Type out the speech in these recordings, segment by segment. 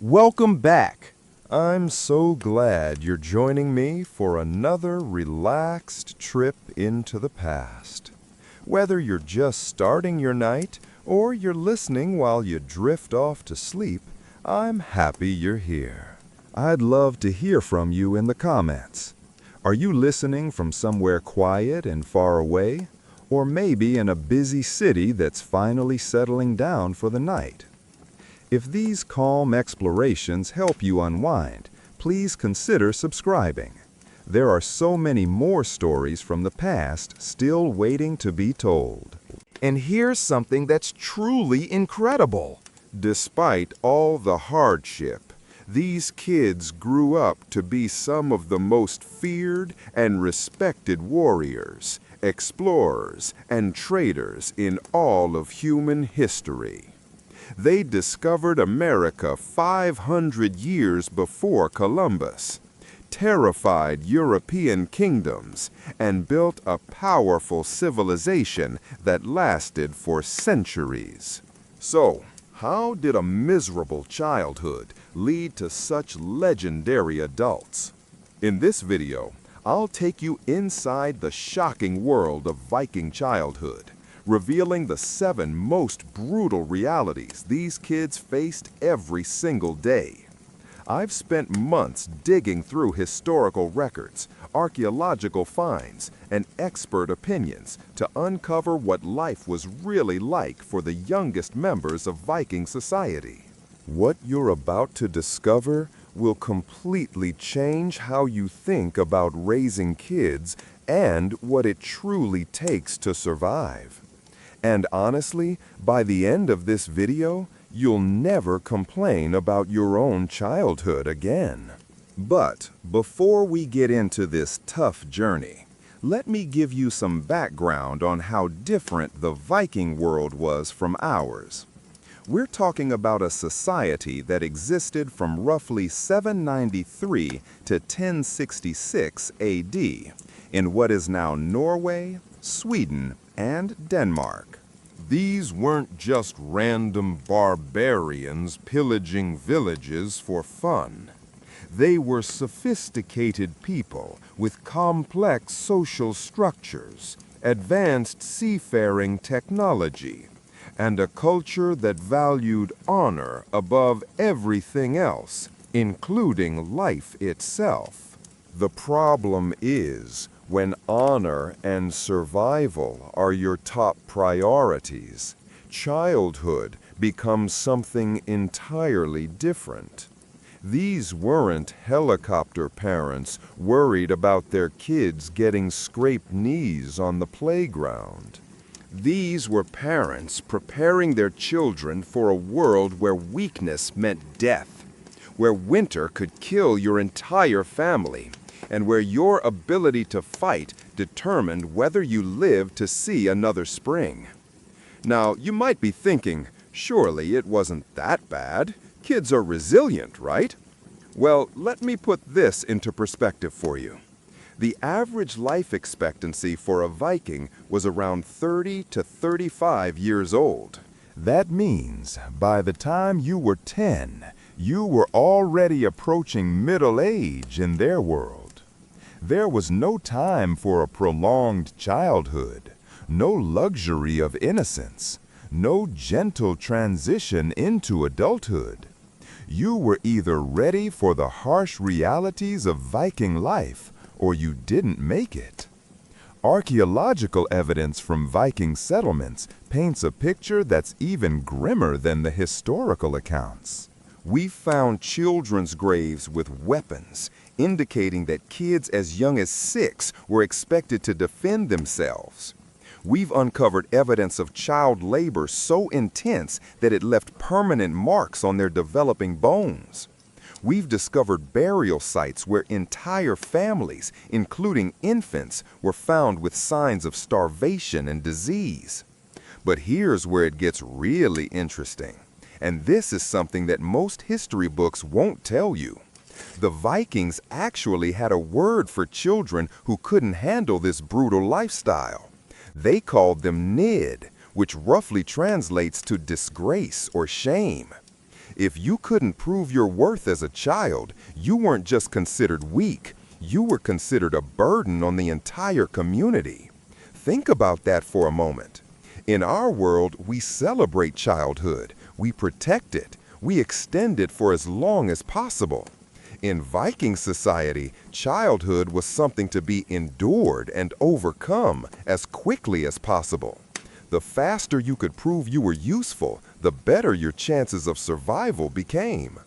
Welcome back. I'm so glad you're joining me for another relaxed trip into the past. Whether you're just starting your night or you're listening while you drift off to sleep, I'm happy you're here. I'd love to hear from you in the comments. Are you listening from somewhere quiet and far away? Or maybe in a busy city that's finally settling down for the night? If these calm explorations help you unwind, please consider subscribing. There are so many more stories from the past still waiting to be told. And here's something that's truly incredible. Despite all the hardship, these kids grew up to be some of the most feared and respected warriors, explorers, and traders in all of human history. They discovered America 500 years before Columbus, terrified European kingdoms, and built a powerful civilization that lasted for centuries. So, how did a miserable childhood lead to such legendary adults? In this video, I'll take you inside the shocking world of Viking childhood, revealing the 7 most brutal realities these kids faced every single day. I've spent months digging through historical records, archaeological finds, and expert opinions to uncover what life was really like for the youngest members of Viking society. What you're about to discover will completely change how you think about raising kids and what it truly takes to survive. And honestly, by the end of this video, you'll never complain about your own childhood again. But before we get into this tough journey, let me give you some background on how different the Viking world was from ours. We're talking about a society that existed from roughly 793 to 1066 AD in what is now Norway, Sweden, and Denmark. These weren't just random barbarians pillaging villages for fun. They were sophisticated people with complex social structures, advanced seafaring technology, and a culture that valued honor above everything else, including life itself. The problem is, when honor and survival are your top priorities, childhood becomes something entirely different. These weren't helicopter parents worried about their kids getting scraped knees on the playground. These were parents preparing their children for a world where weakness meant death, where winter could kill your entire family, and where your ability to fight determined whether you lived to see another spring. Now, you might be thinking, surely it wasn't that bad. Kids are resilient, right? Well, let me put this into perspective for you. The average life expectancy for a Viking was around 30 to 35 years old. That means by the time you were 10, you were already approaching middle age in their world. There was no time for a prolonged childhood, no luxury of innocence, no gentle transition into adulthood. You were either ready for the harsh realities of Viking life, or you didn't make it. Archaeological evidence from Viking settlements paints a picture that's even grimmer than the historical accounts. We found children's graves with weapons, indicating that kids as young as 6 were expected to defend themselves. We've uncovered evidence of child labor so intense that it left permanent marks on their developing bones. We've discovered burial sites where entire families, including infants, were found with signs of starvation and disease. But here's where it gets really interesting. And this is something that most history books won't tell you. The Vikings actually had a word for children who couldn't handle this brutal lifestyle. They called them nid, which roughly translates to disgrace or shame. If you couldn't prove your worth as a child, you weren't just considered weak, you were considered a burden on the entire community. Think about that for a moment. In our world, we celebrate childhood, we protect it, we extend it for as long as possible. In Viking society, childhood was something to be endured and overcome as quickly as possible. The faster you could prove you were useful, the better your chances of survival became.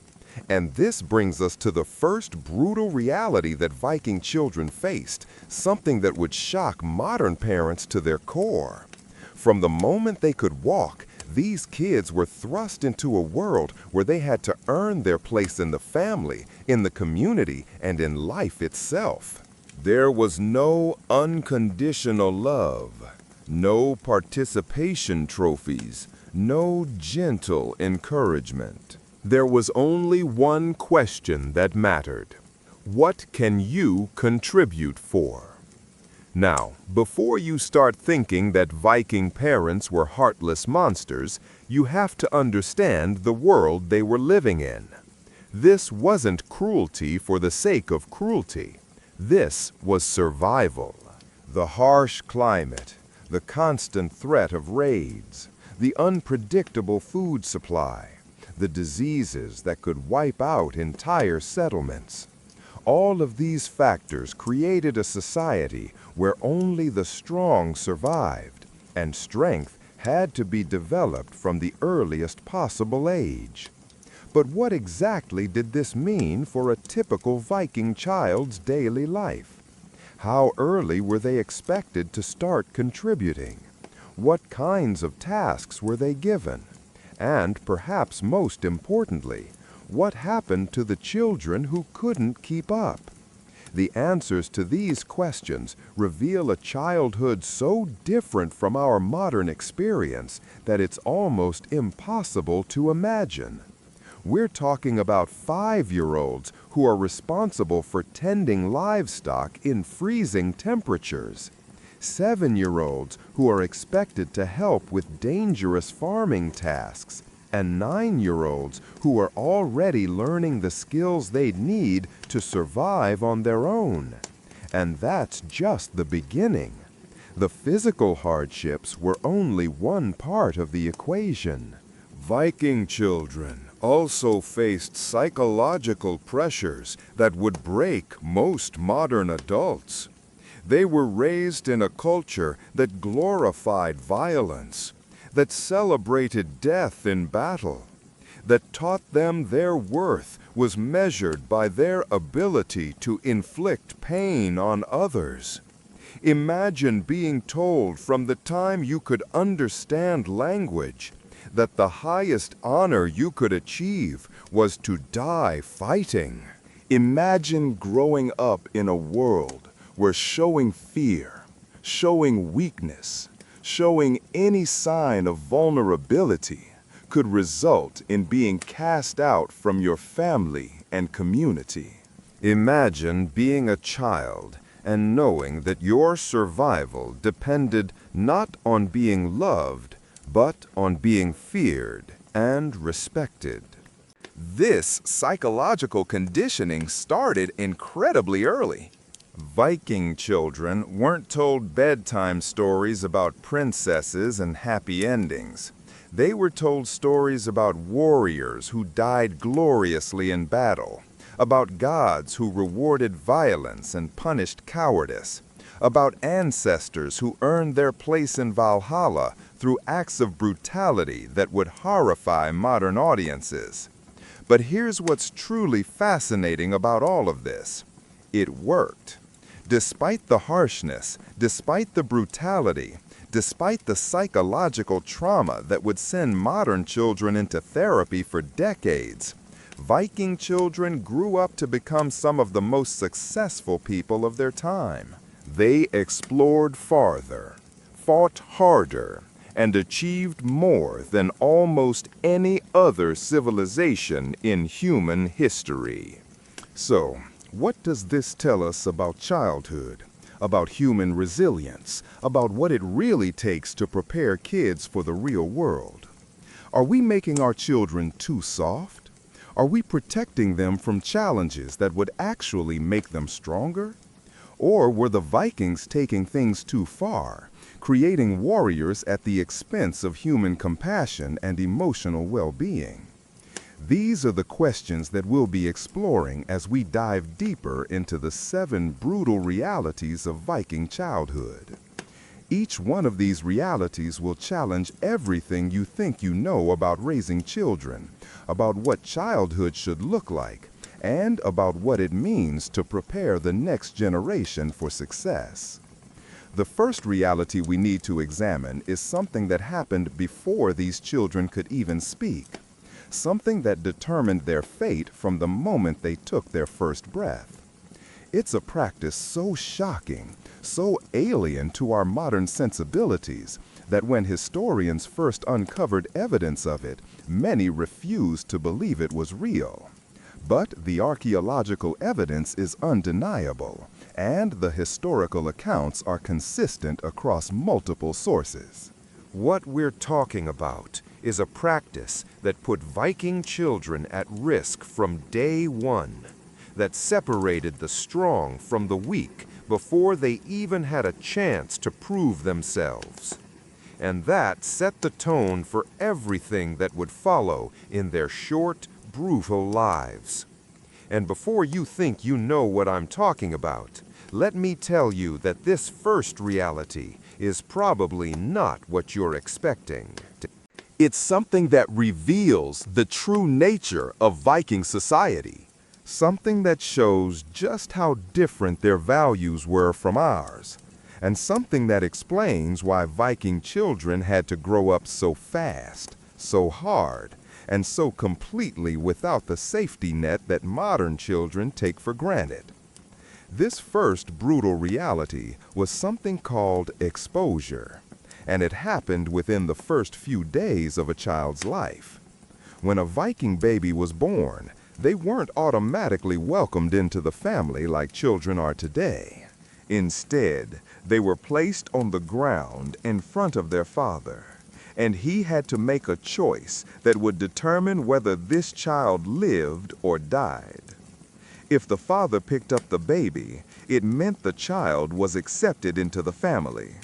And this brings us to the first brutal reality that Viking children faced, something that would shock modern parents to their core. From the moment they could walk, these kids were thrust into a world where they had to earn their place in the family, in the community, and in life itself. There was no unconditional love, no participation trophies, no gentle encouragement. There was only one question that mattered. What can you contribute for? Now, before you start thinking that Viking parents were heartless monsters, you have to understand the world they were living in. This wasn't cruelty for the sake of cruelty. This was survival. The harsh climate, the constant threat of raids, the unpredictable food supply, the diseases that could wipe out entire settlements. All of these factors created a society where only the strong survived, and strength had to be developed from the earliest possible age. But what exactly did this mean for a typical Viking child's daily life? How early were they expected to start contributing? What kinds of tasks were they given? And perhaps most importantly, what happened to the children who couldn't keep up? The answers to these questions reveal a childhood so different from our modern experience that it's almost impossible to imagine. We're talking about 5-year-olds who are responsible for tending livestock in freezing temperatures, 7-year-olds who are expected to help with dangerous farming tasks, and 9-year-olds who are already learning the skills they need to survive on their own. And that's just the beginning. The physical hardships were only one part of the equation. Viking children also faced psychological pressures that would break most modern adults. They were raised in a culture that glorified violence, that celebrated death in battle, that taught them their worth was measured by their ability to inflict pain on others. Imagine being told from the time you could understand language that the highest honor you could achieve was to die fighting. Imagine growing up in a world where showing fear, showing weakness, showing any sign of vulnerability could result in being cast out from your family and community. Imagine being a child and knowing that your survival depended not on being loved, but on being feared and respected. This psychological conditioning started incredibly early. Viking children weren't told bedtime stories about princesses and happy endings. They were told stories about warriors who died gloriously in battle, about gods who rewarded violence and punished cowardice, about ancestors who earned their place in Valhalla through acts of brutality that would horrify modern audiences. But here's what's truly fascinating about all of this. It worked. Despite the harshness, despite the brutality, despite the psychological trauma that would send modern children into therapy for decades, Viking children grew up to become some of the most successful people of their time. They explored farther, fought harder, and achieved more than almost any other civilization in human history. So, what does this tell us about childhood, about human resilience, about what it really takes to prepare kids for the real world? Are we making our children too soft? Are we protecting them from challenges that would actually make them stronger? Or were the Vikings taking things too far, creating warriors at the expense of human compassion and emotional well-being? These are the questions that we'll be exploring as we dive deeper into the 7 brutal realities of Viking childhood. Each one of these realities will challenge everything you think you know about raising children, about what childhood should look like, and about what it means to prepare the next generation for success. The first reality we need to examine is something that happened before these children could even speak. Something that determined their fate from the moment they took their first breath. It's a practice so shocking, so alien to our modern sensibilities, that when historians first uncovered evidence of it, many refused to believe it was real. But the archaeological evidence is undeniable, and the historical accounts are consistent across multiple sources. What we're talking about is a practice that put Viking children at risk from day one, that separated the strong from the weak before they even had a chance to prove themselves. And that set the tone for everything that would follow in their short, brutal lives. And before you think you know what I'm talking about, let me tell you that this first reality is probably not what you're expecting. It's something that reveals the true nature of Viking society. Something that shows just how different their values were from ours. And something that explains why Viking children had to grow up so fast, so hard, and so completely without the safety net that modern children take for granted. This first brutal reality was something called exposure, and it happened within the first few days of a child's life. When a Viking baby was born, they weren't automatically welcomed into the family like children are today. Instead, they were placed on the ground in front of their father, and he had to make a choice that would determine whether this child lived or died. If the father picked up the baby, it meant the child was accepted into the family.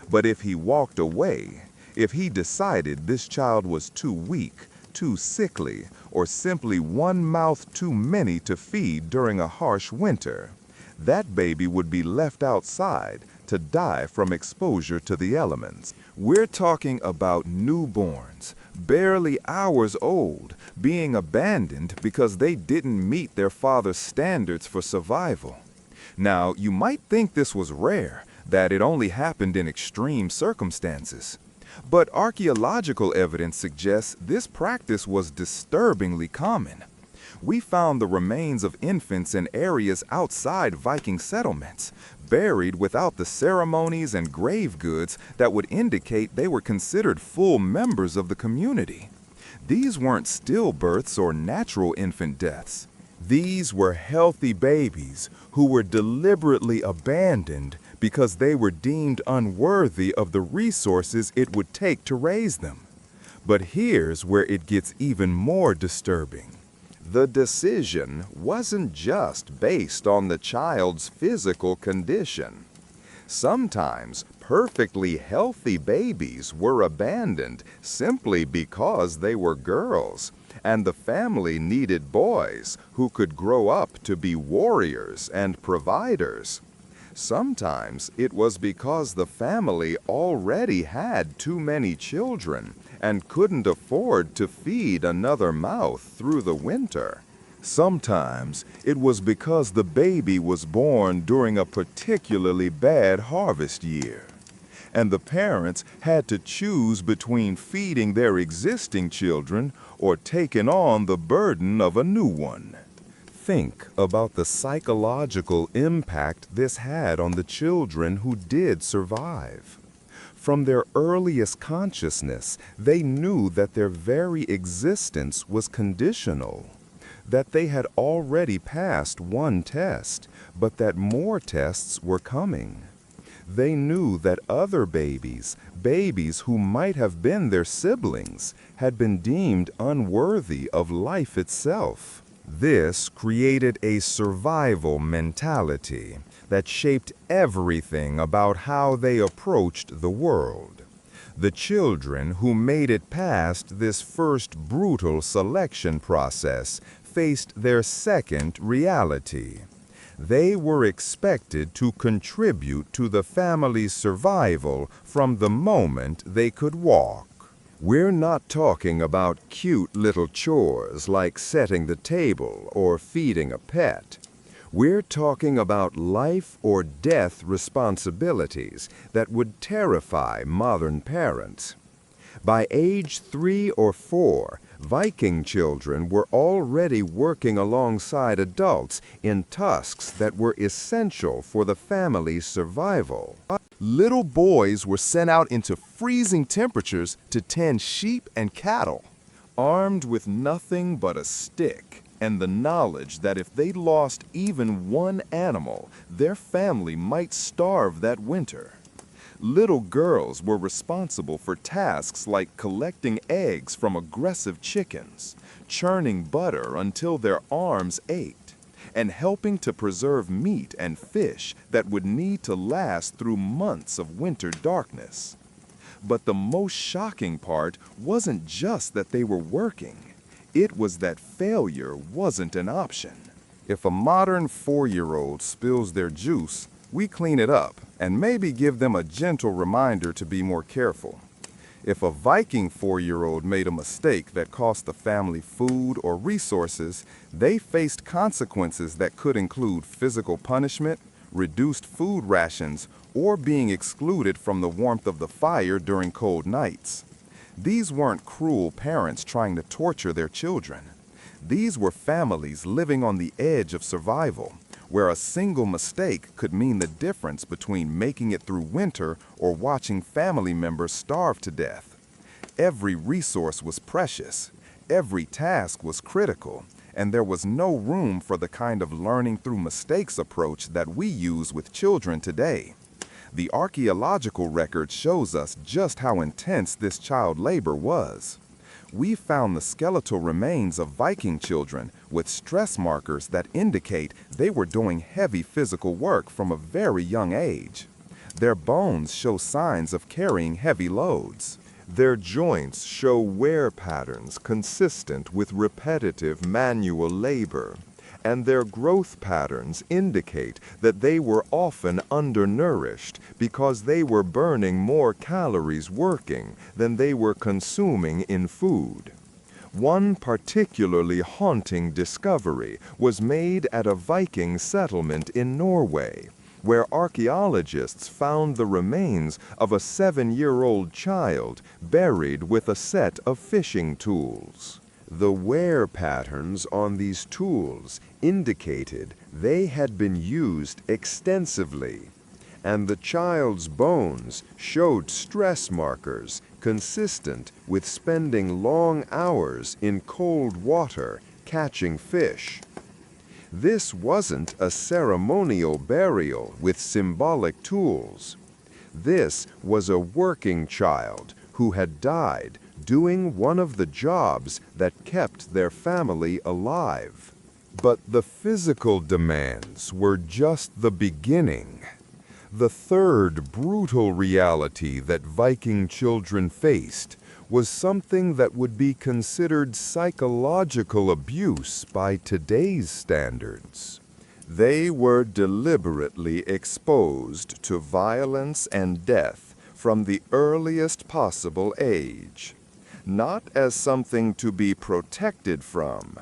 But if he walked away, if he decided this child was too weak, too sickly, or simply one mouth too many to feed during a harsh winter, that baby would be left outside to die from exposure to the elements. We're talking about newborns, barely hours old, being abandoned because they didn't meet their father's standards for survival. Now, you might think this was rare, that it only happened in extreme circumstances. But archaeological evidence suggests this practice was disturbingly common. We found the remains of infants in areas outside Viking settlements, buried without the ceremonies and grave goods that would indicate they were considered full members of the community. These weren't stillbirths or natural infant deaths. These were healthy babies who were deliberately abandoned because they were deemed unworthy of the resources it would take to raise them. But here's where it gets even more disturbing. The decision wasn't just based on the child's physical condition. Sometimes perfectly healthy babies were abandoned simply because they were girls, and the family needed boys who could grow up to be warriors and providers. Sometimes it was because the family already had too many children and couldn't afford to feed another mouth through the winter. Sometimes it was because the baby was born during a particularly bad harvest year, and the parents had to choose between feeding their existing children or taking on the burden of a new one. Think about the psychological impact this had on the children who did survive. From their earliest consciousness, they knew that their very existence was conditional, that they had already passed one test, but that more tests were coming. They knew that other babies who might have been their siblings, had been deemed unworthy of life itself. This created a survival mentality that shaped everything about how they approached the world. The children who made it past this first brutal selection process faced their second reality. They were expected to contribute to the family's survival from the moment they could walk. We're not talking about cute little chores like setting the table or feeding a pet. We're talking about life or death responsibilities that would terrify modern parents. By age 3 or 4, Viking children were already working alongside adults in tasks that were essential for the family's survival. Little boys were sent out into freezing temperatures to tend sheep and cattle, armed with nothing but a stick and the knowledge that if they lost even one animal, their family might starve that winter. Little girls were responsible for tasks like collecting eggs from aggressive chickens, churning butter until their arms ached, and helping to preserve meat and fish that would need to last through months of winter darkness. But the most shocking part wasn't just that they were working. It was that failure wasn't an option. If a modern 4-year-old spills their juice, we clean it up and maybe give them a gentle reminder to be more careful. If a Viking 4-year-old made a mistake that cost the family food or resources, they faced consequences that could include physical punishment, reduced food rations, or being excluded from the warmth of the fire during cold nights. These weren't cruel parents trying to torture their children. These were families living on the edge of survival, where a single mistake could mean the difference between making it through winter or watching family members starve to death. Every resource was precious, every task was critical, and there was no room for the kind of learning through mistakes approach that we use with children today. The archaeological record shows us just how intense this child labor was. We found the skeletal remains of Viking children with stress markers that indicate they were doing heavy physical work from a very young age. Their bones show signs of carrying heavy loads. Their joints show wear patterns consistent with repetitive manual labor, and their growth patterns indicate that they were often undernourished because they were burning more calories working than they were consuming in food. One particularly haunting discovery was made at a Viking settlement in Norway, where archaeologists found the remains of a 7-year-old child buried with a set of fishing tools. The wear patterns on these tools indicated they had been used extensively, and the child's bones showed stress markers consistent with spending long hours in cold water catching fish. This wasn't a ceremonial burial with symbolic tools. This was a working child who had died doing one of the jobs that kept their family alive. But the physical demands were just the beginning. The third brutal reality that Viking children faced was something that would be considered psychological abuse by today's standards. They were deliberately exposed to violence and death from the earliest possible age, not as something to be protected from,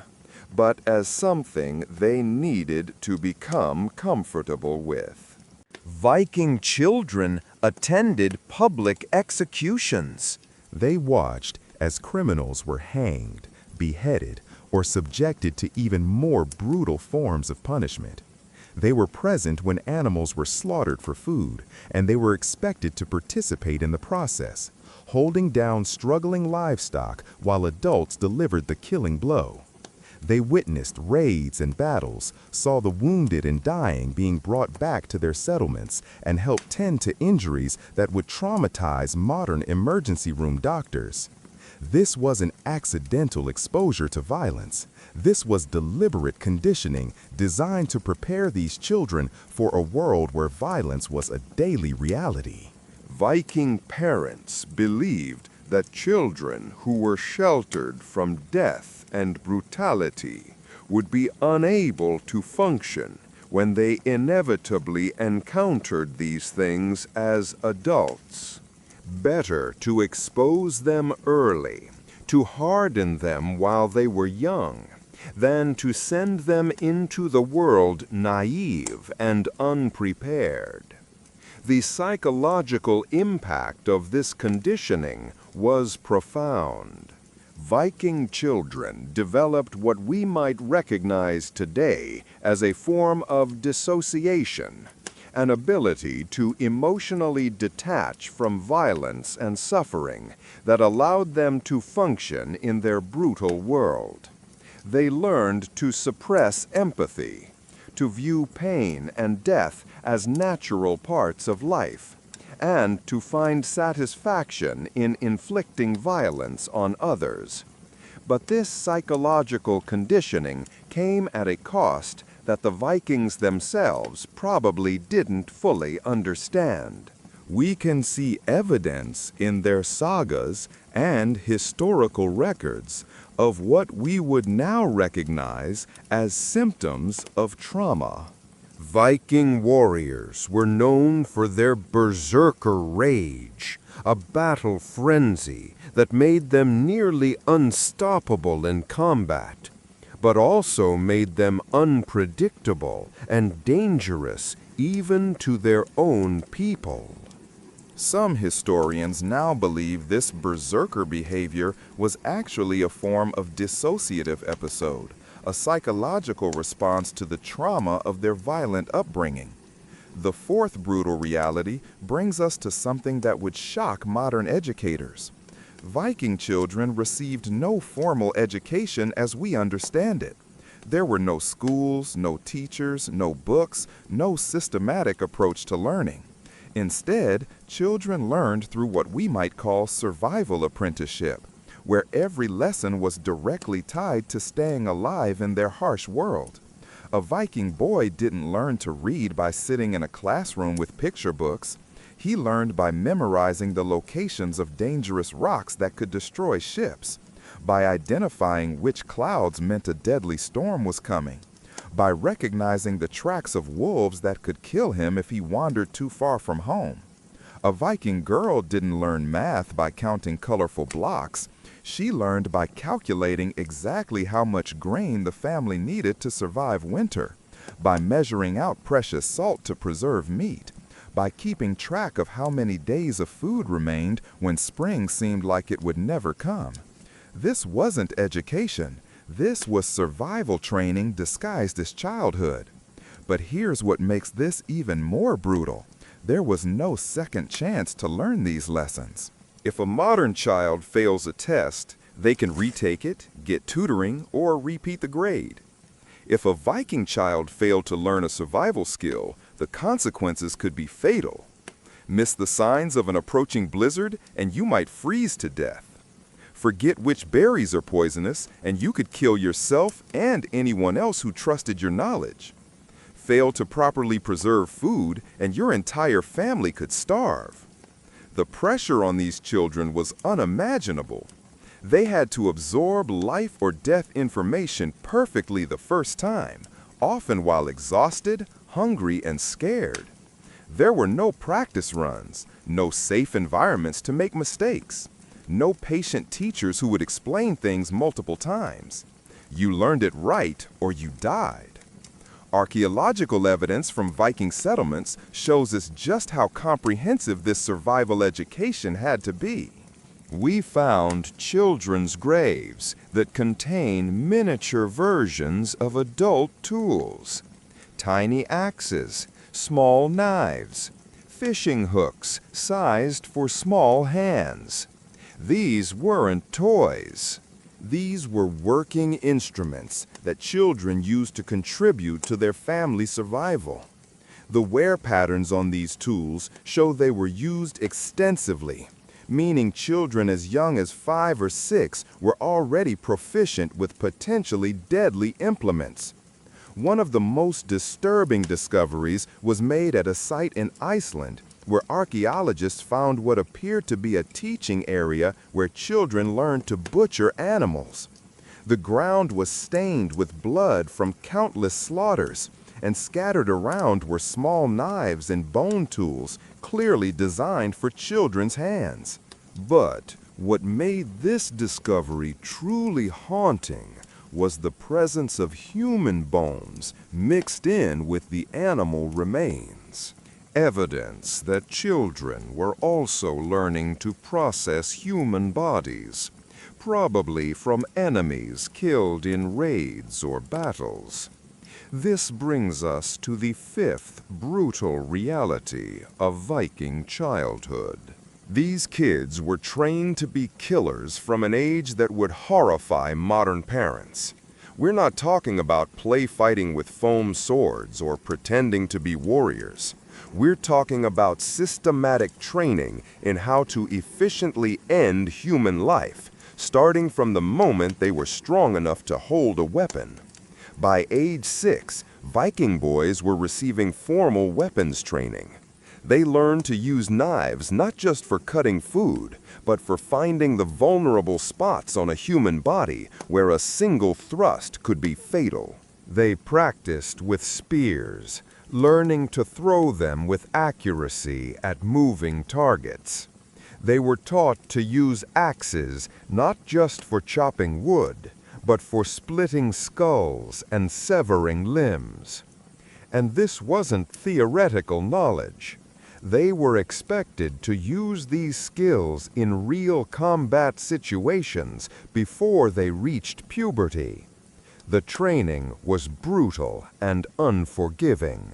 but as something they needed to become comfortable with. Viking children attended public executions. They watched as criminals were hanged, beheaded, or subjected to even more brutal forms of punishment. They were present when animals were slaughtered for food, and they were expected to participate in the process, holding down struggling livestock while adults delivered the killing blow. They witnessed raids and battles, saw the wounded and dying being brought back to their settlements, and helped tend to injuries that would traumatize modern emergency room doctors. This wasn't accidental exposure to violence. This was deliberate conditioning designed to prepare these children for a world where violence was a daily reality. Viking parents believed that children who were sheltered from death and brutality would be unable to function when they inevitably encountered these things as adults. Better to expose them early, to harden them while they were young, than to send them into the world naive and unprepared. The psychological impact of this conditioning was profound. Viking children developed what we might recognize today as a form of dissociation, an ability to emotionally detach from violence and suffering that allowed them to function in their brutal world. They learned to suppress empathy, to view pain and death as natural parts of life, and to find satisfaction in inflicting violence on others. But this psychological conditioning came at a cost that the Vikings themselves probably didn't fully understand. We can see evidence in their sagas and historical records of what we would now recognize as symptoms of trauma. Viking warriors were known for their berserker rage, a battle frenzy that made them nearly unstoppable in combat, but also made them unpredictable and dangerous even to their own people. Some historians now believe this berserker behavior was actually a form of dissociative episode, a psychological response to the trauma of their violent upbringing. The fourth brutal reality brings us to something that would shock modern educators. Viking children received no formal education as we understand it. There were no schools, no teachers, no books, no systematic approach to learning. Instead, children learned through what we might call survival apprenticeship, where every lesson was directly tied to staying alive in their harsh world. A Viking boy didn't learn to read by sitting in a classroom with picture books. He learned by memorizing the locations of dangerous rocks that could destroy ships, by identifying which clouds meant a deadly storm was coming, by recognizing the tracks of wolves that could kill him if he wandered too far from home. A Viking girl didn't learn math by counting colorful blocks. She learned by calculating exactly how much grain the family needed to survive winter, by measuring out precious salt to preserve meat, by keeping track of how many days of food remained when spring seemed like it would never come. This wasn't education. This was survival training disguised as childhood. But here's what makes this even more brutal. There was no second chance to learn these lessons. If a modern child fails a test, they can retake it, get tutoring, or repeat the grade. If a Viking child failed to learn a survival skill, the consequences could be fatal. Miss the signs of an approaching blizzard, and you might freeze to death. Forget which berries are poisonous, and you could kill yourself and anyone else who trusted your knowledge. Fail to properly preserve food, and your entire family could starve. The pressure on these children was unimaginable. They had to absorb life or death information perfectly the first time, often while exhausted, hungry, and scared. There were no practice runs, no safe environments to make mistakes. No patient teachers who would explain things multiple times. You learned it right or you died. Archaeological evidence from Viking settlements shows us just how comprehensive this survival education had to be. We found children's graves that contain miniature versions of adult tools. Tiny axes, small knives, fishing hooks sized for small hands. These weren't toys. These were working instruments that children used to contribute to their family survival. The wear patterns on these tools show they were used extensively, meaning children as young as 5 or 6 were already proficient with potentially deadly implements. One of the most disturbing discoveries was made at a site in Iceland where archaeologists found what appeared to be a teaching area where children learned to butcher animals. The ground was stained with blood from countless slaughters, and scattered around were small knives and bone tools clearly designed for children's hands. But what made this discovery truly haunting was the presence of human bones mixed in with the animal remains. Evidence that children were also learning to process human bodies, probably from enemies killed in raids or battles. This brings us to the 5th brutal reality of Viking childhood. These kids were trained to be killers from an age that would horrify modern parents. We're not talking about play fighting with foam swords or pretending to be warriors. We're talking about systematic training in how to efficiently end human life, starting from the moment they were strong enough to hold a weapon. By age 6, Viking boys were receiving formal weapons training. They learned to use knives not just for cutting food, but for finding the vulnerable spots on a human body where a single thrust could be fatal. They practiced with spears, learning to throw them with accuracy at moving targets. They were taught to use axes not just for chopping wood, but for splitting skulls and severing limbs. And this wasn't theoretical knowledge. They were expected to use these skills in real combat situations before they reached puberty. The training was brutal and unforgiving.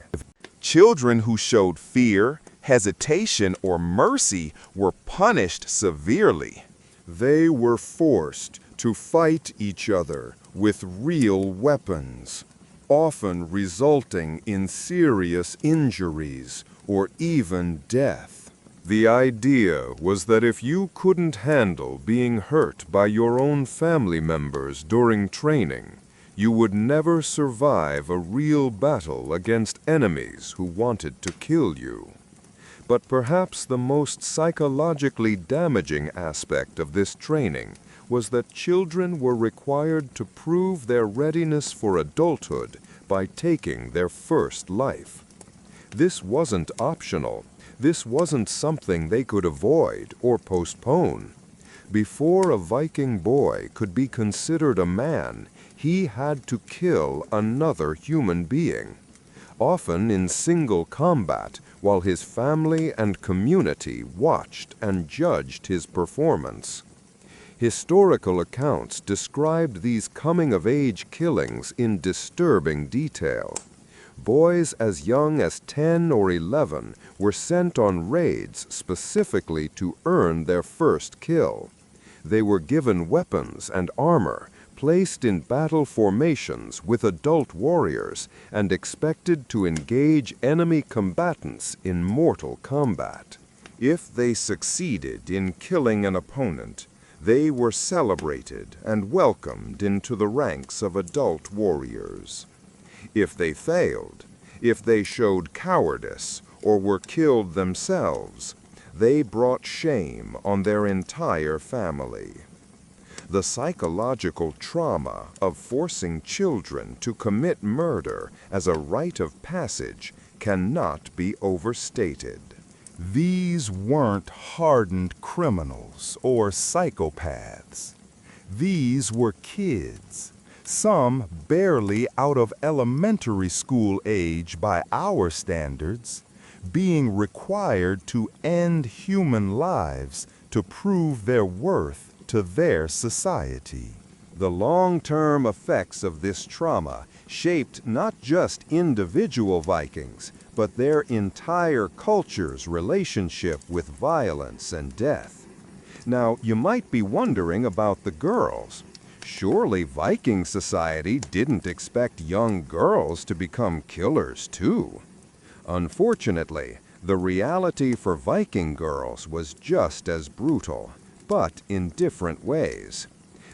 Children who showed fear, hesitation, or mercy were punished severely. They were forced to fight each other with real weapons, often resulting in serious injuries or even death. The idea was that if you couldn't handle being hurt by your own family members during training, you would never survive a real battle against enemies who wanted to kill you. But perhaps the most psychologically damaging aspect of this training was that children were required to prove their readiness for adulthood by taking their first life. This wasn't optional. This wasn't something they could avoid or postpone. Before a Viking boy could be considered a man, he had to kill another human being, often in single combat, while his family and community watched and judged his performance. Historical accounts described these coming-of-age killings in disturbing detail. Boys as young as 10 or 11 were sent on raids specifically to earn their first kill. They were given weapons and armor, placed in battle formations with adult warriors, and expected to engage enemy combatants in mortal combat. If they succeeded in killing an opponent, they were celebrated and welcomed into the ranks of adult warriors. If they failed, if they showed cowardice or were killed themselves, they brought shame on their entire family. The psychological trauma of forcing children to commit murder as a rite of passage cannot be overstated. These weren't hardened criminals or psychopaths. These were kids, some barely out of elementary school age by our standards, being required to end human lives to prove their worth to their society. The long-term effects of this trauma shaped not just individual Vikings, but their entire culture's relationship with violence and death. Now, you might be wondering about the girls. Surely Viking society didn't expect young girls to become killers too. Unfortunately, the reality for Viking girls was just as brutal, but in different ways.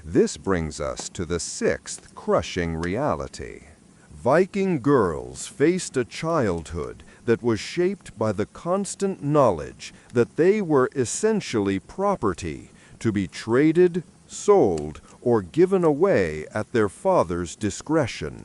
This brings us to the sixth crushing reality. Viking girls faced a childhood that was shaped by the constant knowledge that they were essentially property to be traded, sold, or given away at their father's discretion.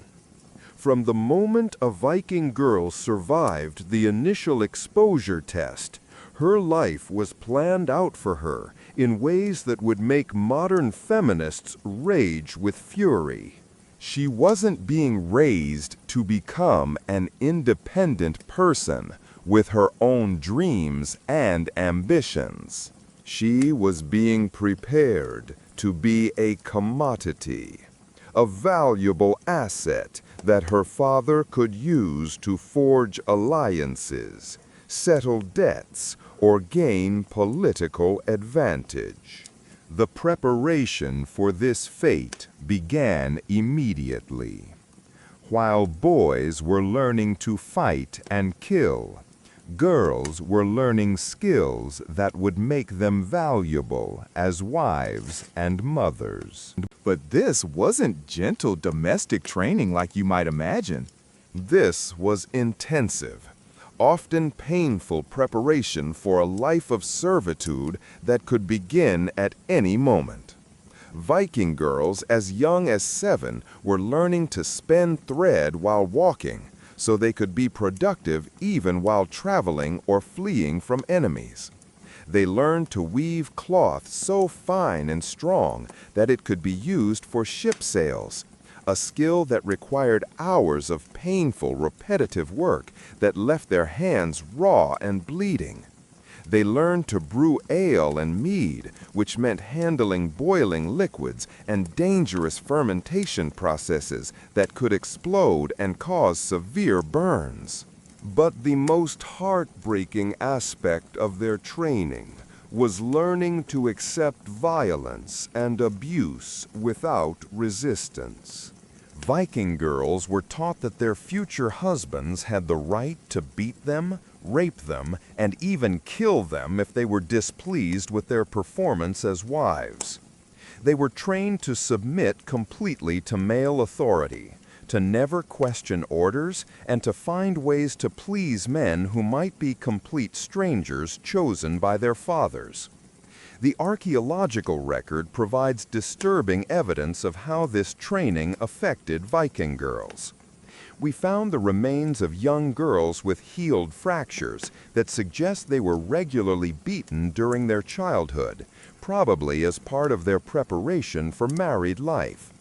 From the moment a Viking girl survived the initial exposure test, her life was planned out for her in ways that would make modern feminists rage with fury. She wasn't being raised to become an independent person with her own dreams and ambitions. She was being prepared to be a commodity, a valuable asset that her father could use to forge alliances, settle debts, or gain political advantage. The preparation for this fate began immediately. While boys were learning to fight and kill, girls were learning skills that would make them valuable as wives and mothers. But this wasn't gentle domestic training like you might imagine. This was intensive, often painful preparation for a life of servitude that could begin at any moment. Viking girls as young as 7 were learning to spin thread while walking so they could be productive even while traveling or fleeing from enemies. They learned to weave cloth so fine and strong that it could be used for ship sails, a skill that required hours of painful, repetitive work that left their hands raw and bleeding. They learned to brew ale and mead, which meant handling boiling liquids and dangerous fermentation processes that could explode and cause severe burns. But the most heartbreaking aspect of their training was learning to accept violence and abuse without resistance. Viking girls were taught that their future husbands had the right to beat them, rape them, and even kill them if they were displeased with their performance as wives. They were trained to submit completely to male authority, to never question orders, and to find ways to please men who might be complete strangers chosen by their fathers. The archaeological record provides disturbing evidence of how this training affected Viking girls. We found the remains of young girls with healed fractures that suggest they were regularly beaten during their childhood, probably as part of their preparation for married life.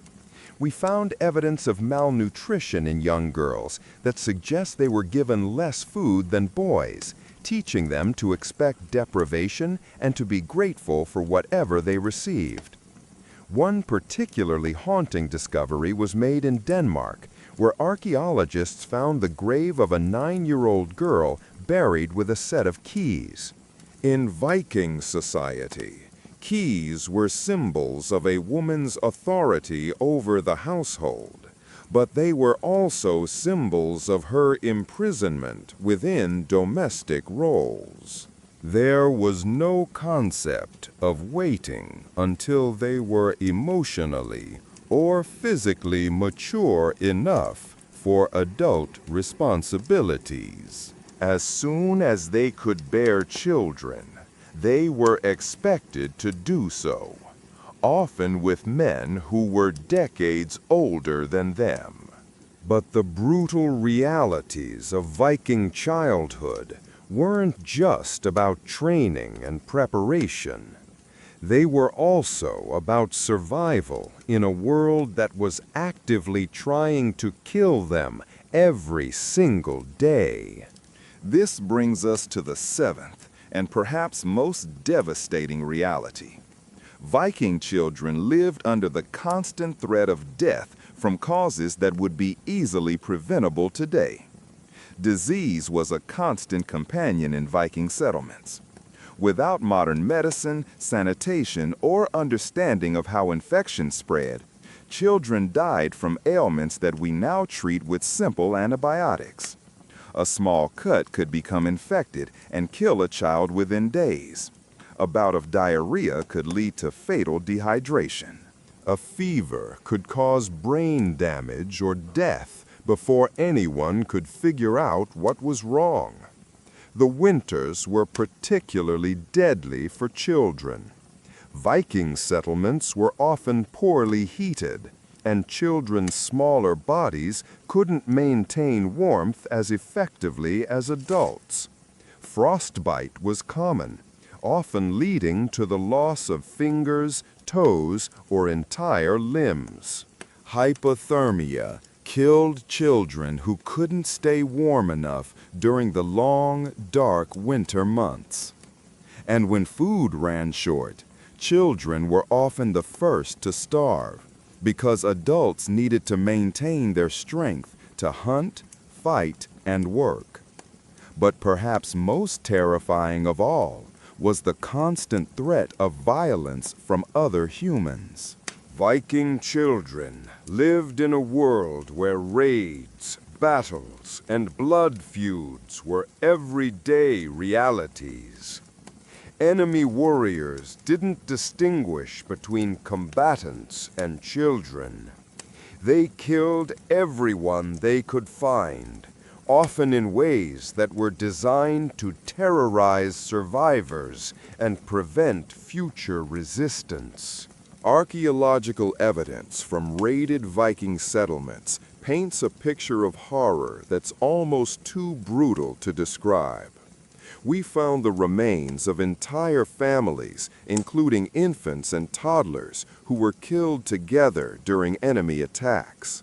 We found evidence of malnutrition in young girls that suggests they were given less food than boys, teaching them to expect deprivation and to be grateful for whatever they received. One particularly haunting discovery was made in Denmark, where archaeologists found the grave of a 9-year-old girl buried with a set of keys. In Viking society, keys were symbols of a woman's authority over the household, but they were also symbols of her imprisonment within domestic roles. There was no concept of waiting until they were emotionally or physically mature enough for adult responsibilities. As soon as they could bear children, they were expected to do so, often with men who were decades older than them. But the brutal realities of Viking childhood weren't just about training and preparation. They were also about survival in a world that was actively trying to kill them every single day. This brings us to the 7th and perhaps most devastating reality. Viking children lived under the constant threat of death from causes that would be easily preventable today. Disease was a constant companion in Viking settlements. Without modern medicine, sanitation, or understanding of how infections spread, Children died from ailments that we now treat with simple antibiotics. A small cut could become infected and kill a child within days. A bout of diarrhea could lead to fatal dehydration. A fever could cause brain damage or death before anyone could figure out what was wrong. The winters were particularly deadly for children. Viking settlements were often poorly heated, and children's smaller bodies couldn't maintain warmth as effectively as adults. Frostbite was common, often leading to the loss of fingers, toes, or entire limbs. Hypothermia killed children who couldn't stay warm enough during the long, dark winter months. And when food ran short, children were often the first to starve because adults needed to maintain their strength to hunt, fight, and work. But perhaps most terrifying of all was the constant threat of violence from other humans. Viking children lived in a world where raids, battles, and blood feuds were everyday realities. Enemy warriors didn't distinguish between combatants and children. They killed everyone they could find, often in ways that were designed to terrorize survivors and prevent future resistance. Archaeological evidence from raided Viking settlements paints a picture of horror that's almost too brutal to describe. We found the remains of entire families, including infants and toddlers, who were killed together during enemy attacks.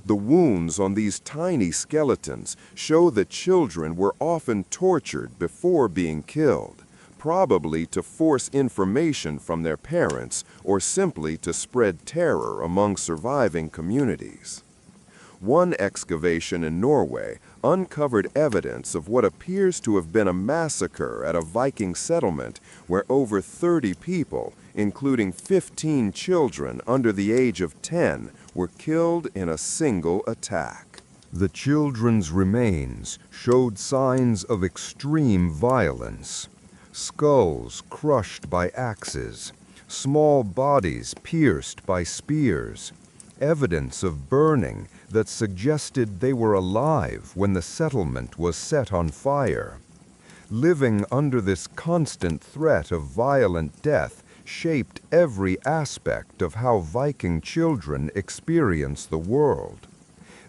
The wounds on these tiny skeletons show that children were often tortured before being killed, probably to force information from their parents or simply to spread terror among surviving communities. One excavation in Norway uncovered evidence of what appears to have been a massacre at a Viking settlement where over 30 people, including 15 children under the age of 10, were killed in a single attack. The children's remains showed signs of extreme violence. Skulls crushed by axes, small bodies pierced by spears, evidence of burning that suggested they were alive when the settlement was set on fire. Living under this constant threat of violent death shaped every aspect of how Viking children experienced the world.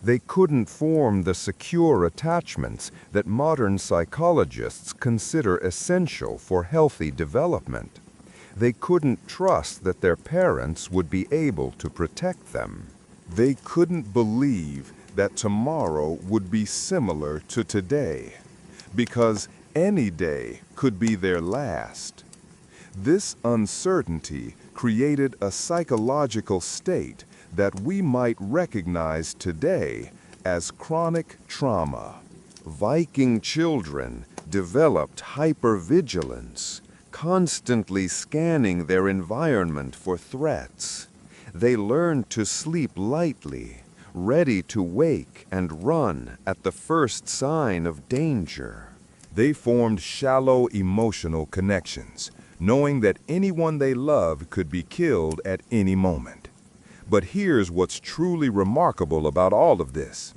They couldn't form the secure attachments that modern psychologists consider essential for healthy development. They couldn't trust that their parents would be able to protect them. They couldn't believe that tomorrow would be similar to today, because any day could be their last. This uncertainty created a psychological state that we might recognize today as chronic trauma. Viking children developed hypervigilance, constantly scanning their environment for threats. They learned to sleep lightly, ready to wake and run at the first sign of danger. They formed shallow emotional connections, knowing that anyone they loved could be killed at any moment. But here's what's truly remarkable about all of this.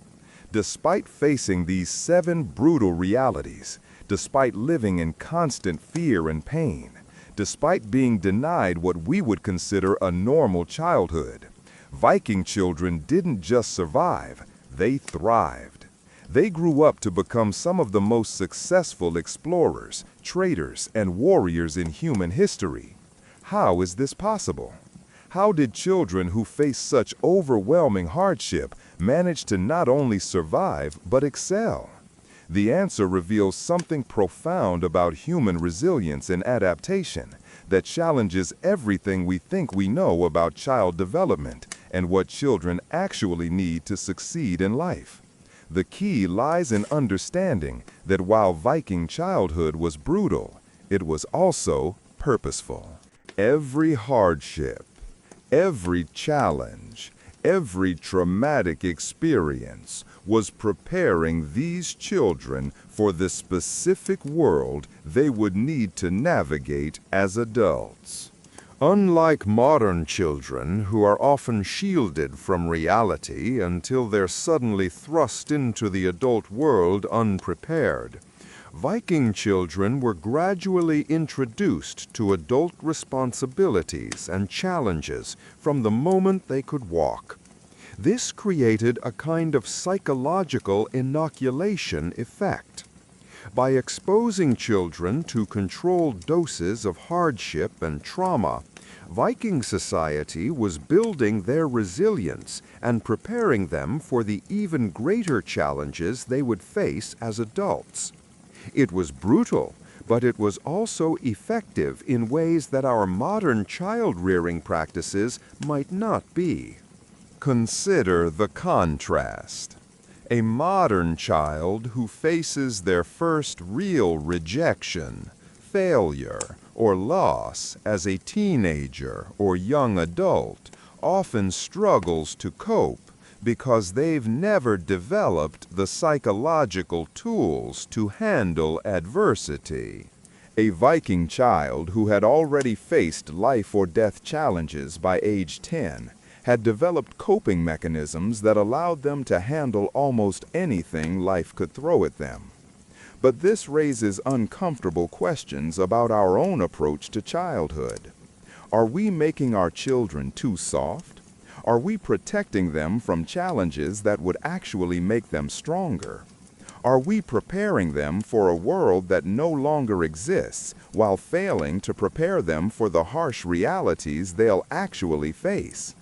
Despite facing these 7 brutal realities, despite living in constant fear and pain, despite being denied what we would consider a normal childhood, Viking children didn't just survive, they thrived. They grew up to become some of the most successful explorers, traders, and warriors in human history. How is this possible? How did children who face such overwhelming hardship manage to not only survive but excel? The answer reveals something profound about human resilience and adaptation that challenges everything we think we know about child development and what children actually need to succeed in life. The key lies in understanding that while Viking childhood was brutal, it was also purposeful. Every hardship, Every challenge, every traumatic experience was preparing these children for the specific world they would need to navigate as adults. Unlike modern children who are often shielded from reality until they're suddenly thrust into the adult world unprepared, Viking children were gradually introduced to adult responsibilities and challenges from the moment they could walk. This created a kind of psychological inoculation effect. By exposing children to controlled doses of hardship and trauma, Viking society was building their resilience and preparing them for the even greater challenges they would face as adults. It was brutal, but it was also effective in ways that our modern child-rearing practices might not be. Consider the contrast. A modern child who faces their first real rejection, failure, or loss as a teenager or young adult often struggles to cope because they've never developed the psychological tools to handle adversity. A Viking child who had already faced life or death challenges by age 10 had developed coping mechanisms that allowed them to handle almost anything life could throw at them. But this raises uncomfortable questions about our own approach to childhood. Are we making our children too soft? Are we protecting them from challenges that would actually make them stronger? Are we preparing them for a world that no longer exists while failing to prepare them for the harsh realities they'll actually face?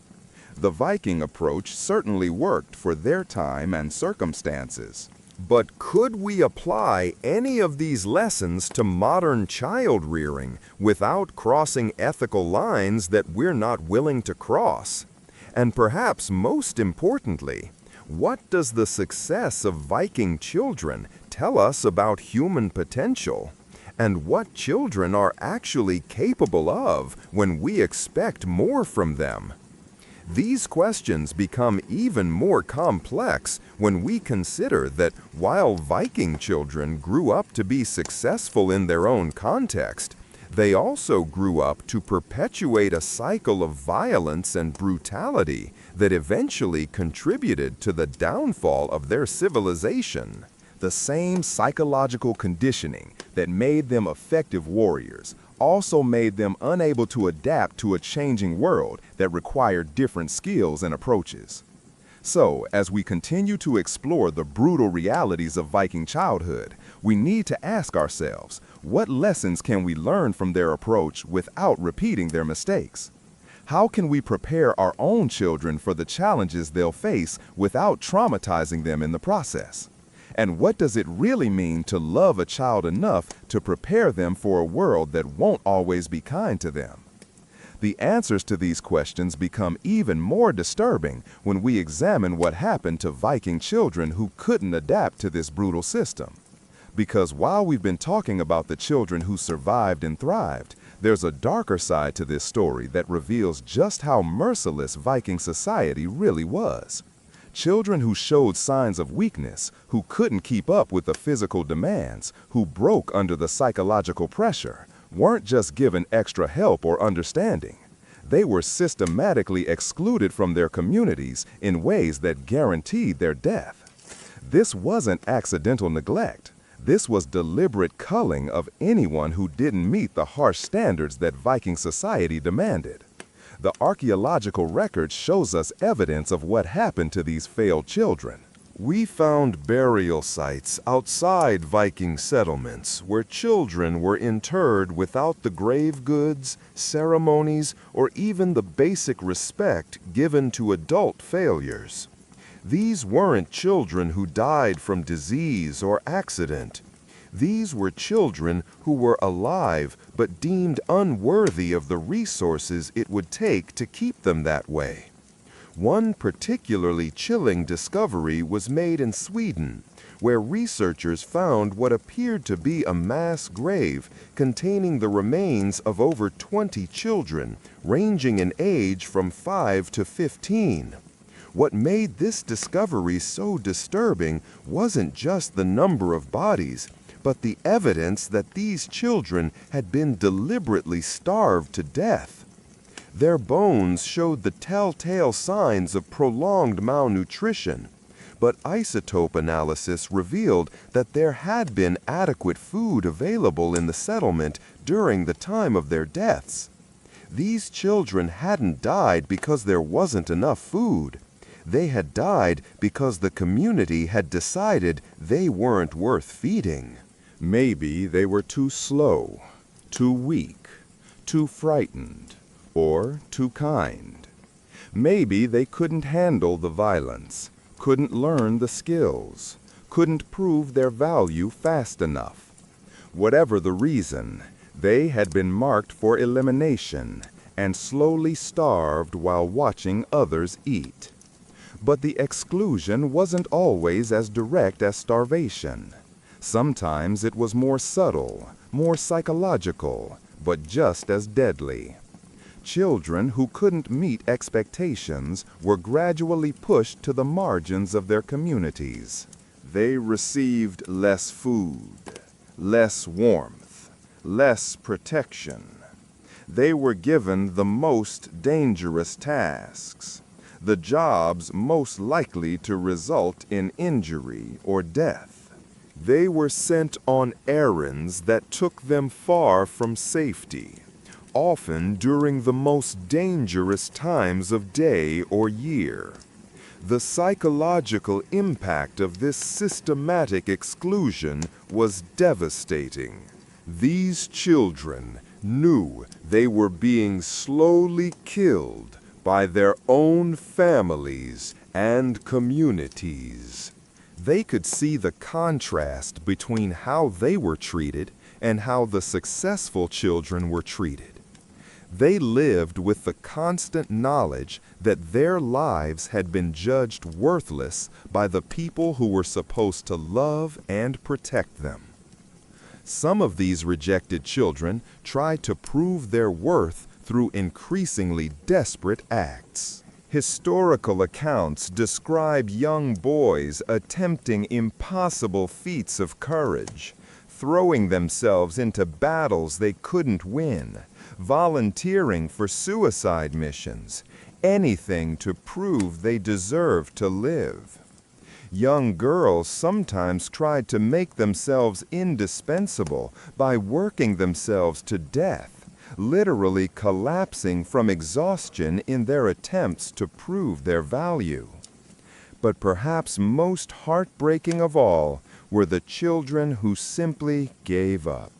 The Viking approach certainly worked for their time and circumstances. But could we apply any of these lessons to modern child rearing without crossing ethical lines that we're not willing to cross? And perhaps most importantly, what does the success of Viking children tell us about human potential? And what children are actually capable of when we expect more from them? These questions become even more complex when we consider that while Viking children grew up to be successful in their own context, they also grew up to perpetuate a cycle of violence and brutality that eventually contributed to the downfall of their civilization. The same psychological conditioning that made them effective warriors also made them unable to adapt to a changing world that required different skills and approaches. So, as we continue to explore the brutal realities of Viking childhood, we need to ask ourselves, what lessons can we learn from their approach without repeating their mistakes? How can we prepare our own children for the challenges they'll face without traumatizing them in the process? And what does it really mean to love a child enough to prepare them for a world that won't always be kind to them? The answers to these questions become even more disturbing when we examine what happened to Viking children who couldn't adapt to this brutal system. Because while we've been talking about the children who survived and thrived, there's a darker side to this story that reveals just how merciless Viking society really was. Children who showed signs of weakness, who couldn't keep up with the physical demands, who broke under the psychological pressure, weren't just given extra help or understanding. They were systematically excluded from their communities in ways that guaranteed their death. This wasn't accidental neglect. This was deliberate culling of anyone who didn't meet the harsh standards that Viking society demanded. The archaeological record shows us evidence of what happened to these failed children. We found burial sites outside Viking settlements where children were interred without the grave goods, ceremonies, or even the basic respect given to adult failures. These weren't children who died from disease or accident. These were children who were alive but deemed unworthy of the resources it would take to keep them that way. One particularly chilling discovery was made in Sweden, where researchers found what appeared to be a mass grave containing the remains of over 20 children, ranging in age from 5 to 15. What made this discovery so disturbing wasn't just the number of bodies, but the evidence that these children had been deliberately starved to death. Their bones showed the telltale signs of prolonged malnutrition, but isotope analysis revealed that there had been adequate food available in the settlement during the time of their deaths. These children hadn't died because there wasn't enough food. They had died because the community had decided they weren't worth feeding. Maybe they were too slow, too weak, too frightened, or too kind. Maybe they couldn't handle the violence, couldn't learn the skills, couldn't prove their value fast enough. Whatever the reason, they had been marked for elimination and slowly starved while watching others eat. But the exclusion wasn't always as direct as starvation. Sometimes it was more subtle, more psychological, but just as deadly. Children who couldn't meet expectations were gradually pushed to the margins of their communities. They received less food, less warmth, less protection. They were given the most dangerous tasks, the jobs most likely to result in injury or death. They were sent on errands that took them far from safety, often during the most dangerous times of day or year. The psychological impact of this systematic exclusion was devastating. These children knew they were being slowly killed by their own families and communities. They could see the contrast between how they were treated and how the successful children were treated. They lived with the constant knowledge that their lives had been judged worthless by the people who were supposed to love and protect them. Some of these rejected children tried to prove their worth through increasingly desperate acts. Historical accounts describe young boys attempting impossible feats of courage, throwing themselves into battles they couldn't win, volunteering for suicide missions, anything to prove they deserved to live. Young girls sometimes tried to make themselves indispensable by working themselves to death, literally collapsing from exhaustion in their attempts to prove their value. But perhaps most heartbreaking of all were the children who simply gave up.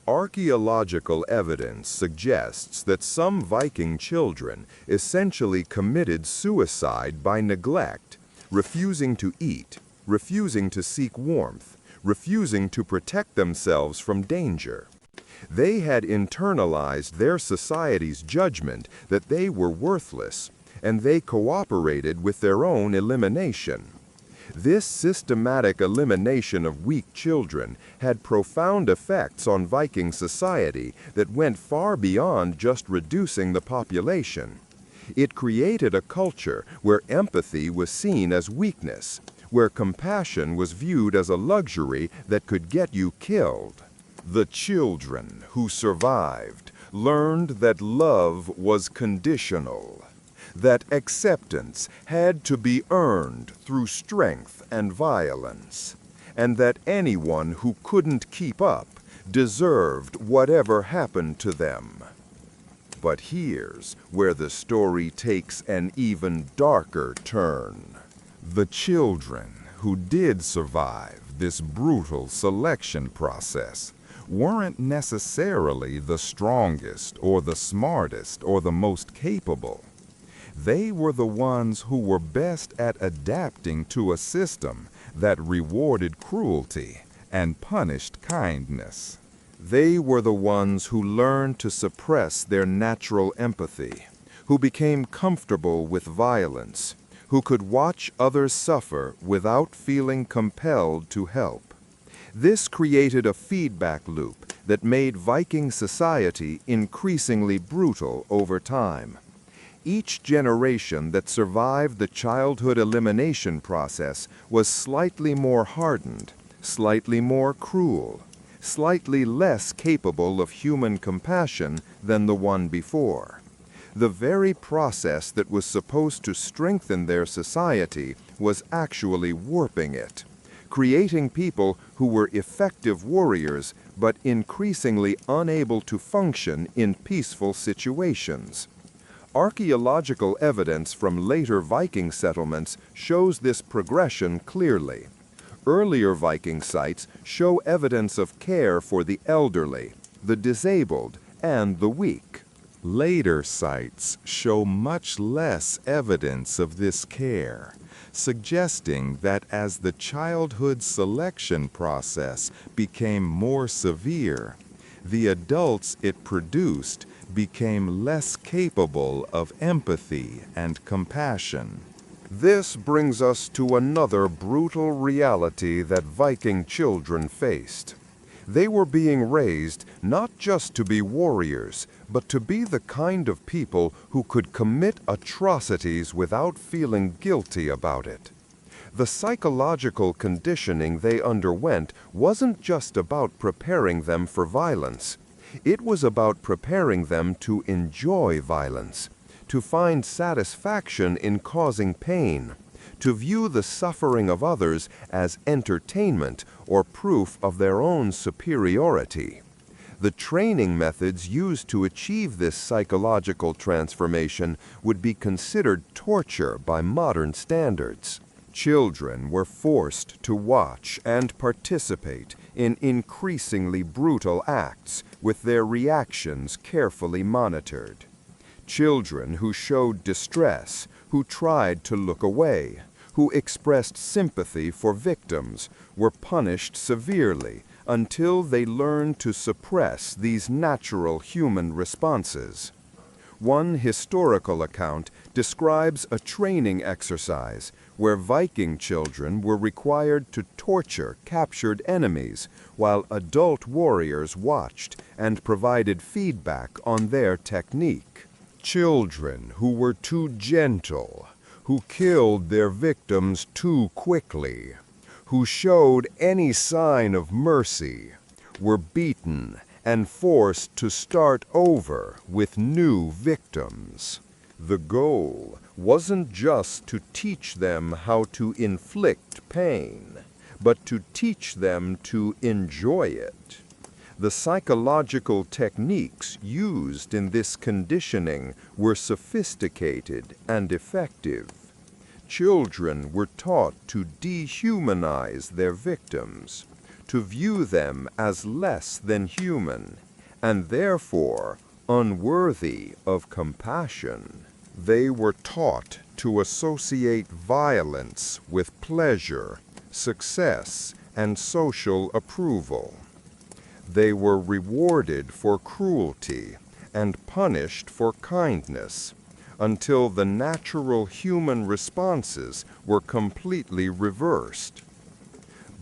Archaeological evidence suggests that some Viking children essentially committed suicide by neglect, refusing to eat, refusing to seek warmth, refusing to protect themselves from danger. They had internalized their society's judgment that they were worthless, and they cooperated with their own elimination. This systematic elimination of weak children had profound effects on Viking society that went far beyond just reducing the population. It created a culture where empathy was seen as weakness, where compassion was viewed as a luxury that could get you killed. The children who survived learned that love was conditional, that acceptance had to be earned through strength and violence, and that anyone who couldn't keep up deserved whatever happened to them. But here's where the story takes an even darker turn. The children who did survive this brutal selection process weren't necessarily the strongest or the smartest or the most capable. They were the ones who were best at adapting to a system that rewarded cruelty and punished kindness. They were the ones who learned to suppress their natural empathy, who became comfortable with violence, who could watch others suffer without feeling compelled to help. This created a feedback loop that made Viking society increasingly brutal over time. Each generation that survived the childhood elimination process was slightly more hardened, slightly more cruel, slightly less capable of human compassion than the one before. The very process that was supposed to strengthen their society was actually warping it, creating people who were effective warriors but increasingly unable to function in peaceful situations. Archaeological evidence from later Viking settlements shows this progression clearly. Earlier Viking sites show evidence of care for the elderly, the disabled, and the weak. Later sites show much less evidence of this care, suggesting that as the childhood selection process became more severe, the adults it produced became less capable of empathy and compassion. This brings us to another brutal reality that Viking children faced. They were being raised not just to be warriors, but to be the kind of people who could commit atrocities without feeling guilty about it. The psychological conditioning they underwent wasn't just about preparing them for violence. It was about preparing them to enjoy violence, to find satisfaction in causing pain, to view the suffering of others as entertainment or proof of their own superiority. The training methods used to achieve this psychological transformation would be considered torture by modern standards. Children were forced to watch and participate in increasingly brutal acts, with their reactions carefully monitored. Children who showed distress, who tried to look away, who expressed sympathy for victims, were punished severely until they learned to suppress these natural human responses. One historical account describes a training exercise where Viking children were required to torture captured enemies while adult warriors watched and provided feedback on their technique. Children who were too gentle, who killed their victims too quickly, who showed any sign of mercy, were beaten and forced to start over with new victims. The goal wasn't just to teach them how to inflict pain, but to teach them to enjoy it. The psychological techniques used in this conditioning were sophisticated and effective. Children were taught to dehumanize their victims, to view them as less than human, and therefore unworthy of compassion. They were taught to associate violence with pleasure, success, and social approval. They were rewarded for cruelty and punished for kindness, until the natural human responses were completely reversed.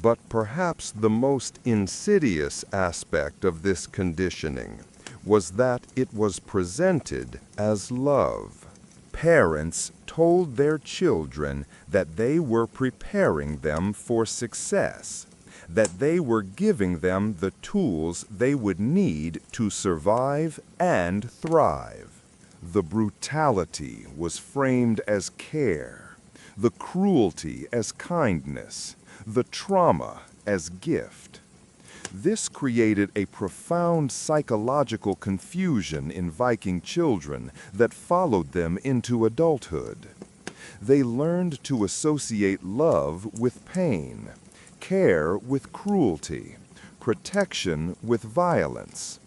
But perhaps the most insidious aspect of this conditioning was that it was presented as love. Parents told their children that they were preparing them for success, that they were giving them the tools they would need to survive and thrive. The brutality was framed as care, the cruelty as kindness, the trauma as gift. This created a profound psychological confusion in Viking children that followed them into adulthood. They learned to associate love with pain, care with cruelty, protection with violence.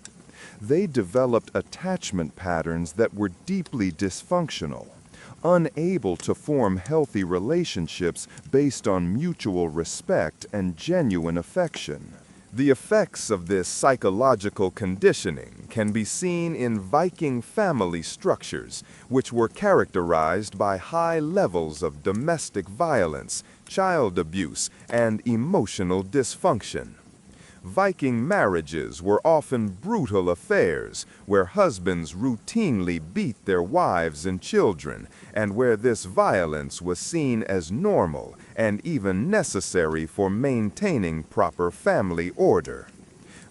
They developed attachment patterns that were deeply dysfunctional, unable to form healthy relationships based on mutual respect and genuine affection. The effects of this psychological conditioning can be seen in Viking family structures, which were characterized by high levels of domestic violence, child abuse, and emotional dysfunction. Viking marriages were often brutal affairs where husbands routinely beat their wives and children, and where this violence was seen as normal and even necessary for maintaining proper family order.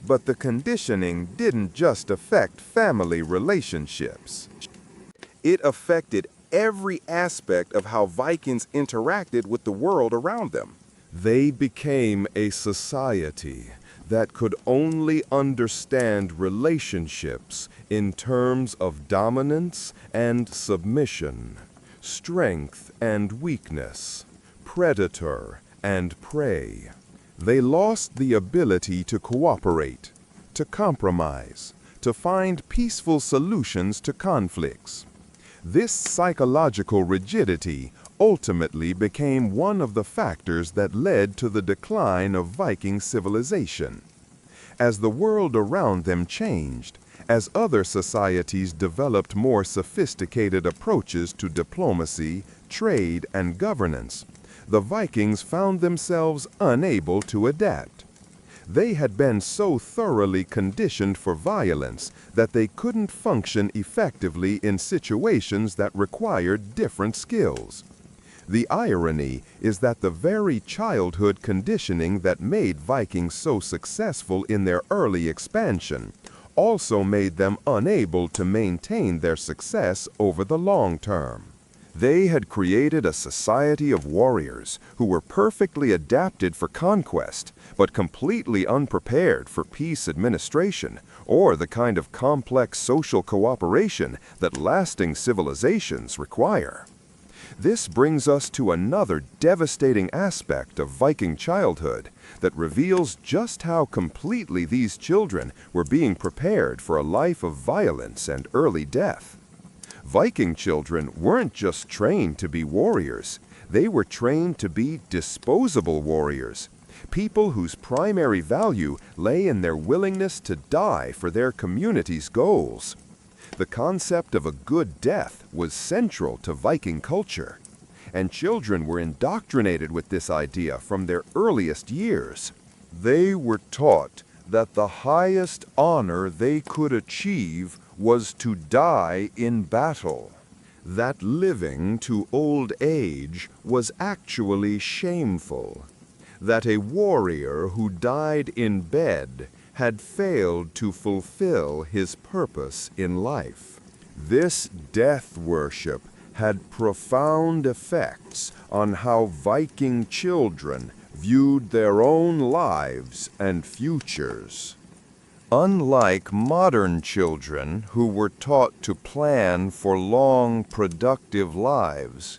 But the conditioning didn't just affect family relationships. It affected every aspect of how Vikings interacted with the world around them. They became a society that could only understand relationships in terms of dominance and submission, strength and weakness, predator and prey. They lost the ability to cooperate, to compromise, to find peaceful solutions to conflicts. This psychological rigidity ultimately became one of the factors that led to the decline of Viking civilization. As the world around them changed, as other societies developed more sophisticated approaches to diplomacy, trade, and governance, the Vikings found themselves unable to adapt. They had been so thoroughly conditioned for violence that they couldn't function effectively in situations that required different skills. The irony is that the very childhood conditioning that made Vikings so successful in their early expansion also made them unable to maintain their success over the long term. They had created a society of warriors who were perfectly adapted for conquest, but completely unprepared for peace administration or the kind of complex social cooperation that lasting civilizations require. This brings us to another devastating aspect of Viking childhood that reveals just how completely these children were being prepared for a life of violence and early death. Viking children weren't just trained to be warriors, they were trained to be disposable warriors, people whose primary value lay in their willingness to die for their community's goals. The concept of a good death was central to Viking culture, and children were indoctrinated with this idea from their earliest years. They were taught that the highest honor they could achieve was to die in battle, that living to old age was actually shameful, that a warrior who died in bed had failed to fulfill his purpose in life. This death worship had profound effects on how Viking children viewed their own lives and futures. Unlike modern children who were taught to plan for long, productive lives,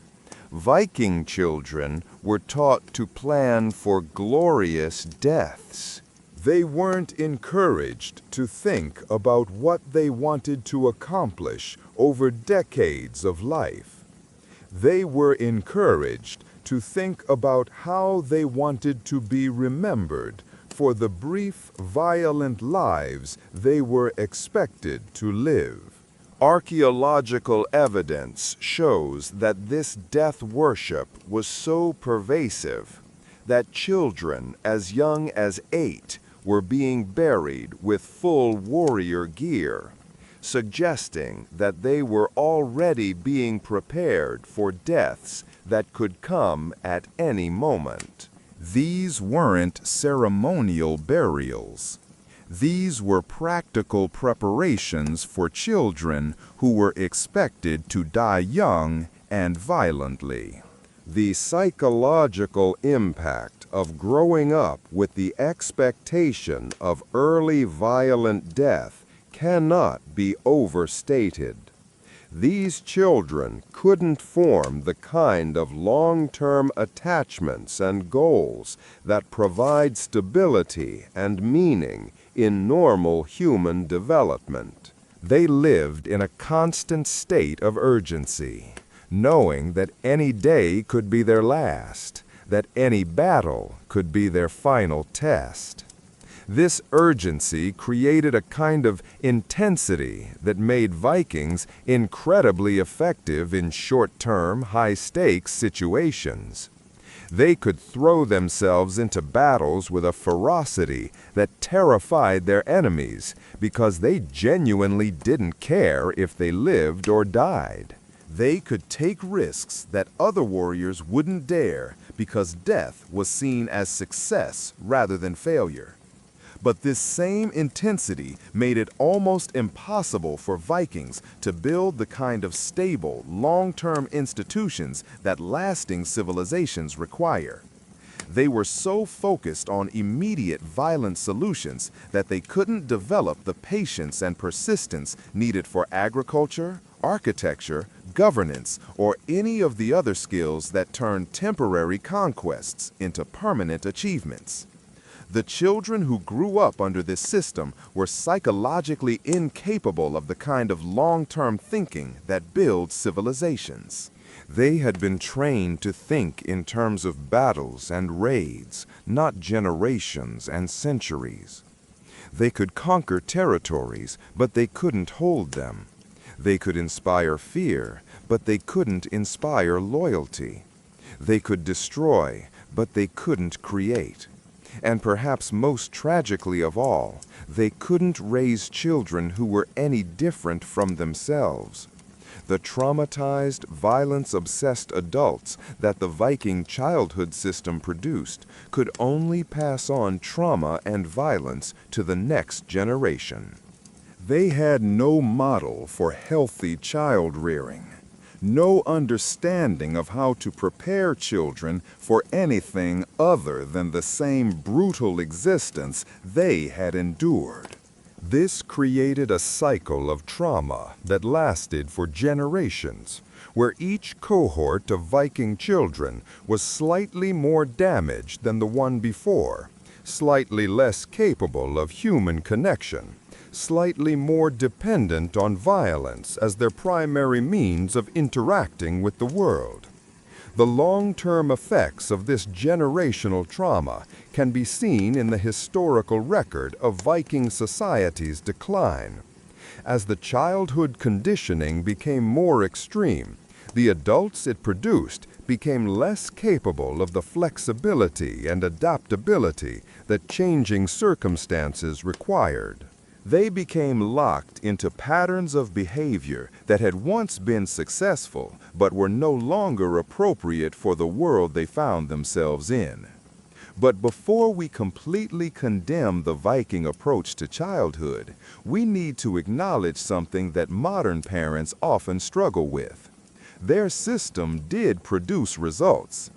Viking children were taught to plan for glorious deaths. They weren't encouraged to think about what they wanted to accomplish over decades of life. They were encouraged to think about how they wanted to be remembered for the brief, violent lives they were expected to live. Archaeological evidence shows that this death worship was so pervasive that children as young as 8 were being buried with full warrior gear, suggesting that they were already being prepared for deaths that could come at any moment. These weren't ceremonial burials. These were practical preparations for children who were expected to die young and violently. The psychological impact of growing up with the expectation of early violent death cannot be overstated. These children couldn't form the kind of long-term attachments and goals that provide stability and meaning in normal human development. They lived in a constant state of urgency, knowing that any day could be their last, that any battle could be their final test. This urgency created a kind of intensity that made Vikings incredibly effective in short-term, high-stakes situations. They could throw themselves into battles with a ferocity that terrified their enemies because they genuinely didn't care if they lived or died. They could take risks that other warriors wouldn't dare because death was seen as success rather than failure. But this same intensity made it almost impossible for Vikings to build the kind of stable, long-term institutions that lasting civilizations require. They were so focused on immediate violent solutions that they couldn't develop the patience and persistence needed for agriculture, architecture, governance, or any of the other skills that turn temporary conquests into permanent achievements. The children who grew up under this system were psychologically incapable of the kind of long-term thinking that builds civilizations. They had been trained to think in terms of battles and raids, not generations and centuries. They could conquer territories, but they couldn't hold them. They could inspire fear, but they couldn't inspire loyalty. They could destroy, but they couldn't create. And perhaps most tragically of all, they couldn't raise children who were any different from themselves. The traumatized, violence-obsessed adults that the Viking childhood system produced could only pass on trauma and violence to the next generation. They had no model for healthy child rearing, no understanding of how to prepare children for anything other than the same brutal existence they had endured. This created a cycle of trauma that lasted for generations, where each cohort of Viking children was slightly more damaged than the one before, slightly less capable of human connection, slightly more dependent on violence as their primary means of interacting with the world. The long-term effects of this generational trauma can be seen in the historical record of Viking society's decline. As the childhood conditioning became more extreme, the adults it produced became less capable of the flexibility and adaptability that changing circumstances required. They became locked into patterns of behavior that had once been successful but were no longer appropriate for the world they found themselves in. But before we completely condemn the Viking approach to childhood, we need to acknowledge something that modern parents often struggle with. Their system did produce results.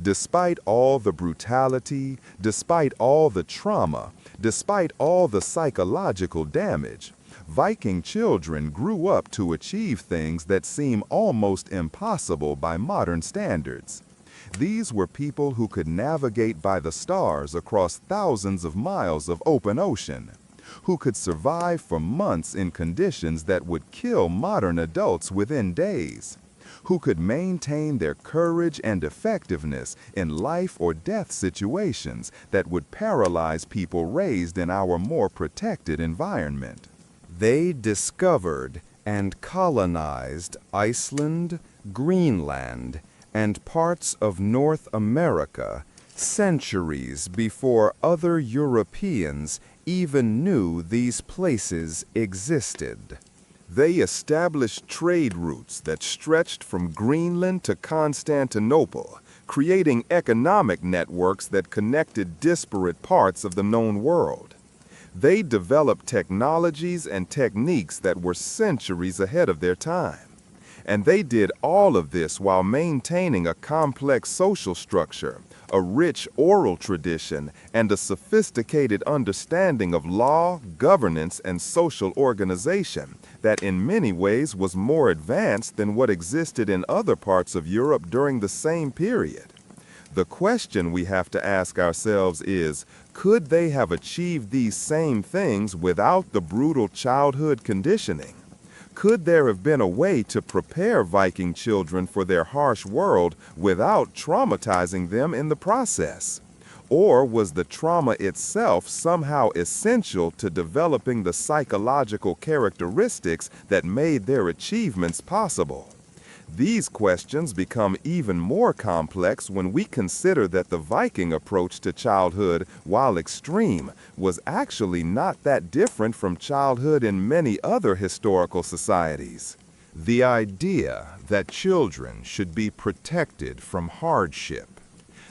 Despite all the brutality, despite all the trauma, despite all the psychological damage, Viking children grew up to achieve things that seem almost impossible by modern standards. These were people who could navigate by the stars across thousands of miles of open ocean, who could survive for months in conditions that would kill modern adults within days, who could maintain their courage and effectiveness in life or death situations that would paralyze people raised in our more protected environment. They discovered and colonized Iceland, Greenland, and parts of North America centuries before other Europeans even knew these places existed. They established trade routes that stretched from Greenland to Constantinople, creating economic networks that connected disparate parts of the known world. They developed technologies and techniques that were centuries ahead of their time. And they did all of this while maintaining a complex social structure, a rich oral tradition, and a sophisticated understanding of law, governance, and social organization that in many ways was more advanced than what existed in other parts of Europe during the same period. The question we have to ask ourselves is, could they have achieved these same things without the brutal childhood conditioning? Could there have been a way to prepare Viking children for their harsh world without traumatizing them in the process? Or was the trauma itself somehow essential to developing the psychological characteristics that made their achievements possible? These questions become even more complex when we consider that the Viking approach to childhood, while extreme, was actually not that different from childhood in many other historical societies. The idea that children should be protected from hardship,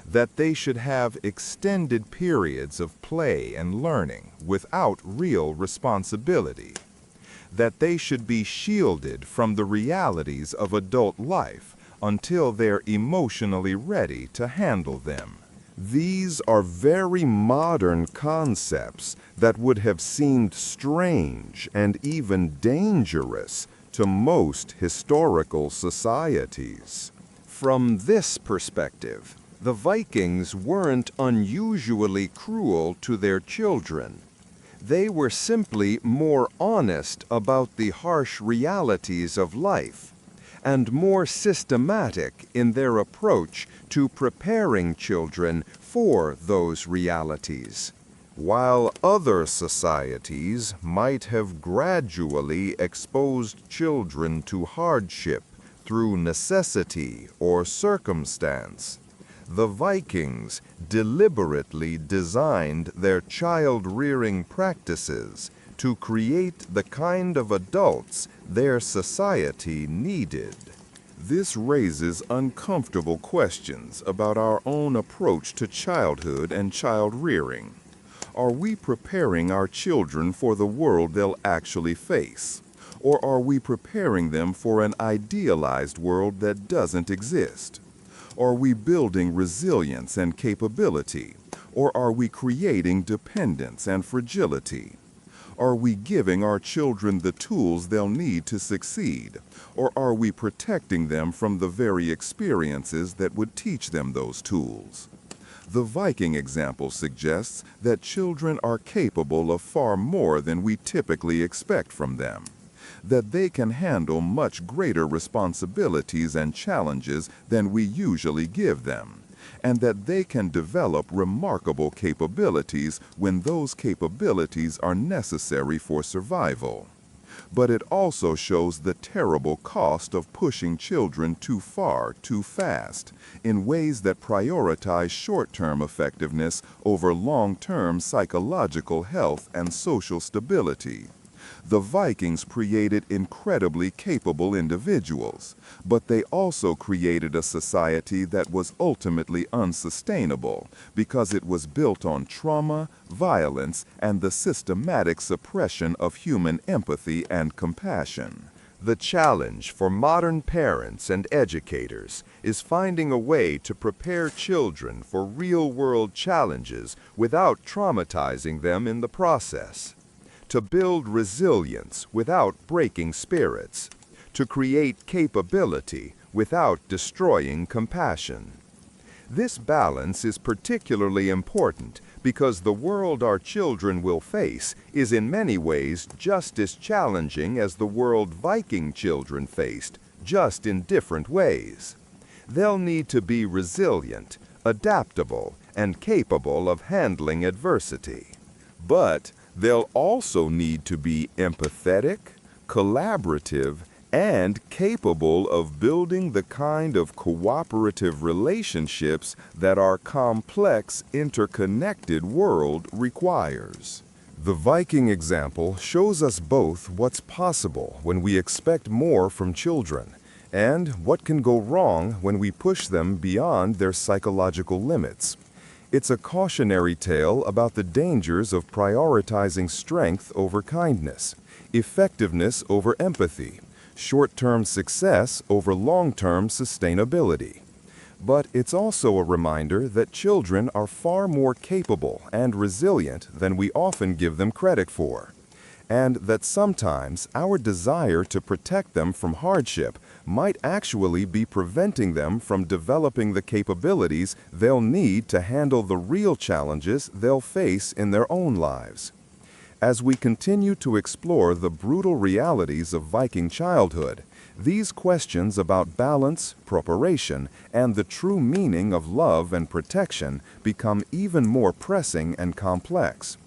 that they should have extended periods of play and learning without real responsibility, that they should be shielded from the realities of adult life until they're emotionally ready to handle them. These are very modern concepts that would have seemed strange and even dangerous to most historical societies. From this perspective, the Vikings weren't unusually cruel to their children. They were simply more honest about the harsh realities of life, and more systematic in their approach to preparing children for those realities. While other societies might have gradually exposed children to hardship through necessity or circumstance, the Vikings deliberately designed their child-rearing practices to create the kind of adults their society needed. This raises uncomfortable questions about our own approach to childhood and child-rearing. Are we preparing our children for the world they'll actually face? Or are we preparing them for an idealized world that doesn't exist? Are we building resilience and capability? Or are we creating dependence and fragility? Are we giving our children the tools they'll need to succeed? Or are we protecting them from the very experiences that would teach them those tools? The Viking example suggests that children are capable of far more than we typically expect from them, that they can handle much greater responsibilities and challenges than we usually give them, and that they can develop remarkable capabilities when those capabilities are necessary for survival. But it also shows the terrible cost of pushing children too far, too fast, in ways that prioritize short-term effectiveness over long-term psychological health and social stability. The Vikings created incredibly capable individuals, but they also created a society that was ultimately unsustainable because it was built on trauma, violence, and the systematic suppression of human empathy and compassion. The challenge for modern parents and educators is finding a way to prepare children for real-world challenges without traumatizing them in the process, to build resilience without breaking spirits, to create capability without destroying compassion. This balance is particularly important because the world our children will face is in many ways just as challenging as the world Viking children faced, just in different ways. They'll need to be resilient, adaptable, and capable of handling adversity. But they'll also need to be empathetic, collaborative, and capable of building the kind of cooperative relationships that our complex, interconnected world requires. The Viking example shows us both what's possible when we expect more from children, and what can go wrong when we push them beyond their psychological limits. It's a cautionary tale about the dangers of prioritizing strength over kindness, effectiveness over empathy, short-term success over long-term sustainability. But it's also a reminder that children are far more capable and resilient than we often give them credit for, and that sometimes our desire to protect them from hardship might actually be preventing them from developing the capabilities they'll need to handle the real challenges they'll face in their own lives. As we continue to explore the brutal realities of Viking childhood, these questions about balance, preparation, and the true meaning of love and protection become even more pressing and complex.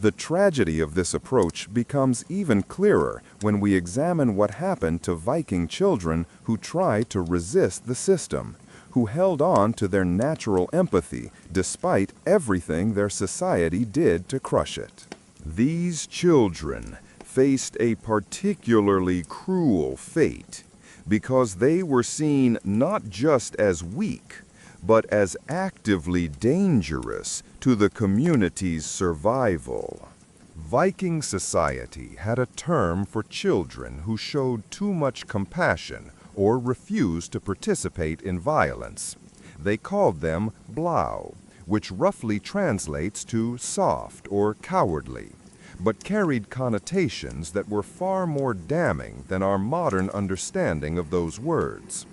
The tragedy of this approach becomes even clearer when we examine what happened to Viking children who tried to resist the system, who held on to their natural empathy despite everything their society did to crush it. These children faced a particularly cruel fate because they were seen not just as weak, but as actively dangerous to the community's survival. Viking society had a term for children who showed too much compassion or refused to participate in violence. They called them blau, which roughly translates to soft or cowardly, but carried connotations that were far more damning than our modern understanding of those words.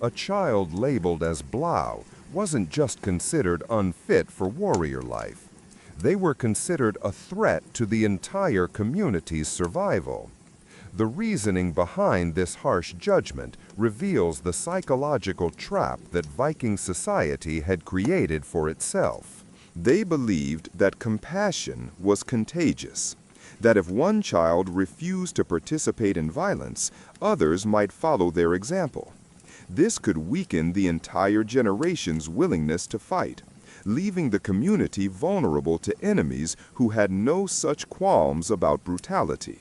A child labeled as blau wasn't just considered unfit for warrior life. They were considered a threat to the entire community's survival. The reasoning behind this harsh judgment reveals the psychological trap that Viking society had created for itself. They believed that compassion was contagious, that if one child refused to participate in violence, others might follow their example. This could weaken the entire generation's willingness to fight, leaving the community vulnerable to enemies who had no such qualms about brutality.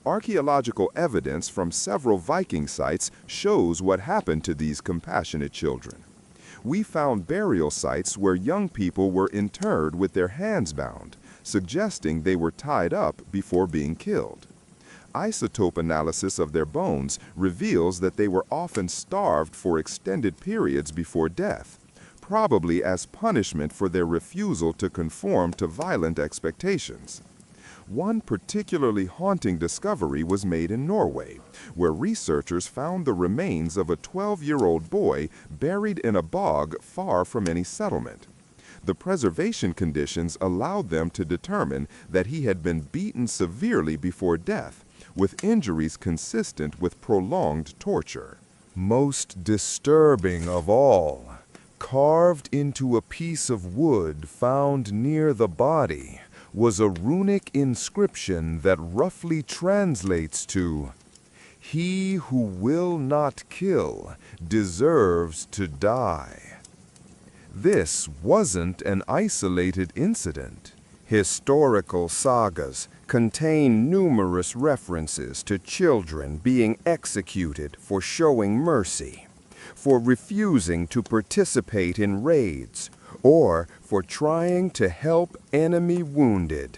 Archaeological evidence from several Viking sites shows what happened to these compassionate children. We found burial sites where young people were interred with their hands bound, suggesting they were tied up before being killed. Isotope analysis of their bones reveals that they were often starved for extended periods before death, probably as punishment for their refusal to conform to violent expectations. One particularly haunting discovery was made in Norway, where researchers found the remains of a 12-year-old boy buried in a bog far from any settlement. The preservation conditions allowed them to determine that he had been beaten severely before death, with injuries consistent with prolonged torture. Most disturbing of all, carved into a piece of wood found near the body was a runic inscription that roughly translates to, "He who will not kill deserves to die." This wasn't an isolated incident. Historical sagas contain numerous references to children being executed for showing mercy, for refusing to participate in raids, or for trying to help enemy wounded.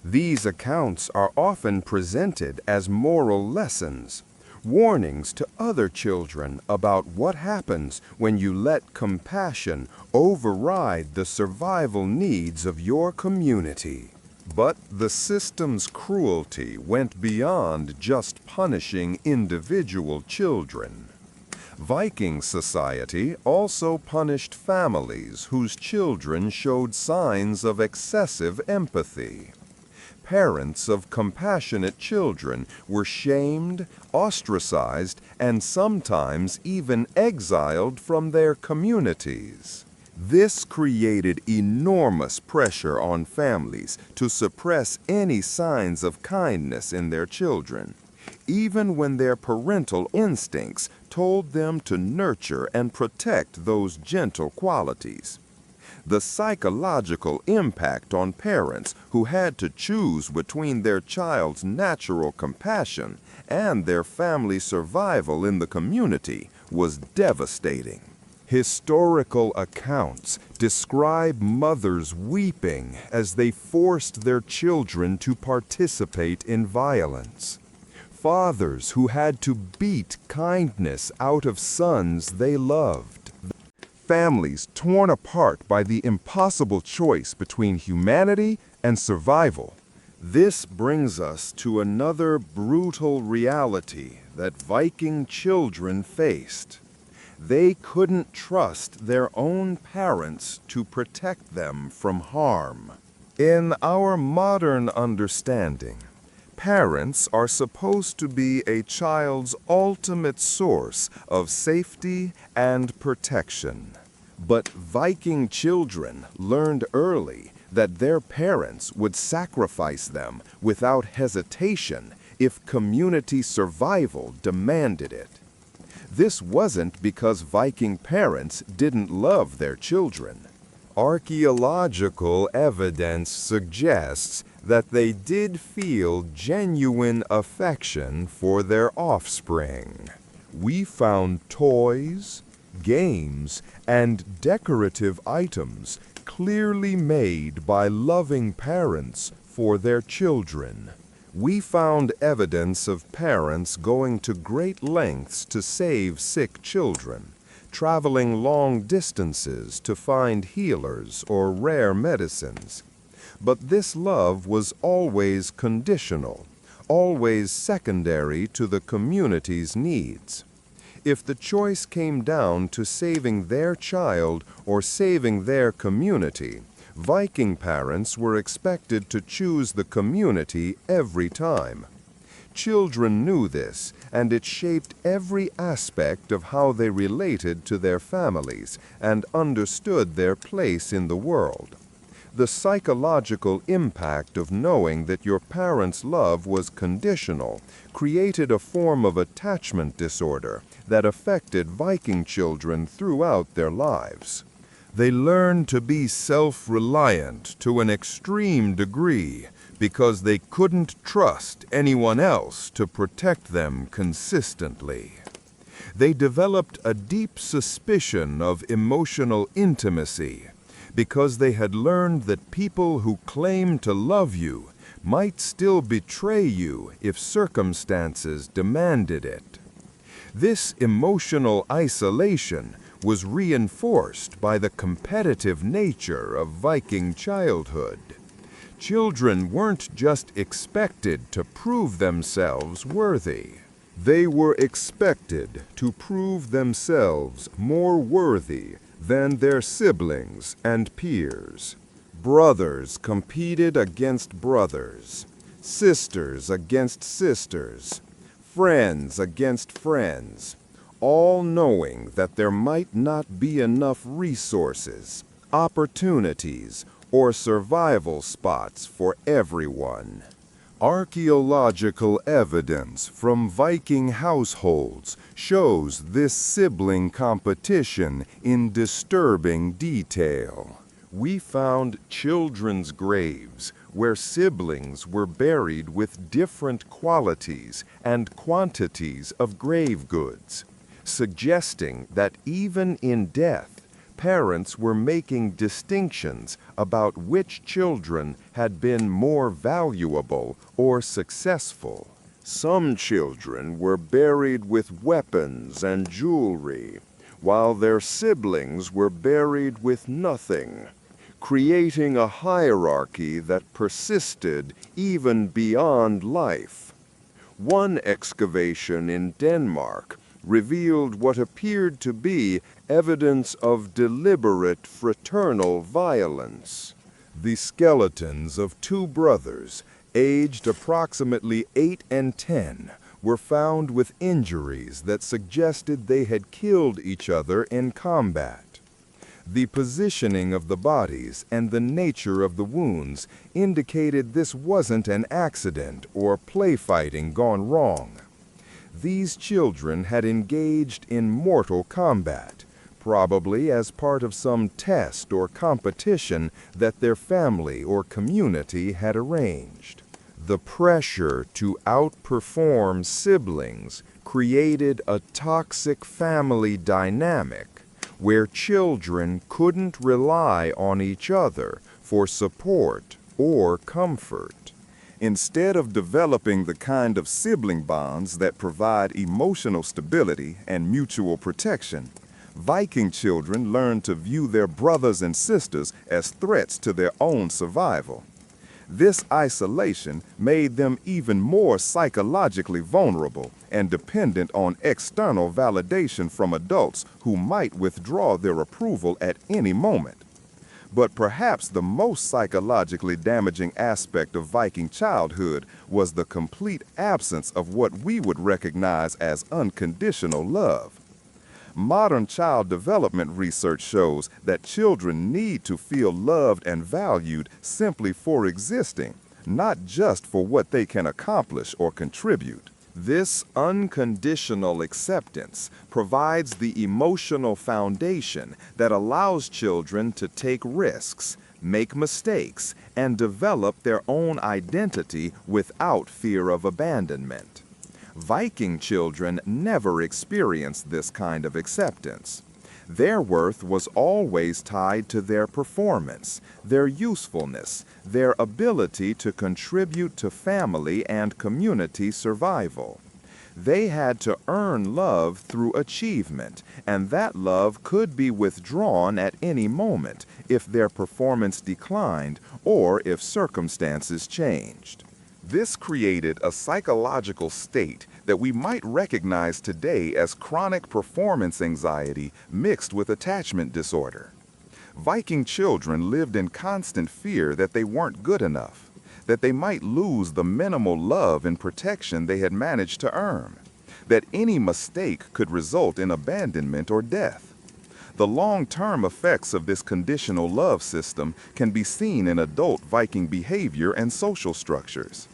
These accounts are often presented as moral lessons, warnings to other children about what happens when you let compassion override the survival needs of your community. But the system's cruelty went beyond just punishing individual children. Viking society also punished families whose children showed signs of excessive empathy. Parents of compassionate children were shamed, ostracized, and sometimes even exiled from their communities. This created enormous pressure on families to suppress any signs of kindness in their children, even when their parental instincts told them to nurture and protect those gentle qualities. The psychological impact on parents who had to choose between their child's natural compassion and their family survival in the community was devastating. Historical accounts describe mothers weeping as they forced their children to participate in violence. Fathers who had to beat kindness out of sons they loved. Families torn apart by the impossible choice between humanity and survival. This brings us to another brutal reality that Viking children faced. They couldn't trust their own parents to protect them from harm. In our modern understanding, parents are supposed to be a child's ultimate source of safety and protection. But Viking children learned early that their parents would sacrifice them without hesitation if community survival demanded it. This wasn't because Viking parents didn't love their children. Archaeological evidence suggests that they did feel genuine affection for their offspring. We found toys, games, and decorative items clearly made by loving parents for their children. We found evidence of parents going to great lengths to save sick children, traveling long distances to find healers or rare medicines. But this love was always conditional, always secondary to the community's needs. If the choice came down to saving their child or saving their community, Viking parents were expected to choose the community every time. Children knew this, and it shaped every aspect of how they related to their families and understood their place in the world. The psychological impact of knowing that your parents' love was conditional created a form of attachment disorder that affected Viking children throughout their lives. They learned to be self-reliant to an extreme degree because they couldn't trust anyone else to protect them consistently. They developed a deep suspicion of emotional intimacy because they had learned that people who claim to love you might still betray you if circumstances demanded it. This emotional isolation was reinforced by the competitive nature of Viking childhood. Children weren't just expected to prove themselves worthy. They were expected to prove themselves more worthy than their siblings and peers. Brothers competed against brothers, sisters against sisters, friends against friends, all knowing that there might not be enough resources, opportunities, or survival spots for everyone. Archaeological evidence from Viking households shows this sibling competition in disturbing detail. We found children's graves where siblings were buried with different qualities and quantities of grave goods, suggesting that even in death, parents were making distinctions about which children had been more valuable or successful. Some children were buried with weapons and jewelry, while their siblings were buried with nothing, creating a hierarchy that persisted even beyond life. One excavation in Denmark revealed what appeared to be evidence of deliberate fraternal violence. The skeletons of two brothers, aged approximately 8 and 10, were found with injuries that suggested they had killed each other in combat. The positioning of the bodies and the nature of the wounds indicated this wasn't an accident or play fighting gone wrong. These children had engaged in mortal combat, probably as part of some test or competition that their family or community had arranged. The pressure to outperform siblings created a toxic family dynamic where children couldn't rely on each other for support or comfort. Instead of developing the kind of sibling bonds that provide emotional stability and mutual protection, Viking children learned to view their brothers and sisters as threats to their own survival. This isolation made them even more psychologically vulnerable and dependent on external validation from adults who might withdraw their approval at any moment. But perhaps the most psychologically damaging aspect of Viking childhood was the complete absence of what we would recognize as unconditional love. Modern child development research shows that children need to feel loved and valued simply for existing, not just for what they can accomplish or contribute. This unconditional acceptance provides the emotional foundation that allows children to take risks, make mistakes, and develop their own identity without fear of abandonment. Viking children never experienced this kind of acceptance. Their worth was always tied to their performance, their usefulness, their ability to contribute to family and community survival. They had to earn love through achievement, and that love could be withdrawn at any moment if their performance declined or if circumstances changed. This created a psychological state that we might recognize today as chronic performance anxiety mixed with attachment disorder. Viking children lived in constant fear that they weren't good enough, that they might lose the minimal love and protection they had managed to earn, that any mistake could result in abandonment or death. The long-term effects of this conditional love system can be seen in adult Viking behavior and social structures.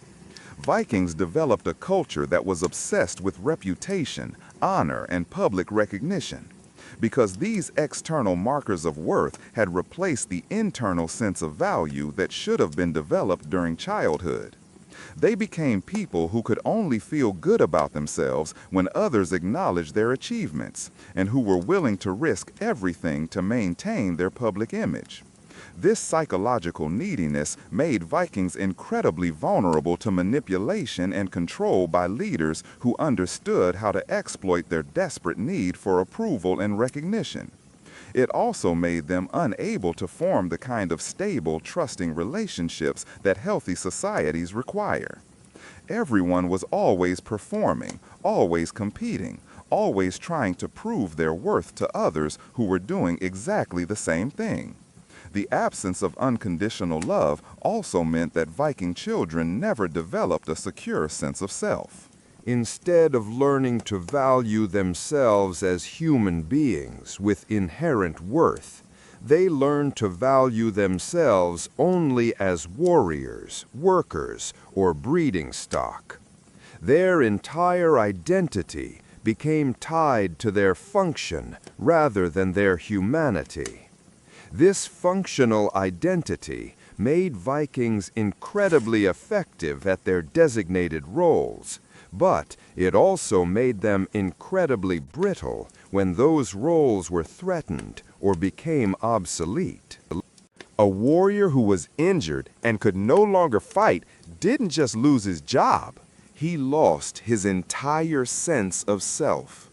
Vikings developed a culture that was obsessed with reputation, honor, and public recognition. Because these external markers of worth had replaced the internal sense of value that should have been developed during childhood. They became people who could only feel good about themselves when others acknowledged their achievements, and who were willing to risk everything to maintain their public image. This psychological neediness made Vikings incredibly vulnerable to manipulation and control by leaders who understood how to exploit their desperate need for approval and recognition. It also made them unable to form the kind of stable, trusting relationships that healthy societies require. Everyone was always performing, always competing, always trying to prove their worth to others who were doing exactly the same thing. The absence of unconditional love also meant that Viking children never developed a secure sense of self. Instead of learning to value themselves as human beings with inherent worth, they learned to value themselves only as warriors, workers, or breeding stock. Their entire identity became tied to their function rather than their humanity. This functional identity made Vikings incredibly effective at their designated roles, but it also made them incredibly brittle when those roles were threatened or became obsolete. A warrior who was injured and could no longer fight didn't just lose his job. He lost his entire sense of self.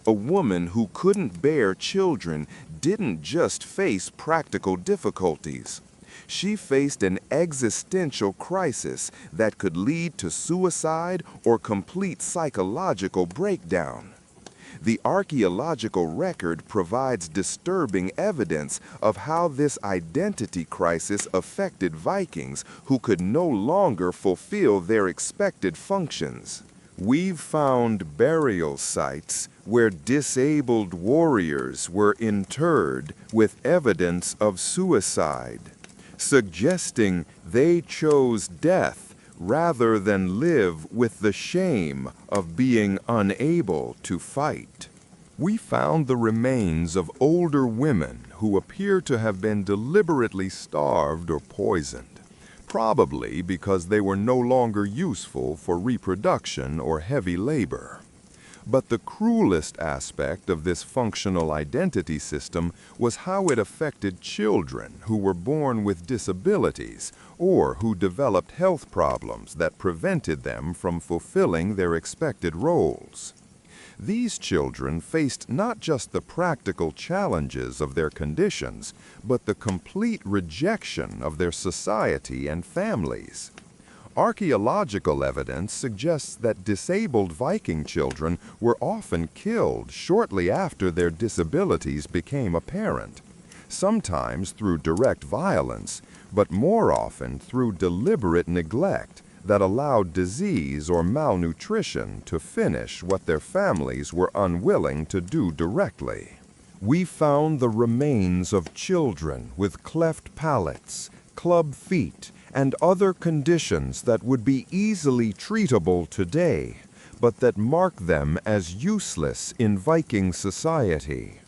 A woman who couldn't bear children didn't just face practical difficulties. She faced an existential crisis that could lead to suicide or complete psychological breakdown. The archaeological record provides disturbing evidence of how this identity crisis affected Vikings who could no longer fulfill their expected functions. We've found burial sites where disabled warriors were interred with evidence of suicide, suggesting they chose death rather than live with the shame of being unable to fight. We found the remains of older women who appear to have been deliberately starved or poisoned, probably because they were no longer useful for reproduction or heavy labor. But the cruelest aspect of this functional identity system was how it affected children who were born with disabilities or who developed health problems that prevented them from fulfilling their expected roles. These children faced not just the practical challenges of their conditions, but the complete rejection of their society and families. Archaeological evidence suggests that disabled Viking children were often killed shortly after their disabilities became apparent. sometimes through direct violence, but more often through deliberate neglect that allowed disease or malnutrition to finish what their families were unwilling to do directly. We found the remains of children with cleft palates, club feet, and other conditions that would be easily treatable today, but that mark them as useless in Viking society.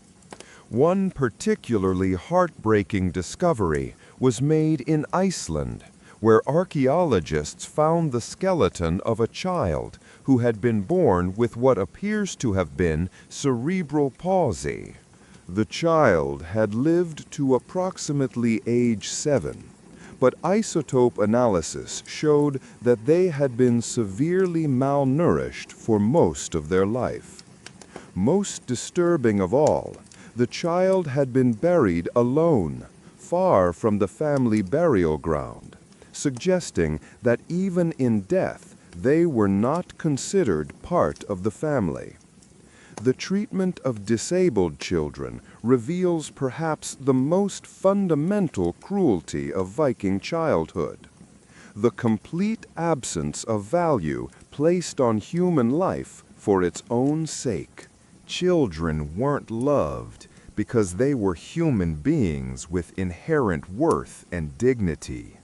One particularly heartbreaking discovery was made in Iceland, where archaeologists found the skeleton of a child who had been born with what appears to have been cerebral palsy. The child had lived to approximately age 7, but isotope analysis showed that they had been severely malnourished for most of their life. Most disturbing of all, the child had been buried alone, far from the family burial ground, suggesting that even in death they were not considered part of the family. The treatment of disabled children reveals perhaps the most fundamental cruelty of Viking childhood. The complete absence of value placed on human life for its own sake. Children weren't loved because they were human beings with inherent worth and dignity.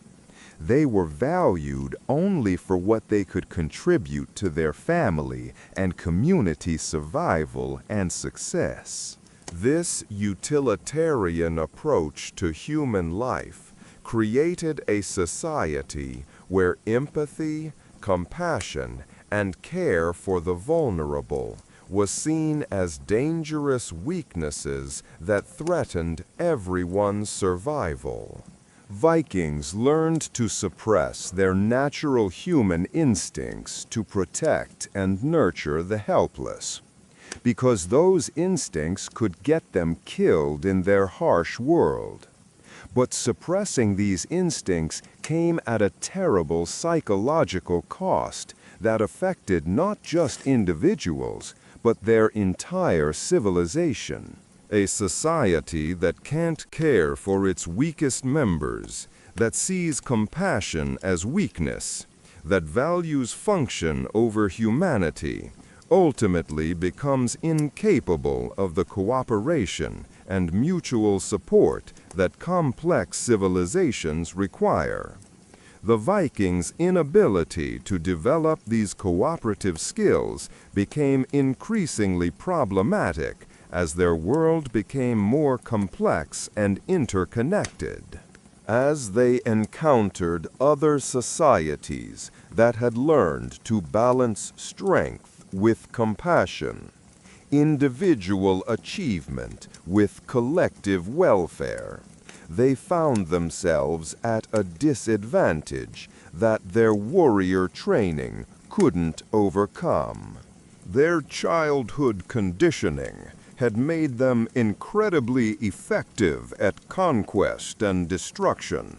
They were valued only for what they could contribute to their family and community survival and success. This utilitarian approach to human life created a society where empathy, compassion, and care for the vulnerable was seen as dangerous weaknesses that threatened everyone's survival. Vikings learned to suppress their natural human instincts to protect and nurture the helpless, because those instincts could get them killed in their harsh world. But suppressing these instincts came at a terrible psychological cost that affected not just individuals, but their entire civilization. A society that can't care for its weakest members, that sees compassion as weakness, that values function over humanity, ultimately becomes incapable of the cooperation and mutual support that complex civilizations require. The Vikings' inability to develop these cooperative skills became increasingly problematic as their world became more complex and interconnected. As they encountered other societies that had learned to balance strength with compassion, individual achievement with collective welfare, they found themselves at a disadvantage that their warrior training couldn't overcome. Their childhood conditioning had made them incredibly effective at conquest and destruction,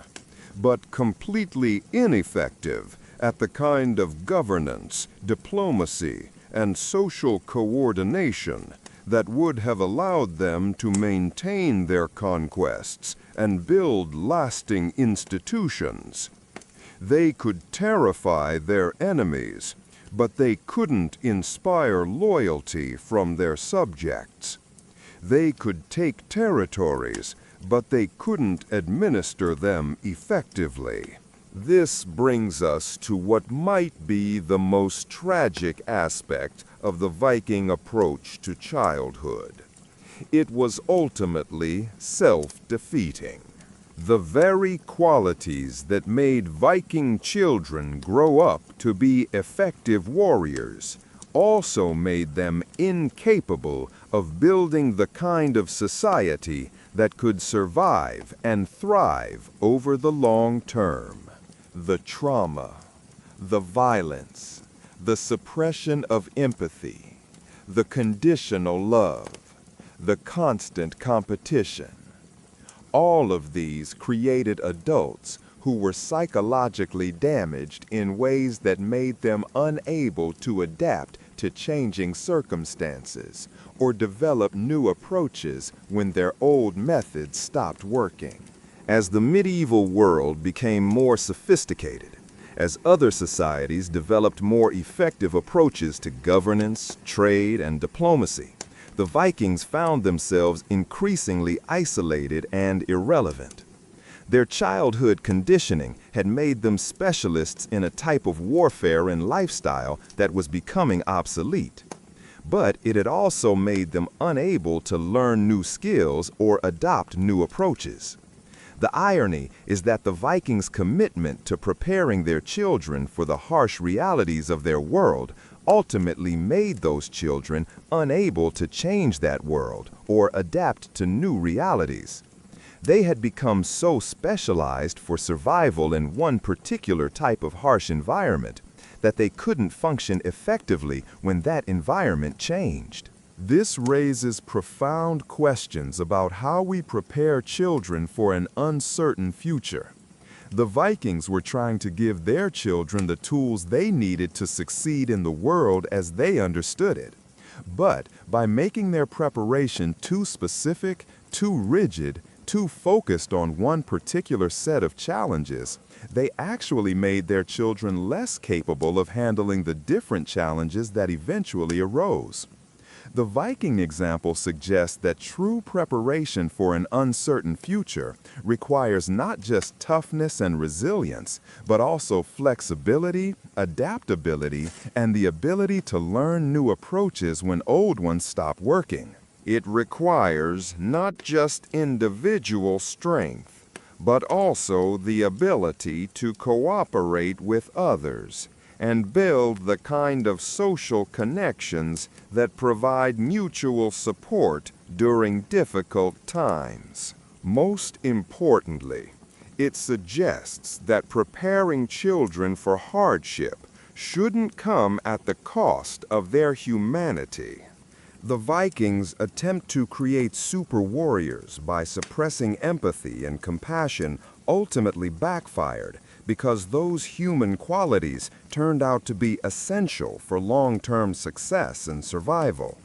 but completely ineffective at the kind of governance, diplomacy, and social coordination that would have allowed them to maintain their conquests and build lasting institutions. They could terrify their enemies, but they couldn't inspire loyalty from their subjects. They could take territories, but they couldn't administer them effectively. This brings us to what might be the most tragic aspect of the Viking approach to childhood. It was ultimately self-defeating. The very qualities that made Viking children grow up to be effective warriors also made them incapable of building the kind of society that could survive and thrive over the long term. The trauma, the violence, the suppression of empathy, the conditional love, the constant competition. All of these created adults who were psychologically damaged in ways that made them unable to adapt to to changing circumstances or develop new approaches when their old methods stopped working. As the medieval world became more sophisticated, as other societies developed more effective approaches to governance, trade, and diplomacy, the Vikings found themselves increasingly isolated and irrelevant. Their childhood conditioning had made them specialists in a type of warfare and lifestyle that was becoming obsolete. But it had also made them unable to learn new skills or adopt new approaches. The irony is that the Vikings' commitment to preparing their children for the harsh realities of their world ultimately made those children unable to change that world or adapt to new realities. They had become so specialized for survival in one particular type of harsh environment that they couldn't function effectively when that environment changed. This raises profound questions about how we prepare children for an uncertain future. The Vikings were trying to give their children the tools they needed to succeed in the world as they understood it. But by making their preparation too specific, too rigid, too focused on one particular set of challenges, they actually made their children less capable of handling the different challenges that eventually arose. The Viking example suggests that true preparation for an uncertain future requires not just toughness and resilience, but also flexibility, adaptability, and the ability to learn new approaches when old ones stop working. It requires not just individual strength, but also the ability to cooperate with others and build the kind of social connections that provide mutual support during difficult times. Most importantly, it suggests that preparing children for hardship shouldn't come at the cost of their humanity. The Vikings' attempt to create super warriors by suppressing empathy and compassion ultimately backfired because those human qualities turned out to be essential for long-term success and survival.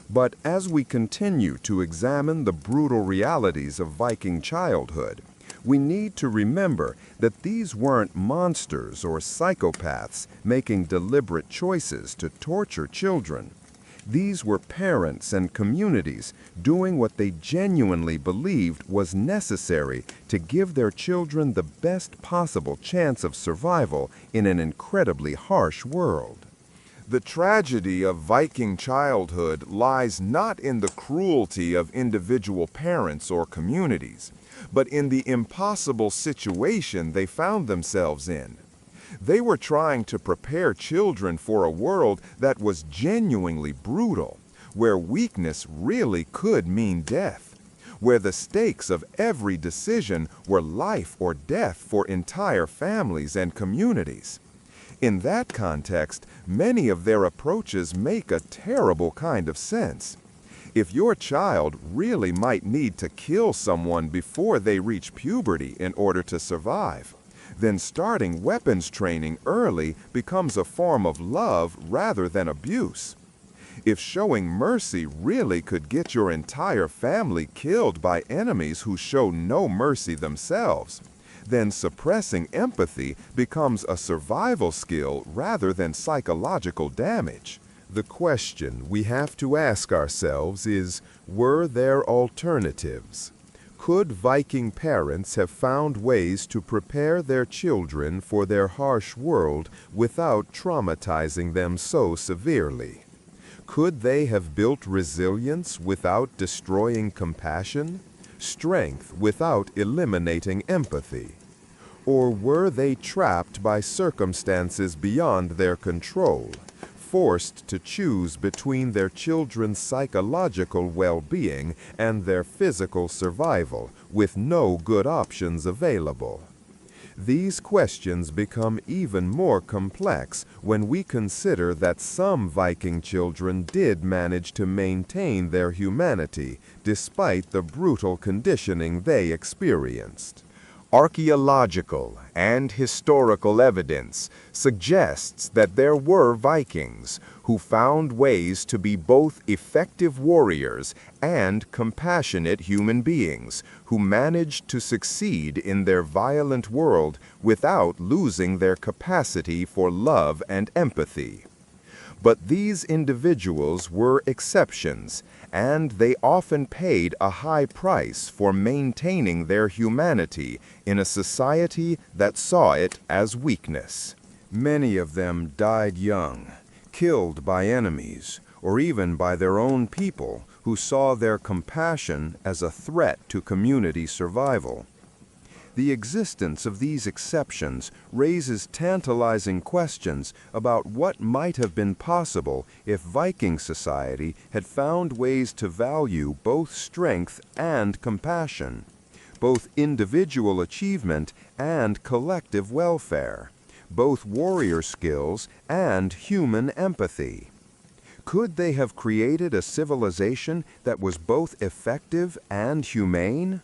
But as we continue to examine the brutal realities of Viking childhood, we need to remember that these weren't monsters or psychopaths making deliberate choices to torture children. These were parents and communities doing what they genuinely believed was necessary to give their children the best possible chance of survival in an incredibly harsh world. The tragedy of Viking childhood lies not in the cruelty of individual parents or communities, but in the impossible situation they found themselves in. They were trying to prepare children for a world that was genuinely brutal, where weakness really could mean death, where the stakes of every decision were life or death for entire families and communities. In that context, many of their approaches make a terrible kind of sense. If your child really might need to kill someone before they reach puberty in order to survive, then starting weapons training early becomes a form of love rather than abuse. If showing mercy really could get your entire family killed by enemies who show no mercy themselves, then suppressing empathy becomes a survival skill rather than psychological damage. The question we have to ask ourselves is, were there alternatives? Could Viking parents have found ways to prepare their children for their harsh world without traumatizing them so severely? Could they have built resilience without destroying compassion, strength without eliminating empathy? Or were they trapped by circumstances beyond their control, forced to choose between their children's psychological well-being and their physical survival, with no good options available? These questions become even more complex when we consider that some Viking children did manage to maintain their humanity despite the brutal conditioning they experienced. Archaeological and historical evidence suggests that there were Vikings who found ways to be both effective warriors and compassionate human beings who managed to succeed in their violent world without losing their capacity for love and empathy. But these individuals were exceptions, and they often paid a high price for maintaining their humanity in a society that saw it as weakness. Many of them died young, killed by enemies, or even by their own people who saw their compassion as a threat to community survival. The existence of these exceptions raises tantalizing questions about what might have been possible if Viking society had found ways to value both strength and compassion, both individual achievement and collective welfare, both warrior skills and human empathy. Could they have created a civilization that was both effective and humane?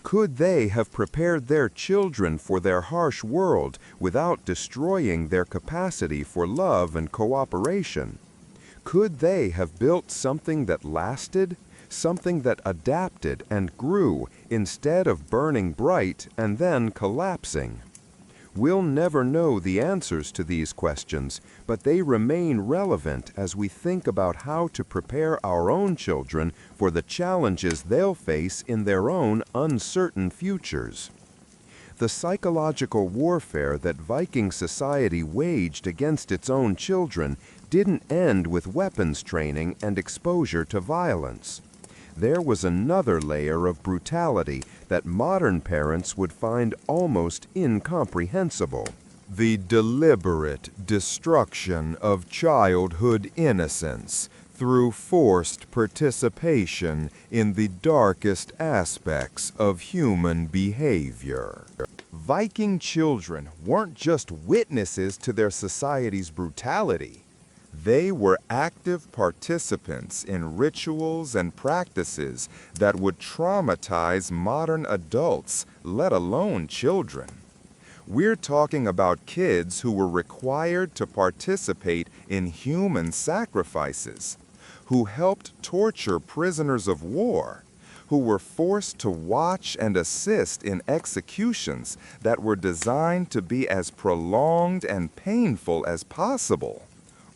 Could they have prepared their children for their harsh world without destroying their capacity for love and cooperation? Could they have built something that lasted, something that adapted and grew instead of burning bright and then collapsing? We'll never know the answers to these questions, but they remain relevant as we think about how to prepare our own children for the challenges they'll face in their own uncertain futures. The psychological warfare that Viking society waged against its own children didn't end with weapons training and exposure to violence. There was another layer of brutality that modern parents would find almost incomprehensible: the deliberate destruction of childhood innocence through forced participation in the darkest aspects of human behavior. Viking children weren't just witnesses to their society's brutality. They were active participants in rituals and practices that would traumatize modern adults, let alone children. We're talking about kids who were required to participate in human sacrifices, who helped torture prisoners of war, who were forced to watch and assist in executions that were designed to be as prolonged and painful as possible.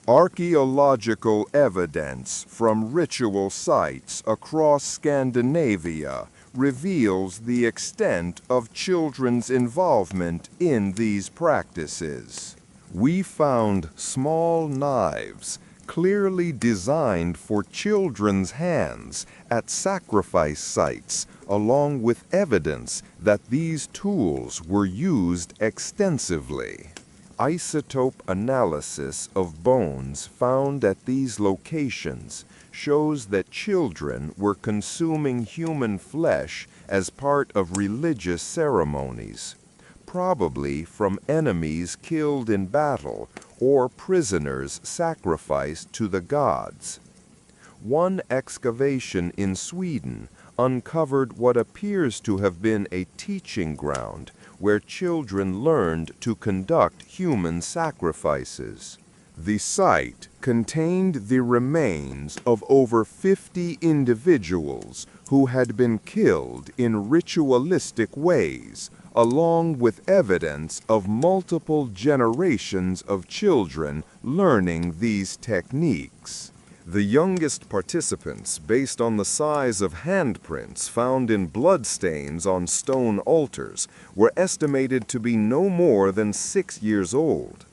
Archaeological evidence from ritual sites across Scandinavia reveals the extent of children's involvement in these practices. We found small knives clearly designed for children's hands at sacrifice sites, along with evidence that these tools were used extensively. Isotope analysis of bones found at these locations shows that children were consuming human flesh as part of religious ceremonies, probably from enemies killed in battle or prisoners sacrificed to the gods. One excavation in Sweden uncovered what appears to have been a teaching ground where children learned to conduct human sacrifices. The site contained the remains of over 50 individuals who had been killed in ritualistic ways, along with evidence of multiple generations of children learning these techniques. The youngest participants, based on the size of handprints found in bloodstains on stone altars, were estimated to be no more than 6 years old.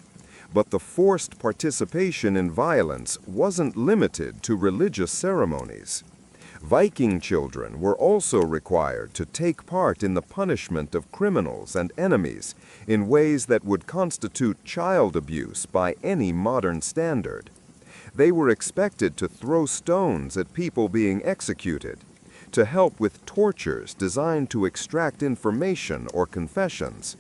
But the forced participation in violence wasn't limited to religious ceremonies. Viking children were also required to take part in the punishment of criminals and enemies in ways that would constitute child abuse by any modern standard. They were expected to throw stones at people being executed, to help with tortures designed to extract information or confessions,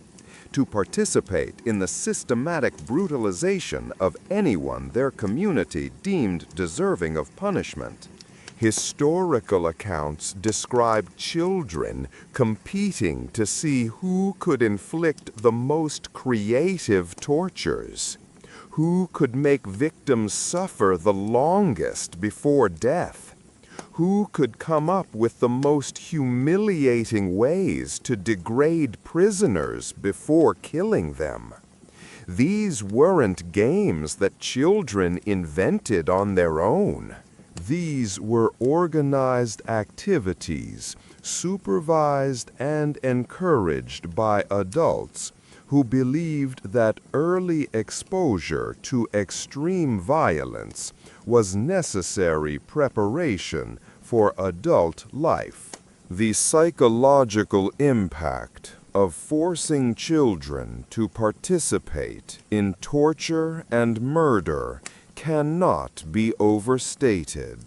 to participate in the systematic brutalization of anyone their community deemed deserving of punishment. Historical accounts describe children competing to see who could inflict the most creative tortures, who could make victims suffer the longest before death, who could come up with the most humiliating ways to degrade prisoners before killing them. These weren't games that children invented on their own. These were organized activities, supervised and encouraged by adults who believed that early exposure to extreme violence was necessary preparation for adult life. The psychological impact of forcing children to participate in torture and murder cannot be overstated.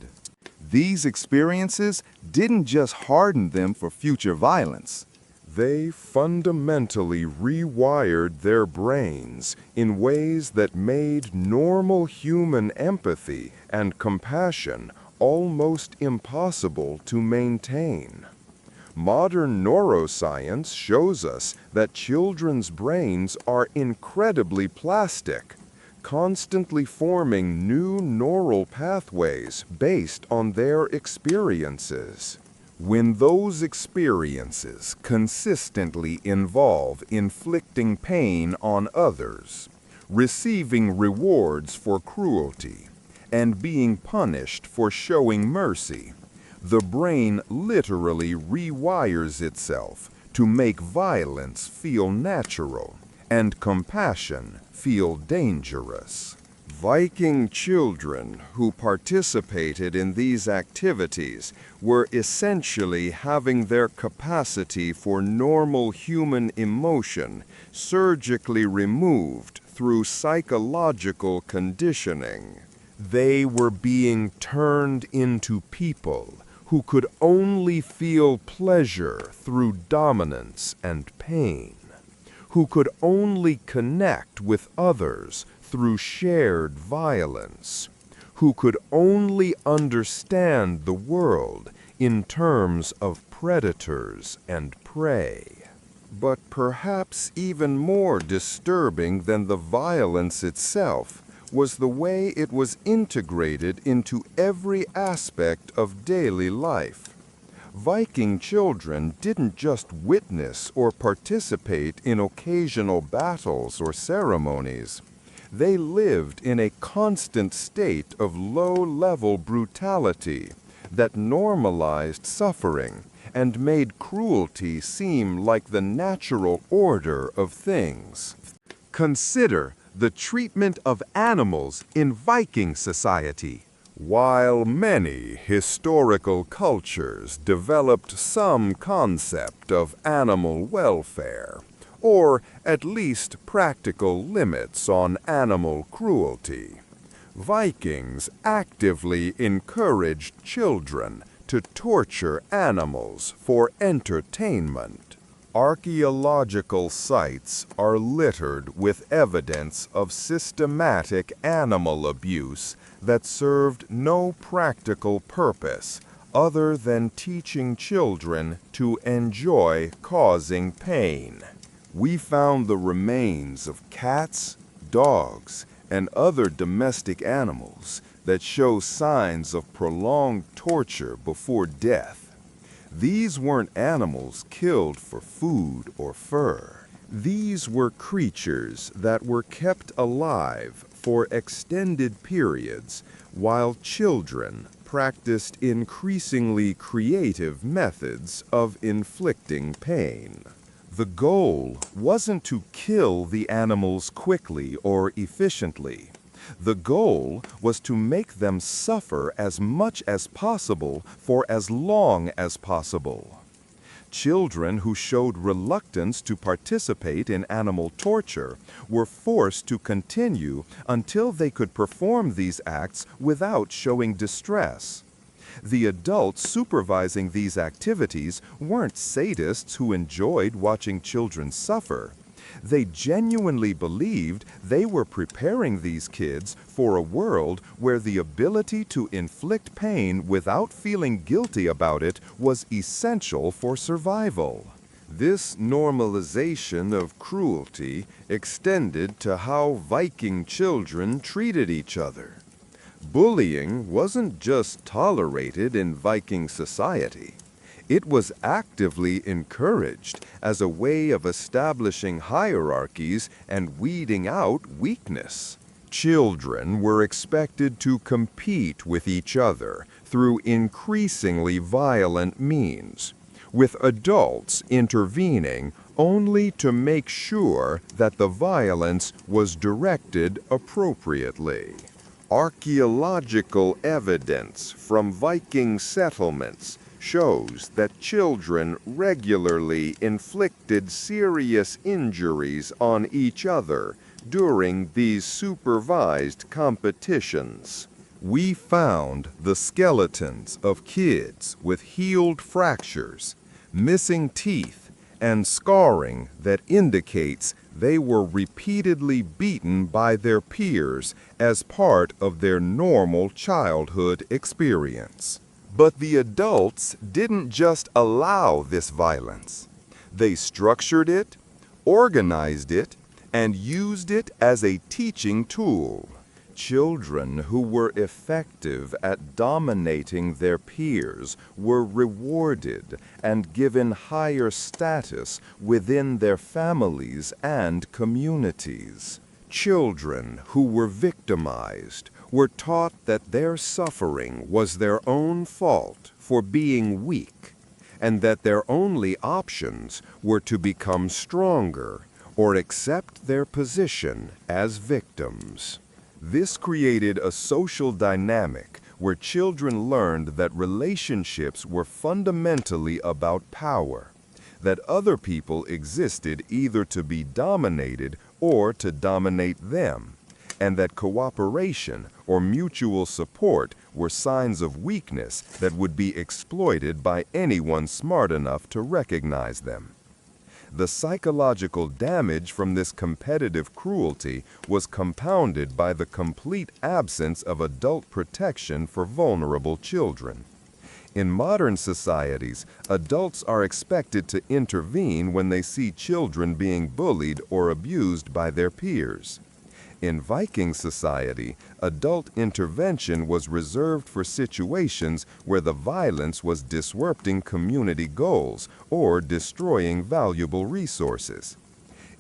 These experiences didn't just harden them for future violence. They fundamentally rewired their brains in ways that made normal human empathy and compassion almost impossible to maintain. Modern neuroscience shows us that children's brains are incredibly plastic, constantly forming new neural pathways based on their experiences. When those experiences consistently involve inflicting pain on others, receiving rewards for cruelty, and being punished for showing mercy, the brain literally rewires itself to make violence feel natural and compassion feel dangerous. Viking children who participated in these activities were essentially having their capacity for normal human emotion surgically removed through psychological conditioning. They were being turned into people who could only feel pleasure through dominance and pain, who could only connect with others through shared violence, who could only understand the world in terms of predators and prey. But perhaps even more disturbing than the violence itself was the way it was integrated into every aspect of daily life. Viking children didn't just witness or participate in occasional battles or ceremonies. They lived in a constant state of low-level brutality that normalized suffering and made cruelty seem like the natural order of things. Consider the treatment of animals in Viking society. While many historical cultures developed some concept of animal welfare, or at least practical limits on animal cruelty, Vikings actively encouraged children to torture animals for entertainment. Archaeological sites are littered with evidence of systematic animal abuse that served no practical purpose other than teaching children to enjoy causing pain. We found the remains of cats, dogs, and other domestic animals that show signs of prolonged torture before death. These weren't animals killed for food or fur. These were creatures that were kept alive for extended periods while children practiced increasingly creative methods of inflicting pain. The goal wasn't to kill the animals quickly or efficiently. The goal was to make them suffer as much as possible for as long as possible. Children who showed reluctance to participate in animal torture were forced to continue until they could perform these acts without showing distress. The adults supervising these activities weren't sadists who enjoyed watching children suffer. They genuinely believed they were preparing these kids for a world where the ability to inflict pain without feeling guilty about it was essential for survival. This normalization of cruelty extended to how Viking children treated each other. Bullying wasn't just tolerated in Viking society. It was actively encouraged as a way of establishing hierarchies and weeding out weakness. Children were expected to compete with each other through increasingly violent means, with adults intervening only to make sure that the violence was directed appropriately. Archaeological evidence from Viking settlements shows that children regularly inflicted serious injuries on each other during these supervised competitions. We found the skeletons of kids with healed fractures, missing teeth, and scarring that indicates they were repeatedly beaten by their peers as part of their normal childhood experience. But the adults didn't just allow this violence. They structured it, organized it, and used it as a teaching tool. Children who were effective at dominating their peers were rewarded and given higher status within their families and communities. Children who were victimized were taught that their suffering was their own fault for being weak, and that their only options were to become stronger or accept their position as victims. This created a social dynamic where children learned that relationships were fundamentally about power, that other people existed either to be dominated or to dominate them, and that cooperation or mutual support were signs of weakness that would be exploited by anyone smart enough to recognize them. The psychological damage from this competitive cruelty was compounded by the complete absence of adult protection for vulnerable children. In modern societies, adults are expected to intervene when they see children being bullied or abused by their peers. In Viking society, adult intervention was reserved for situations where the violence was disrupting community goals or destroying valuable resources.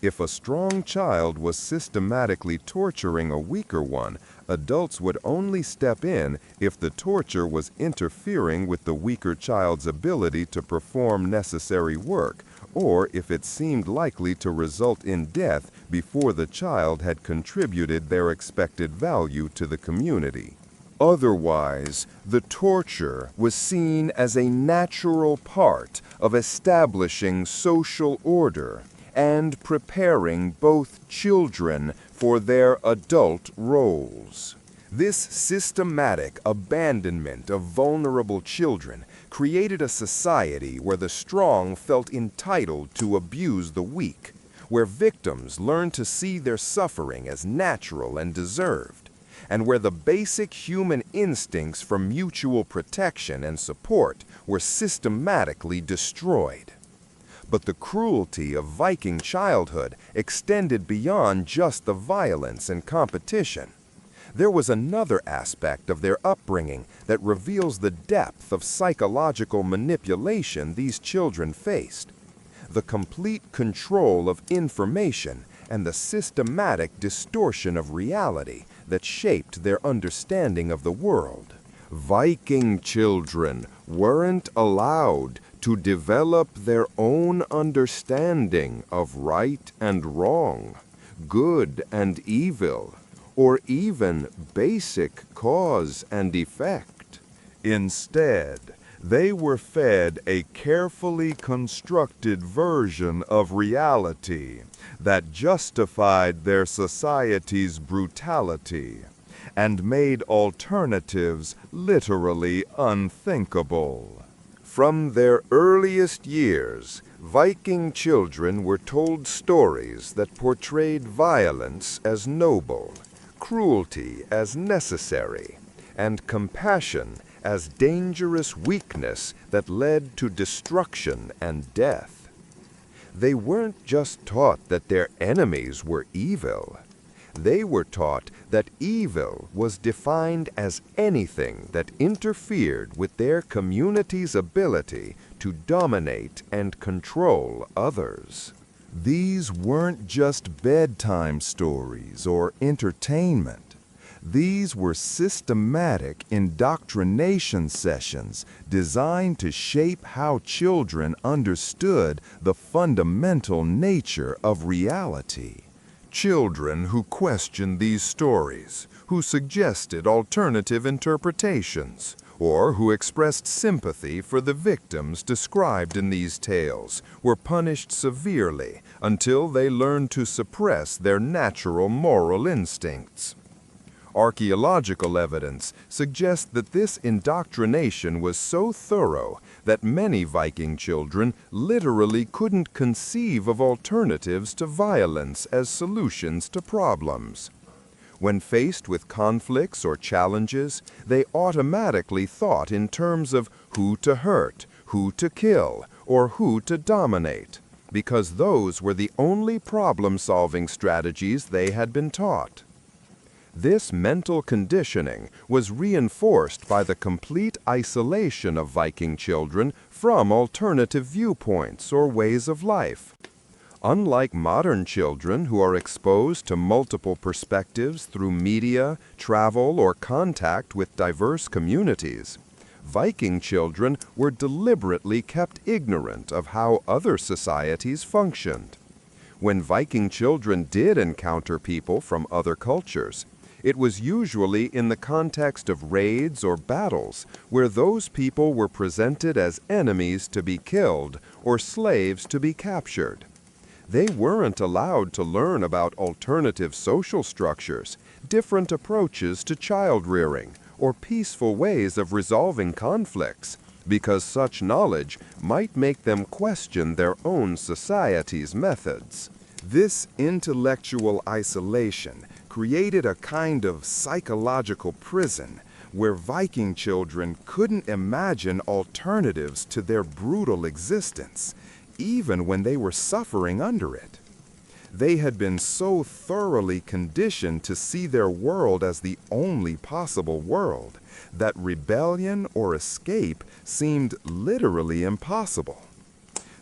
If a strong child was systematically torturing a weaker one, adults would only step in if the torture was interfering with the weaker child's ability to perform necessary work, or if it seemed likely to result in death before the child had contributed their expected value to the community. Otherwise, the torture was seen as a natural part of establishing social order and preparing both children for their adult roles. This systematic abandonment of vulnerable children created a society where the strong felt entitled to abuse the weak, where victims learned to see their suffering as natural and deserved, and where the basic human instincts for mutual protection and support were systematically destroyed. But the cruelty of Viking childhood extended beyond just the violence and competition. There was another aspect of their upbringing that reveals the depth of psychological manipulation these children faced. The complete control of information and the systematic distortion of reality that shaped their understanding of the world. Viking children weren't allowed to develop their own understanding of right and wrong, good and evil, or even basic cause and effect. Instead, they were fed a carefully constructed version of reality that justified their society's brutality and made alternatives literally unthinkable. From their earliest years, Viking children were told stories that portrayed violence as noble, cruelty as necessary, and compassion as dangerous weakness that led to destruction and death. They weren't just taught that their enemies were evil. They were taught that evil was defined as anything that interfered with their community's ability to dominate and control others. These weren't just bedtime stories or entertainment. These were systematic indoctrination sessions designed to shape how children understood the fundamental nature of reality. Children who questioned these stories, who suggested alternative interpretations, or who expressed sympathy for the victims described in these tales, were punished severely until they learned to suppress their natural moral instincts. Archaeological evidence suggests that this indoctrination was so thorough that many Viking children literally couldn't conceive of alternatives to violence as solutions to problems. When faced with conflicts or challenges, they automatically thought in terms of who to hurt, who to kill, or who to dominate, because those were the only problem-solving strategies they had been taught. This mental conditioning was reinforced by the complete isolation of Viking children from alternative viewpoints or ways of life. Unlike modern children who are exposed to multiple perspectives through media, travel, or contact with diverse communities, Viking children were deliberately kept ignorant of how other societies functioned. When Viking children did encounter people from other cultures, it was usually in the context of raids or battles where those people were presented as enemies to be killed or slaves to be captured. They weren't allowed to learn about alternative social structures, different approaches to child rearing, or peaceful ways of resolving conflicts, because such knowledge might make them question their own society's methods. This intellectual isolation created a kind of psychological prison where Viking children couldn't imagine alternatives to their brutal existence, even when they were suffering under it. They had been so thoroughly conditioned to see their world as the only possible world that rebellion or escape seemed literally impossible.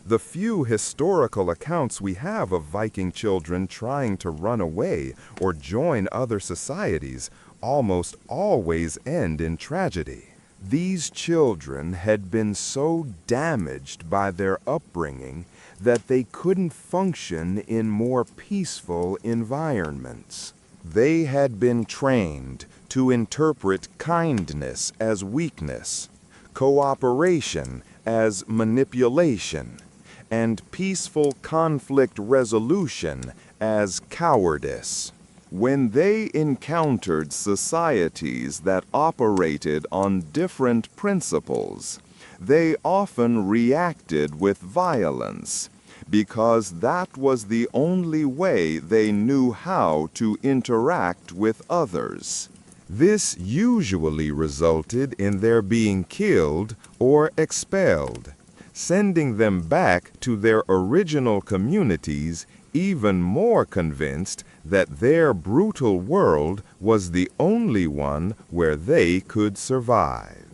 The few historical accounts we have of Viking children trying to run away or join other societies almost always end in tragedy. These children had been so damaged by their upbringing that they couldn't function in more peaceful environments. They had been trained to interpret kindness as weakness, cooperation as manipulation, and peaceful conflict resolution as cowardice. When they encountered societies that operated on different principles, they often reacted with violence, because that was the only way they knew how to interact with others. This usually resulted in their being killed or expelled, sending them back to their original communities even more convinced that their brutal world was the only one where they could survive.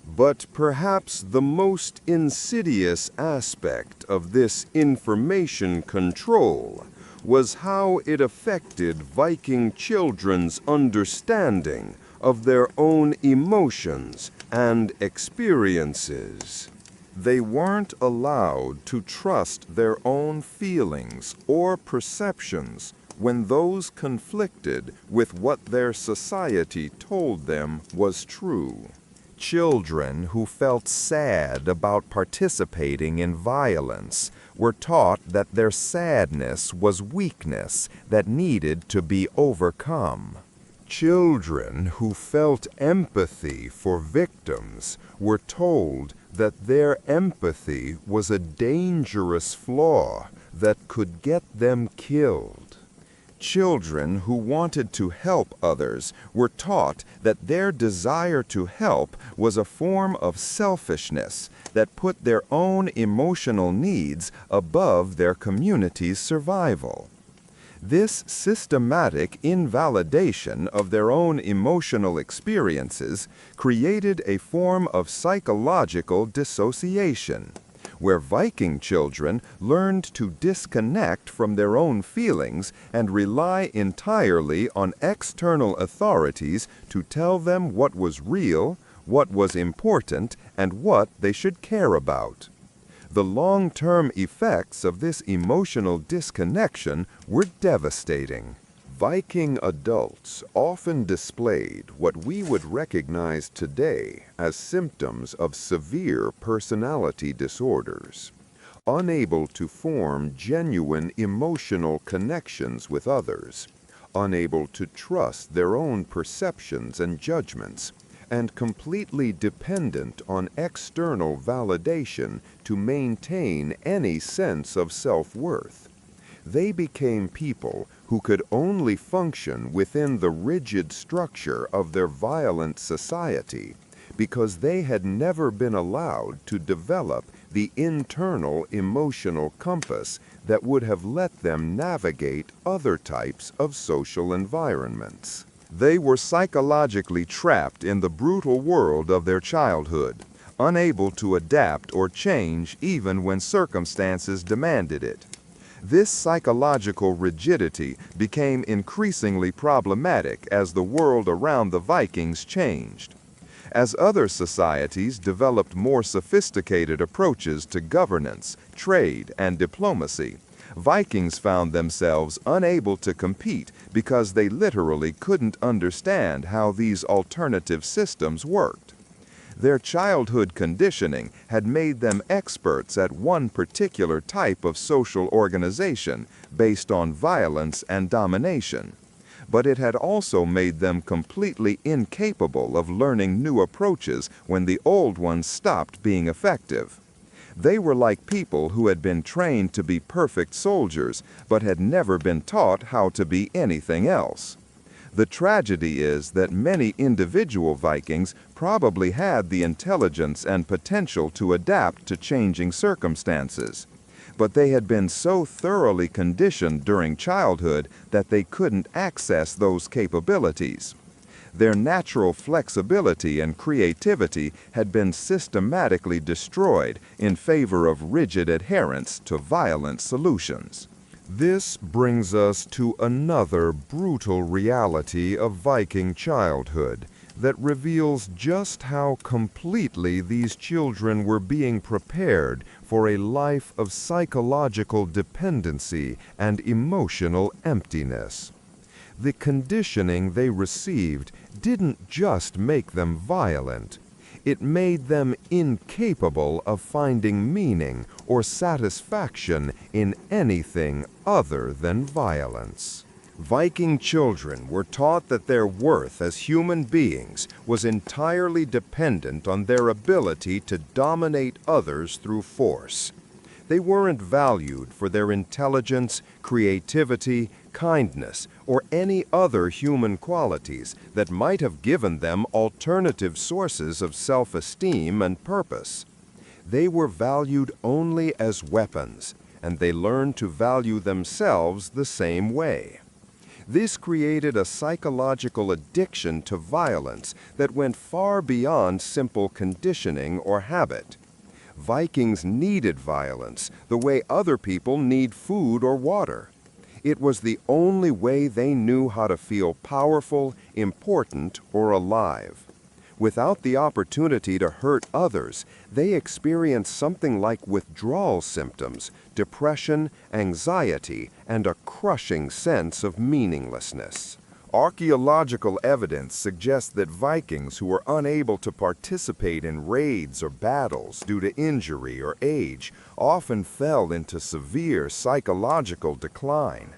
But perhaps the most insidious aspect of this information control was how it affected Viking children's understanding of their own emotions and experiences. They weren't allowed to trust their own feelings or perceptions when those conflicted with what their society told them was true. Children who felt sad about participating in violence were taught that their sadness was weakness that needed to be overcome. Children who felt empathy for victims were told that their empathy was a dangerous flaw that could get them killed. Children who wanted to help others were taught that their desire to help was a form of selfishness that put their own emotional needs above their community's survival. This systematic invalidation of their own emotional experiences created a form of psychological dissociation, where Viking children learned to disconnect from their own feelings and rely entirely on external authorities to tell them what was real, what was important, and what they should care about. The long-term effects of this emotional disconnection were devastating. Viking adults often displayed what we would recognize today as symptoms of severe personality disorders. Unable to form genuine emotional connections with others, unable to trust their own perceptions and judgments, and completely dependent on external validation to maintain any sense of self-worth. They became people who could only function within the rigid structure of their violent society because they had never been allowed to develop the internal emotional compass that would have let them navigate other types of social environments. They were psychologically trapped in the brutal world of their childhood, unable to adapt or change even when circumstances demanded it. This psychological rigidity became increasingly problematic as the world around the Vikings changed. As other societies developed more sophisticated approaches to governance, trade, and diplomacy, Vikings found themselves unable to compete because they literally couldn't understand how these alternative systems worked. Their childhood conditioning had made them experts at one particular type of social organization based on violence and domination, but it had also made them completely incapable of learning new approaches when the old ones stopped being effective. They were like people who had been trained to be perfect soldiers, but had never been taught how to be anything else. The tragedy is that many individual Vikings probably had the intelligence and potential to adapt to changing circumstances, but they had been so thoroughly conditioned during childhood that they couldn't access those capabilities. Their natural flexibility and creativity had been systematically destroyed in favor of rigid adherence to violent solutions. This brings us to another brutal reality of Viking childhood that reveals just how completely these children were being prepared for a life of psychological dependency and emotional emptiness. The conditioning they received didn't just make them violent. It made them incapable of finding meaning or satisfaction in anything other than violence. Viking children were taught that their worth as human beings was entirely dependent on their ability to dominate others through force. They weren't valued for their intelligence, creativity, kindness, or any other human qualities that might have given them alternative sources of self-esteem and purpose. They were valued only as weapons, and they learned to value themselves the same way. This created a psychological addiction to violence that went far beyond simple conditioning or habit. Vikings needed violence the way other people need food or water. It was the only way they knew how to feel powerful, important, or alive. Without the opportunity to hurt others, they experienced something like withdrawal symptoms, depression, anxiety, and a crushing sense of meaninglessness. Archaeological evidence suggests that Vikings who were unable to participate in raids or battles due to injury or age often fell into severe psychological decline.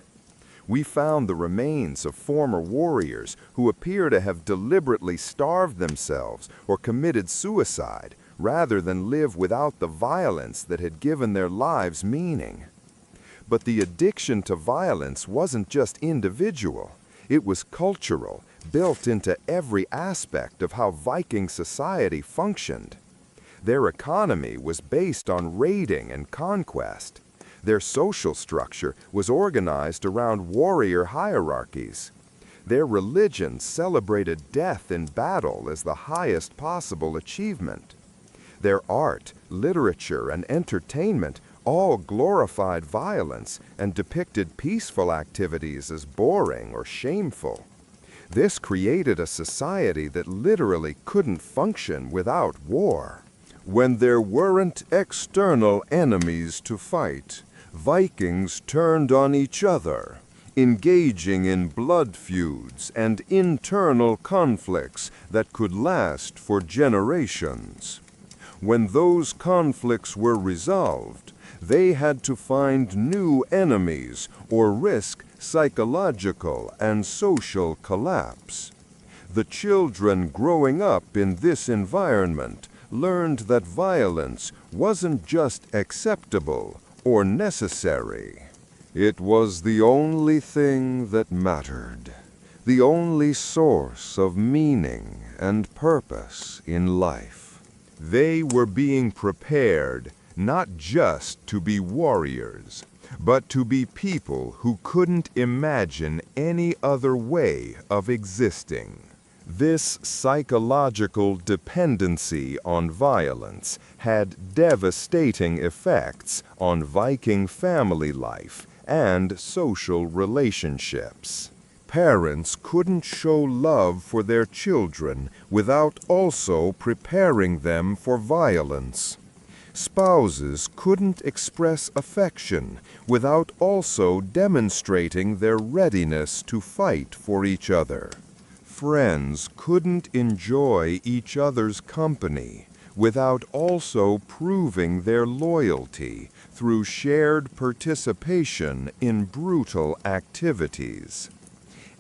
We found the remains of former warriors who appear to have deliberately starved themselves or committed suicide rather than live without the violence that had given their lives meaning. But the addiction to violence wasn't just individual. It was cultural, built into every aspect of how Viking society functioned. Their economy was based on raiding and conquest. Their social structure was organized around warrior hierarchies. Their religion celebrated death in battle as the highest possible achievement. Their art, literature, and entertainment all glorified violence and depicted peaceful activities as boring or shameful. This created a society that literally couldn't function without war. When there weren't external enemies to fight, Vikings turned on each other, engaging in blood feuds and internal conflicts that could last for generations. When those conflicts were resolved, they had to find new enemies or risk psychological and social collapse. The children growing up in this environment learned that violence wasn't just acceptable or necessary. It was the only thing that mattered, the only source of meaning and purpose in life. They were being prepared not just to be warriors, but to be people who couldn't imagine any other way of existing. This psychological dependency on violence had devastating effects on Viking family life and social relationships. Parents couldn't show love for their children without also preparing them for violence. Spouses couldn't express affection without also demonstrating their readiness to fight for each other. Friends couldn't enjoy each other's company without also proving their loyalty through shared participation in brutal activities.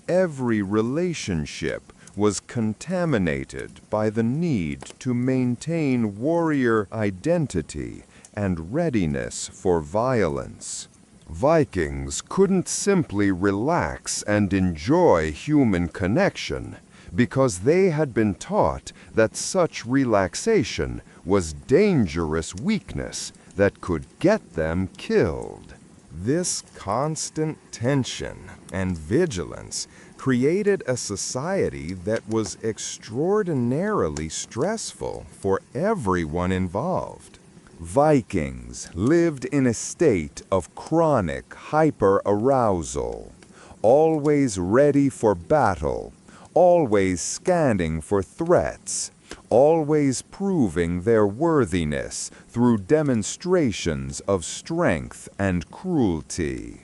Every relationship was contaminated by the need to maintain warrior identity and readiness for violence. Vikings couldn't simply relax and enjoy human connection because they had been taught that such relaxation was dangerous weakness that could get them killed. This constant tension and vigilance created a society that was extraordinarily stressful for everyone involved. Vikings lived in a state of chronic hyperarousal, always ready for battle, always scanning for threats, always proving their worthiness through demonstrations of strength and cruelty.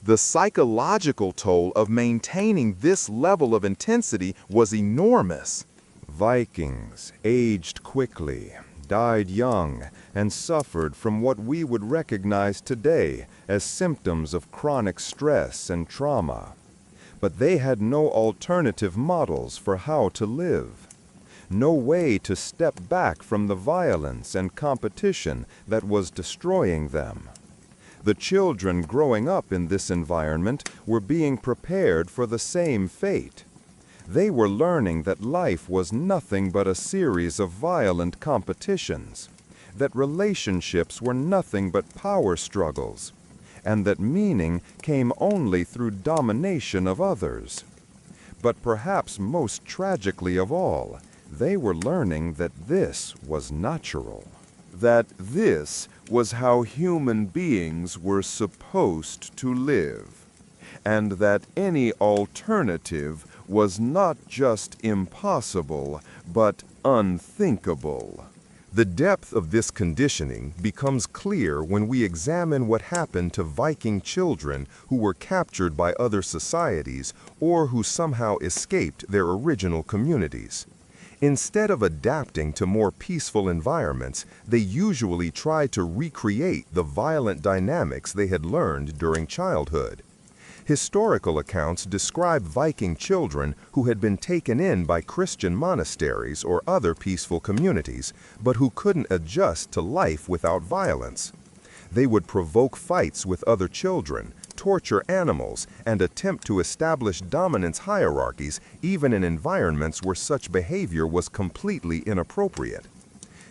The psychological toll of maintaining this level of intensity was enormous. Vikings aged quickly, died young, and suffered from what we would recognize today as symptoms of chronic stress and trauma. But they had no alternative models for how to live. No way to step back from the violence and competition that was destroying them. The children growing up in this environment were being prepared for the same fate. They were learning that life was nothing but a series of violent competitions, that relationships were nothing but power struggles, and that meaning came only through domination of others. But perhaps most tragically of all, they were learning that this was natural, that this was how human beings were supposed to live, and that any alternative was not just impossible, but unthinkable. The depth of this conditioning becomes clear when we examine what happened to Viking children who were captured by other societies or who somehow escaped their original communities. Instead of adapting to more peaceful environments, they usually try to recreate the violent dynamics they had learned during childhood. Historical accounts describe Viking children who had been taken in by Christian monasteries or other peaceful communities, but who couldn't adjust to life without violence. They would provoke fights with other children, torture animals, and attempt to establish dominance hierarchies even in environments where such behavior was completely inappropriate.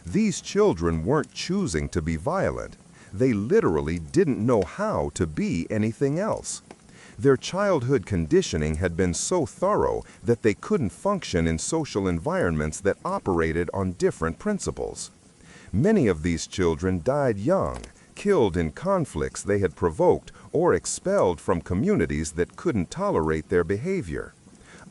These children weren't choosing to be violent. They literally didn't know how to be anything else. Their childhood conditioning had been so thorough that they couldn't function in social environments that operated on different principles. Many of these children died young, killed in conflicts they had provoked, or expelled from communities that couldn't tolerate their behavior.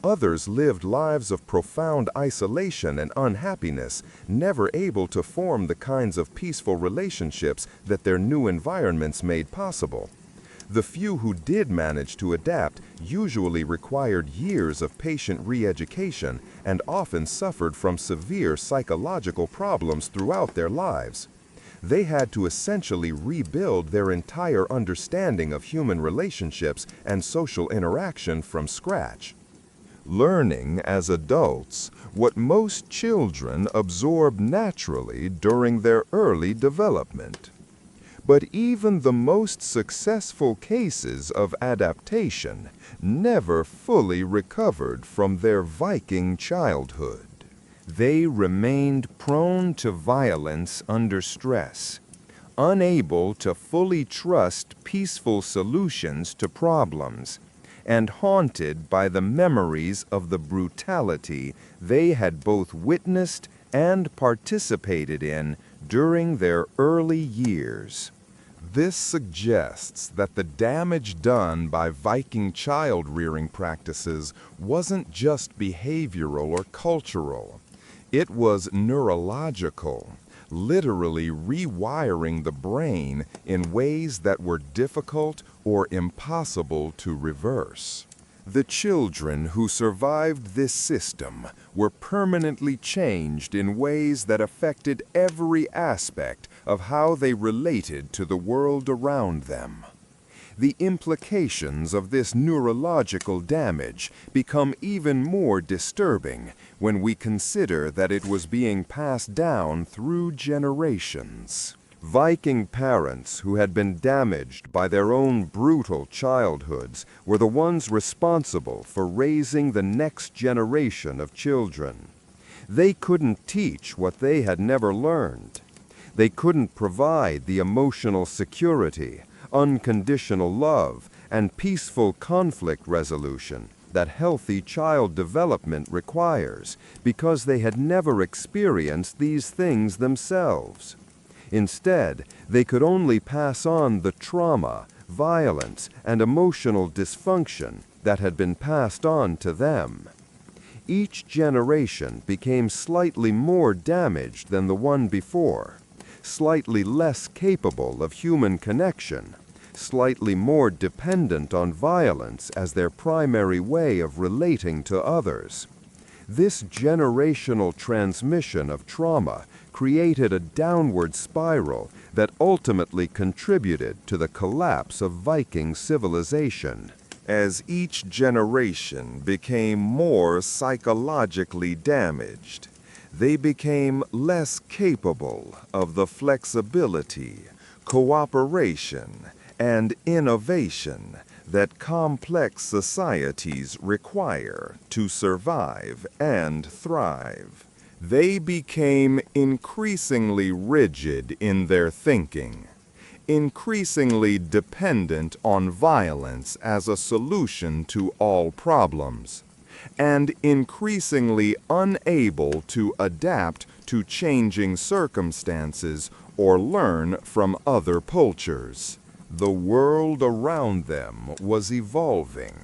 Others lived lives of profound isolation and unhappiness, never able to form the kinds of peaceful relationships that their new environments made possible. The few who did manage to adapt usually required years of patient re-education and often suffered from severe psychological problems throughout their lives. They had to essentially rebuild their entire understanding of human relationships and social interaction from scratch. Learning as adults what most children absorb naturally during their early development. But even the most successful cases of adaptation never fully recovered from their Viking childhood. They remained prone to violence under stress, unable to fully trust peaceful solutions to problems, and haunted by the memories of the brutality they had both witnessed and participated in during their early years. This suggests that the damage done by Viking child-rearing practices wasn't just behavioral or cultural. It was neurological, literally rewiring the brain in ways that were difficult or impossible to reverse. The children who survived this system were permanently changed in ways that affected every aspect of how they related to the world around them. The implications of this neurological damage become even more disturbing when we consider that it was being passed down through generations. Viking parents who had been damaged by their own brutal childhoods were the ones responsible for raising the next generation of children. They couldn't teach what they had never learned. They couldn't provide the emotional security, unconditional love, and peaceful conflict resolution that healthy child development requires because they had never experienced these things themselves. Instead, they could only pass on the trauma, violence, and emotional dysfunction that had been passed on to them. Each generation became slightly more damaged than the one before, slightly less capable of human connection, slightly more dependent on violence as their primary way of relating to others. This generational transmission of trauma created a downward spiral that ultimately contributed to the collapse of Viking civilization. As each generation became more psychologically damaged, they became less capable of the flexibility, cooperation, and innovation that complex societies require to survive and thrive. They became increasingly rigid in their thinking, increasingly dependent on violence as a solution to all problems, and increasingly unable to adapt to changing circumstances or learn from other cultures. The world around them was evolving,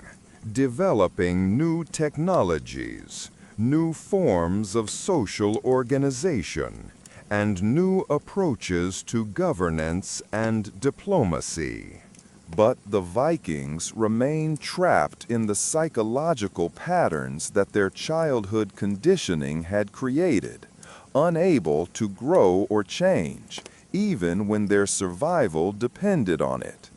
developing new technologies, new forms of social organization, and new approaches to governance and diplomacy. But the Vikings remained trapped in the psychological patterns that their childhood conditioning had created, unable to grow or change, even when their survival depended on it.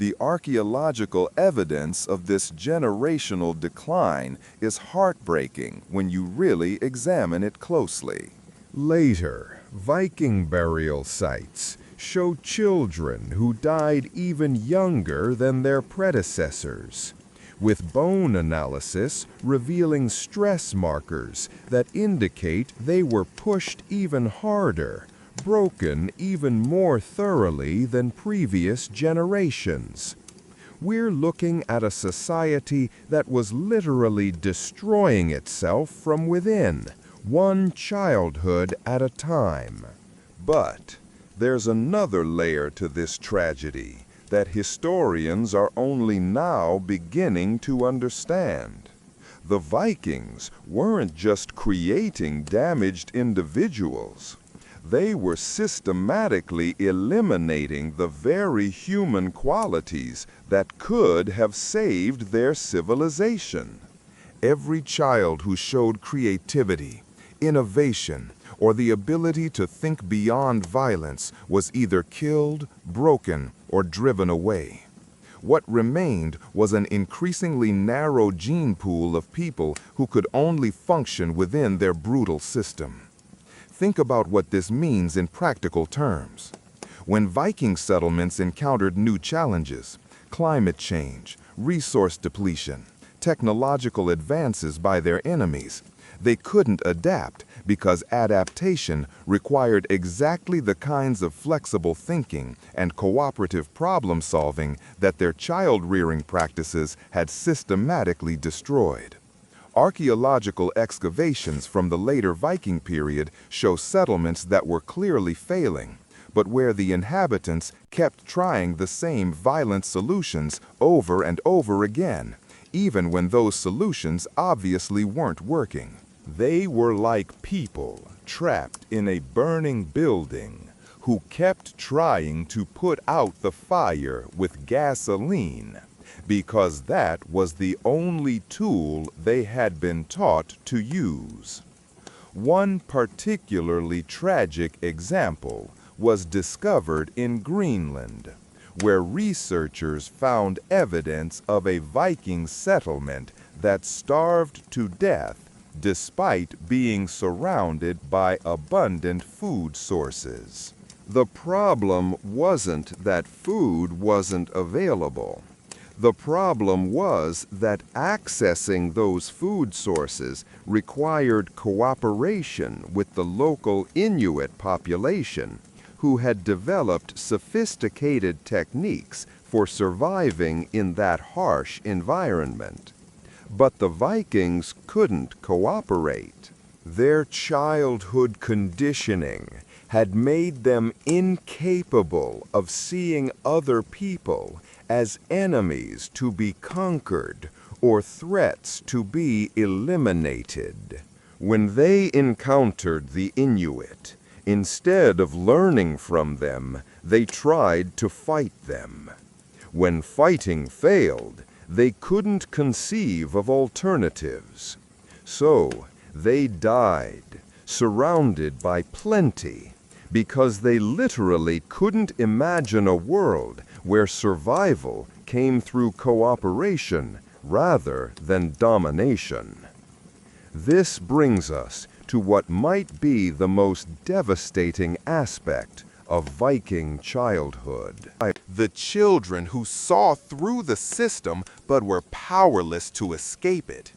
The archaeological evidence of this generational decline is heartbreaking when you really examine it closely. Later, Viking burial sites show children who died even younger than their predecessors, with bone analysis revealing stress markers that indicate they were pushed even harder, broken even more thoroughly than previous generations. We're looking at a society that was literally destroying itself from within, one childhood at a time. But there's another layer to this tragedy that historians are only now beginning to understand. The Vikings weren't just creating damaged individuals. They were systematically eliminating the very human qualities that could have saved their civilization. Every child who showed creativity, innovation, or the ability to think beyond violence was either killed, broken, or driven away. What remained was an increasingly narrow gene pool of people who could only function within their brutal system. Think about what this means in practical terms. When Viking settlements encountered new challenges, climate change, resource depletion, technological advances by their enemies, they couldn't adapt because adaptation required exactly the kinds of flexible thinking and cooperative problem-solving that their child-rearing practices had systematically destroyed. Archaeological excavations from the later Viking period show settlements that were clearly failing, but where the inhabitants kept trying the same violent solutions over and over again, even when those solutions obviously weren't working. They were like people trapped in a burning building who kept trying to put out the fire with gasoline, because that was the only tool they had been taught to use. One particularly tragic example was discovered in Greenland, where researchers found evidence of a Viking settlement that starved to death despite being surrounded by abundant food sources. The problem wasn't that food wasn't available. The problem was that accessing those food sources required cooperation with the local Inuit population, who had developed sophisticated techniques for surviving in that harsh environment. But the Vikings couldn't cooperate. Their childhood conditioning had made them incapable of seeing other people as enemies to be conquered or threats to be eliminated. When they encountered the Inuit, instead of learning from them, they tried to fight them. When fighting failed, they couldn't conceive of alternatives. So they died, surrounded by plenty, because they literally couldn't imagine a world where survival came through cooperation rather than domination. This brings us to what might be the most devastating aspect of Viking childhood. The children who saw through the system but were powerless to escape it.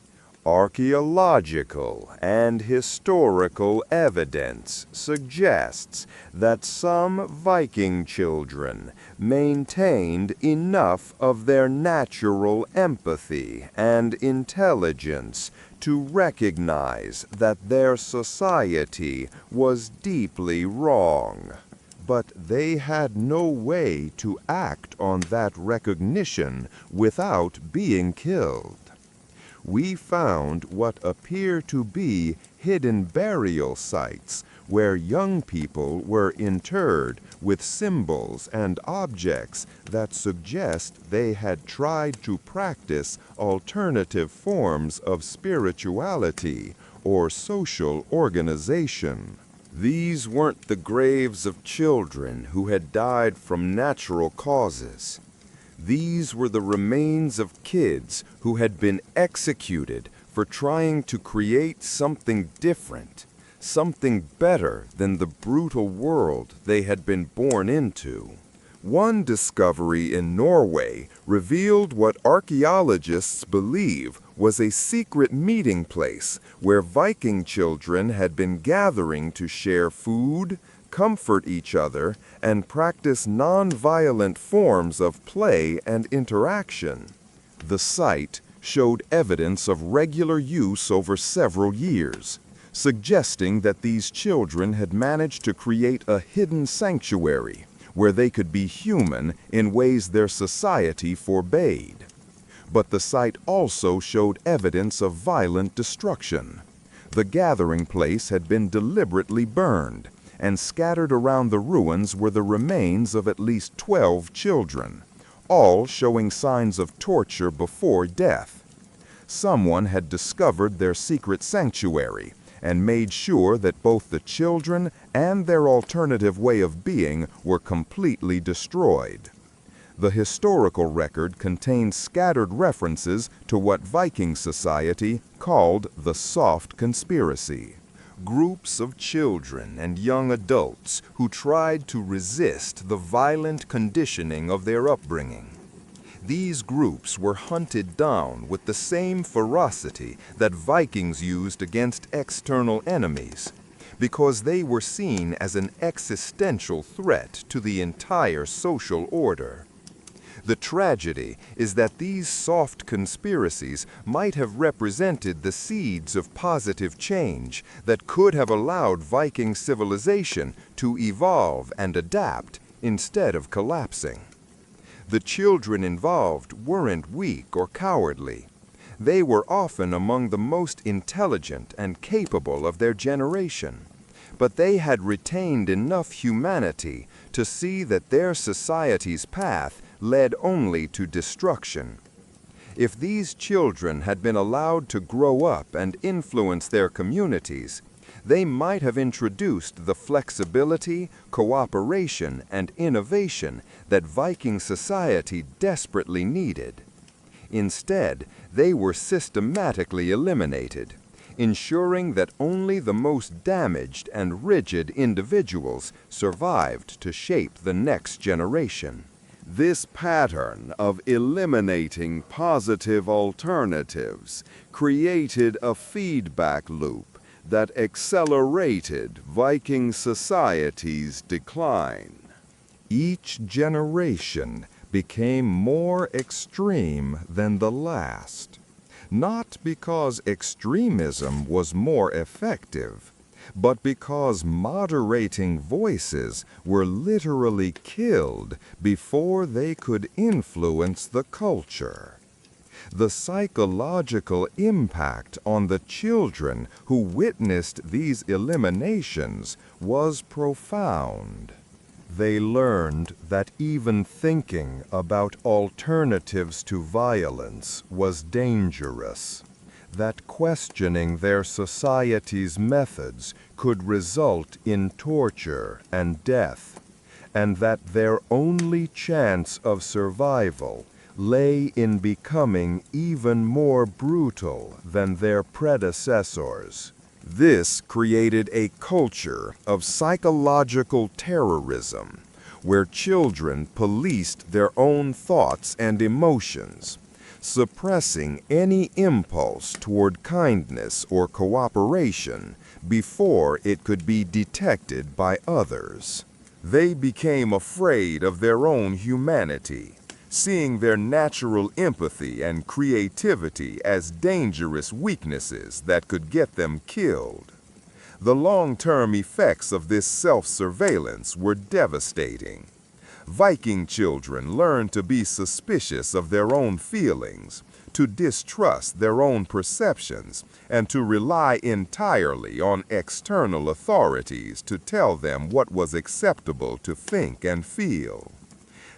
Archaeological and historical evidence suggests that some Viking children maintained enough of their natural empathy and intelligence to recognize that their society was deeply wrong. But they had no way to act on that recognition without being killed. We found what appear to be hidden burial sites where young people were interred with symbols and objects that suggest they had tried to practice alternative forms of spirituality or social organization. These weren't the graves of children who had died from natural causes. These were the remains of kids who had been executed for trying to create something different, something better than the brutal world they had been born into. One discovery in Norway revealed what archaeologists believe was a secret meeting place where Viking children had been gathering to share food, comfort each other, and practice non-violent forms of play and interaction. The site showed evidence of regular use over several years, suggesting that these children had managed to create a hidden sanctuary where they could be human in ways their society forbade. But the site also showed evidence of violent destruction. The gathering place had been deliberately burned, and scattered around the ruins were the remains of at least 12 children, all showing signs of torture before death. Someone had discovered their secret sanctuary and made sure that both the children and their alternative way of being were completely destroyed. The historical record contains scattered references to what Viking society called the soft conspiracy. Groups of children and young adults who tried to resist the violent conditioning of their upbringing. These groups were hunted down with the same ferocity that Vikings used against external enemies, because they were seen as an existential threat to the entire social order. The tragedy is that these soft conspiracies might have represented the seeds of positive change that could have allowed Viking civilization to evolve and adapt instead of collapsing. The children involved weren't weak or cowardly. They were often among the most intelligent and capable of their generation, but they had retained enough humanity to see that their society's path led only to destruction. If these children had been allowed to grow up and influence their communities, they might have introduced the flexibility, cooperation, and innovation that Viking society desperately needed. Instead, they were systematically eliminated, ensuring that only the most damaged and rigid individuals survived to shape the next generation. This pattern of eliminating positive alternatives created a feedback loop that accelerated Viking society's decline. Each generation became more extreme than the last, not because extremism was more effective, but because moderating voices were literally killed before they could influence the culture. The psychological impact on the children who witnessed these eliminations was profound. They learned that even thinking about alternatives to violence was dangerous, that questioning their society's methods could result in torture and death, and that their only chance of survival lay in becoming even more brutal than their predecessors. This created a culture of psychological terrorism, where children policed their own thoughts and emotions, suppressing any impulse toward kindness or cooperation before it could be detected by others. They became afraid of their own humanity, seeing their natural empathy and creativity as dangerous weaknesses that could get them killed. The long-term effects of this self-surveillance were devastating. Viking children learned to be suspicious of their own feelings, to distrust their own perceptions, and to rely entirely on external authorities to tell them what was acceptable to think and feel.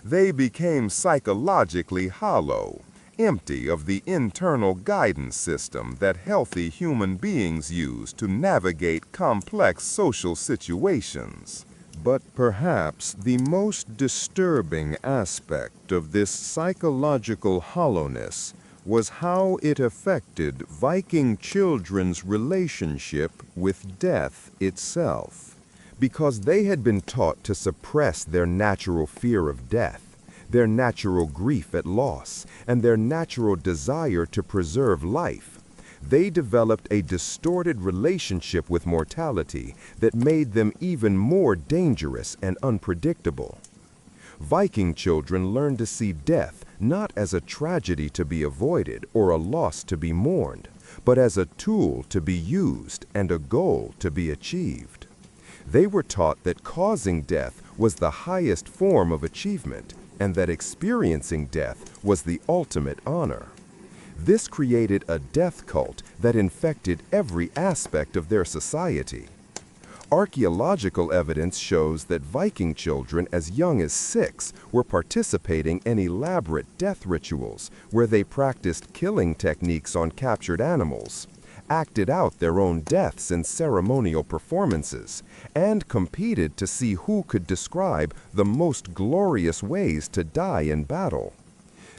They became psychologically hollow, empty of the internal guidance system that healthy human beings use to navigate complex social situations. But perhaps the most disturbing aspect of this psychological hollowness was how it affected Viking children's relationship with death itself. Because they had been taught to suppress their natural fear of death, their natural grief at loss, and their natural desire to preserve life, they developed a distorted relationship with mortality that made them even more dangerous and unpredictable. Viking children learned to see death not as a tragedy to be avoided or a loss to be mourned, but as a tool to be used and a goal to be achieved. They were taught that causing death was the highest form of achievement and that experiencing death was the ultimate honor. This created a death cult that infected every aspect of their society. Archaeological evidence shows that Viking children as young as 6 were participating in elaborate death rituals where they practiced killing techniques on captured animals, acted out their own deaths in ceremonial performances, and competed to see who could describe the most glorious ways to die in battle.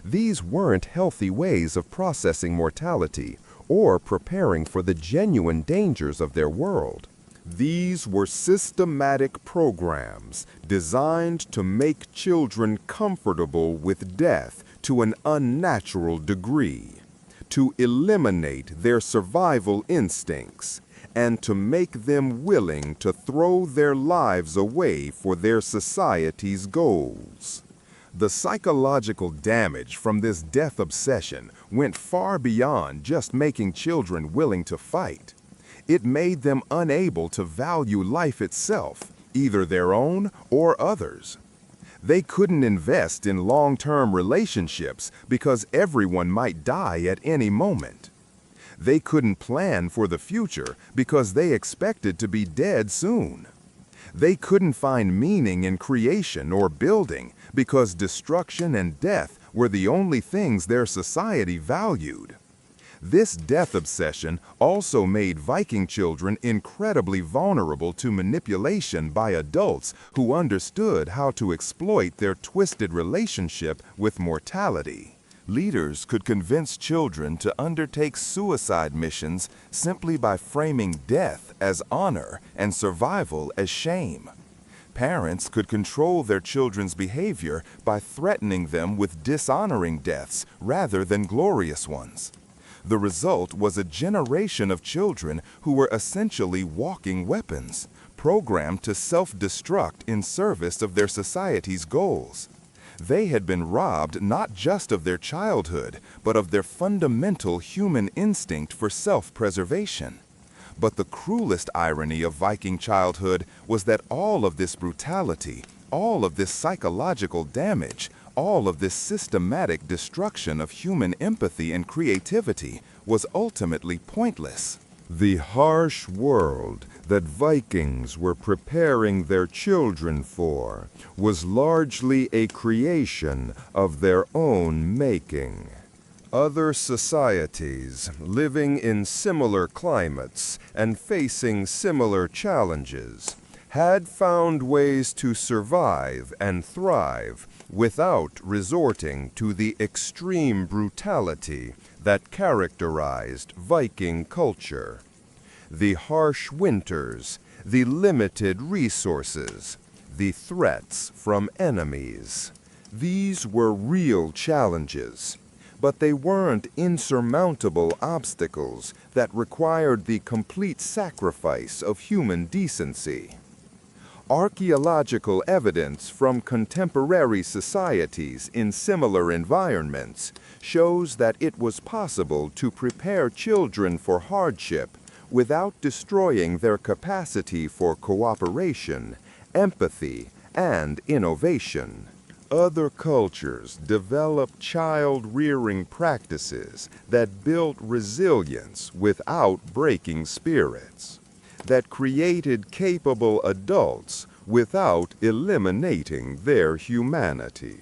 These weren't healthy ways of processing mortality or preparing for the genuine dangers of their world. These were systematic programs designed to make children comfortable with death to an unnatural degree, to eliminate their survival instincts, and to make them willing to throw their lives away for their society's goals. The psychological damage from this death obsession went far beyond just making children willing to fight. It made them unable to value life itself, either their own or others. They couldn't invest in long-term relationships because everyone might die at any moment. They couldn't plan for the future because they expected to be dead soon. They couldn't find meaning in creation or building because destruction and death were the only things their society valued. This death obsession also made Viking children incredibly vulnerable to manipulation by adults who understood how to exploit their twisted relationship with mortality. Leaders could convince children to undertake suicide missions simply by framing death as honor and survival as shame. Parents could control their children's behavior by threatening them with dishonoring deaths rather than glorious ones. The result was a generation of children who were essentially walking weapons, programmed to self-destruct in service of their society's goals. They had been robbed not just of their childhood, but of their fundamental human instinct for self-preservation. But the cruelest irony of Viking childhood was that all of this brutality, all of this psychological damage, all of this systematic destruction of human empathy and creativity was ultimately pointless. The harsh world that Vikings were preparing their children for was largely a creation of their own making. Other societies living in similar climates and facing similar challenges had found ways to survive and thrive without resorting to the extreme brutality that characterized Viking culture. The harsh winters, the limited resources, the threats from enemies. These were real challenges, but they weren't insurmountable obstacles that required the complete sacrifice of human decency. Archaeological evidence from contemporary societies in similar environments shows that it was possible to prepare children for hardship without destroying their capacity for cooperation, empathy, and innovation. Other cultures developed child-rearing practices that built resilience without breaking spirits, that created capable adults without eliminating their humanity.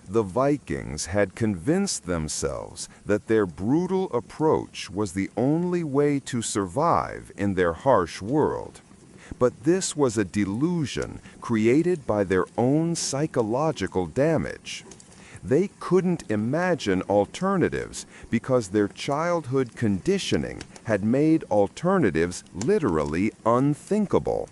The Vikings had convinced themselves that their brutal approach was the only way to survive in their harsh world. But this was a delusion created by their own psychological damage. They couldn't imagine alternatives because their childhood conditioning had made alternatives literally unthinkable.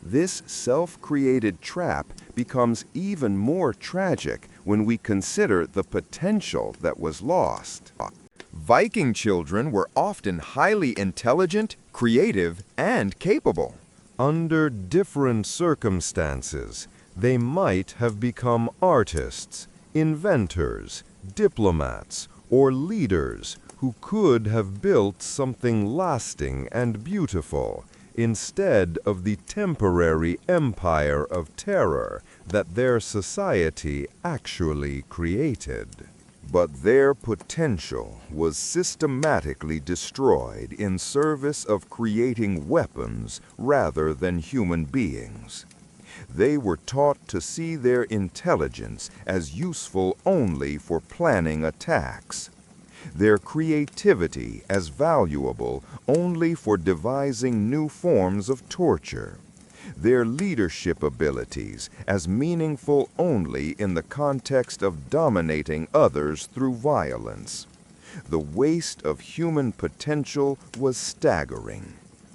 This self-created trap becomes even more tragic when we consider the potential that was lost. Viking children were often highly intelligent, creative, and capable. Under different circumstances, they might have become artists, inventors, diplomats, or leaders who could have built something lasting and beautiful instead of the temporary empire of terror that their society actually created. But their potential was systematically destroyed in service of creating weapons rather than human beings. They were taught to see their intelligence as useful only for planning attacks, their creativity as valuable only for devising new forms of torture, their leadership abilities as meaningful only in the context of dominating others through violence. The waste of human potential was staggering.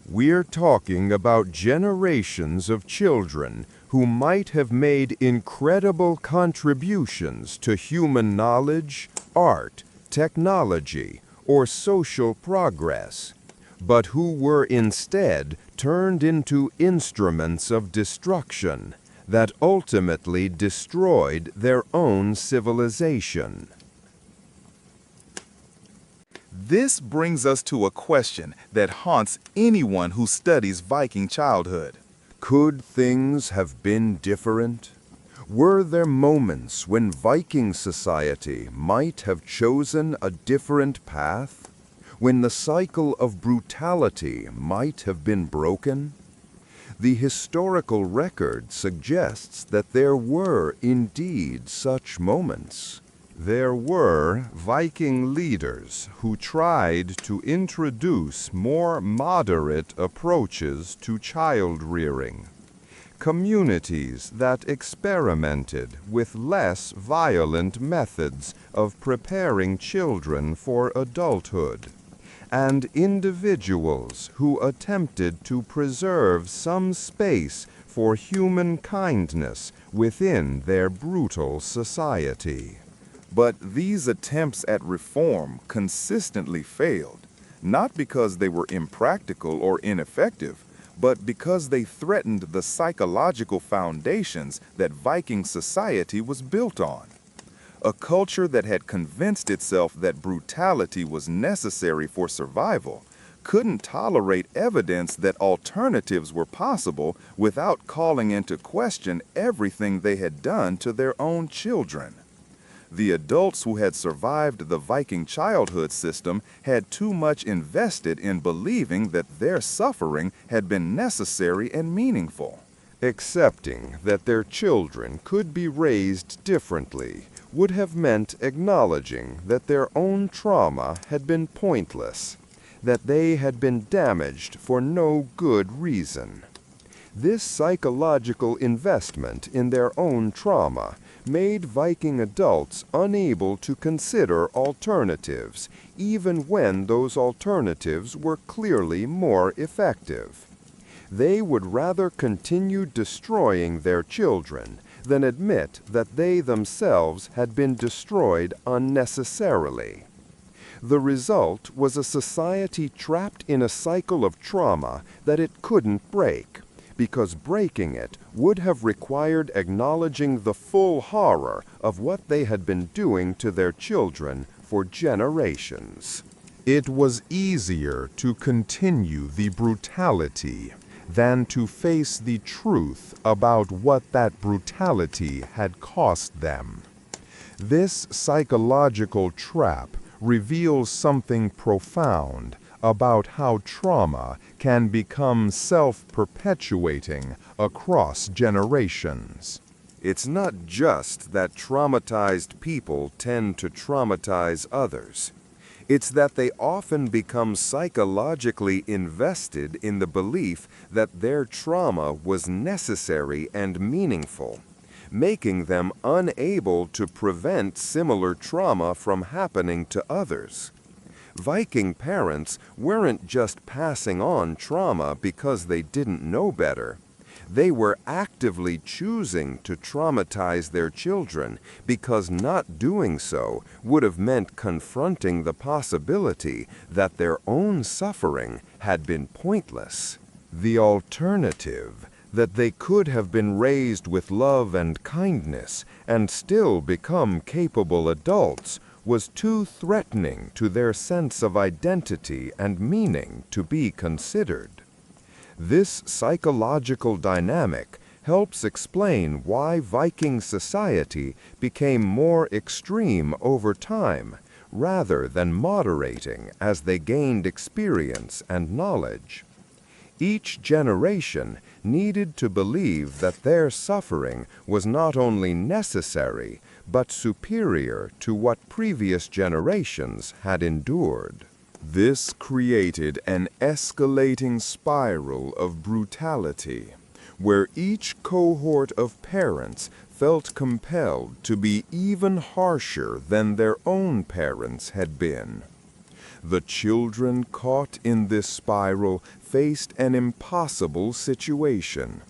We're talking about generations of children who might have made incredible contributions to human knowledge, art, technology, or social progress, but who were instead turned into instruments of destruction that ultimately destroyed their own civilization. This brings us to a question that haunts anyone who studies Viking childhood. Could things have been different? Were there moments when Viking society might have chosen a different path? When the cycle of brutality might have been broken? The historical record suggests that there were indeed such moments. There were Viking leaders who tried to introduce more moderate approaches to child rearing, communities that experimented with less violent methods of preparing children for adulthood, and individuals who attempted to preserve some space for human kindness within their brutal society. But these attempts at reform consistently failed, not because they were impractical or ineffective, but because they threatened the psychological foundations that Viking society was built on. A culture that had convinced itself that brutality was necessary for survival couldn't tolerate evidence that alternatives were possible without calling into question everything they had done to their own children. The adults who had survived the Viking childhood system had too much invested in believing that their suffering had been necessary and meaningful. Accepting that their children could be raised differently would have meant acknowledging that their own trauma had been pointless, that they had been damaged for no good reason. This psychological investment in their own trauma made Viking adults unable to consider alternatives, even when those alternatives were clearly more effective. They would rather continue destroying their children than admit that they themselves had been destroyed unnecessarily. The result was a society trapped in a cycle of trauma that it couldn't break, because breaking it would have required acknowledging the full horror of what they had been doing to their children for generations. It was easier to continue the brutality than to face the truth about what that brutality had cost them. This psychological trap reveals something profound about how trauma can become self-perpetuating across generations. It's not just that traumatized people tend to traumatize others. It's that they often become psychologically invested in the belief that their trauma was necessary and meaningful, making them unable to prevent similar trauma from happening to others. Viking parents weren't just passing on trauma because they didn't know better. They were actively choosing to traumatize their children because not doing so would have meant confronting the possibility that their own suffering had been pointless. The alternative, that they could have been raised with love and kindness and still become capable adults, was too threatening to their sense of identity and meaning to be considered. This psychological dynamic helps explain why Viking society became more extreme over time, rather than moderating as they gained experience and knowledge. Each generation needed to believe that their suffering was not only necessary, but superior to what previous generations had endured. This created an escalating spiral of brutality, where each cohort of parents felt compelled to be even harsher than their own parents had been. The children caught in this spiral faced an impossible situation.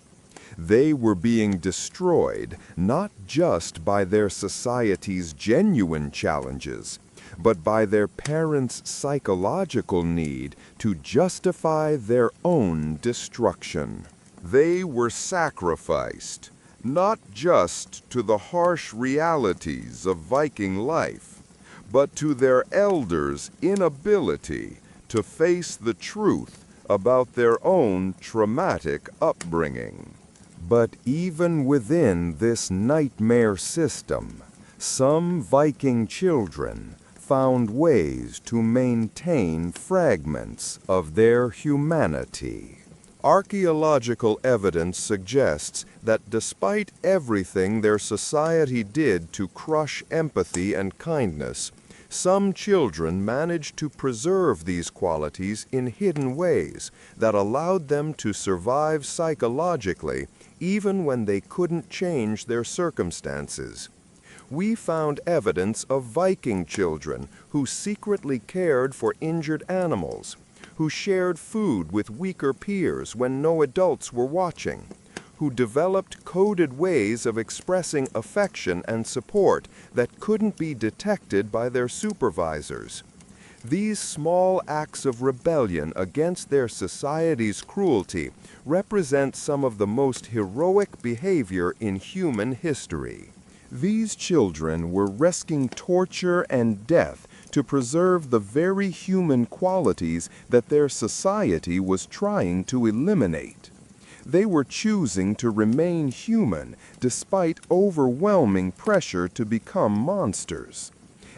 They were being destroyed not just by their society's genuine challenges, but by their parents' psychological need to justify their own destruction. They were sacrificed, not just to the harsh realities of Viking life, but to their elders' inability to face the truth about their own traumatic upbringing. But even within this nightmare system, some Viking children found ways to maintain fragments of their humanity. Archaeological evidence suggests that despite everything their society did to crush empathy and kindness, some children managed to preserve these qualities in hidden ways that allowed them to survive psychologically even when they couldn't change their circumstances. We found evidence of Viking children who secretly cared for injured animals, who shared food with weaker peers when no adults were watching, who developed coded ways of expressing affection and support that couldn't be detected by their supervisors. These small acts of rebellion against their society's cruelty represent some of the most heroic behavior in human history. These children were risking torture and death to preserve the very human qualities that their society was trying to eliminate. They were choosing to remain human despite overwhelming pressure to become monsters.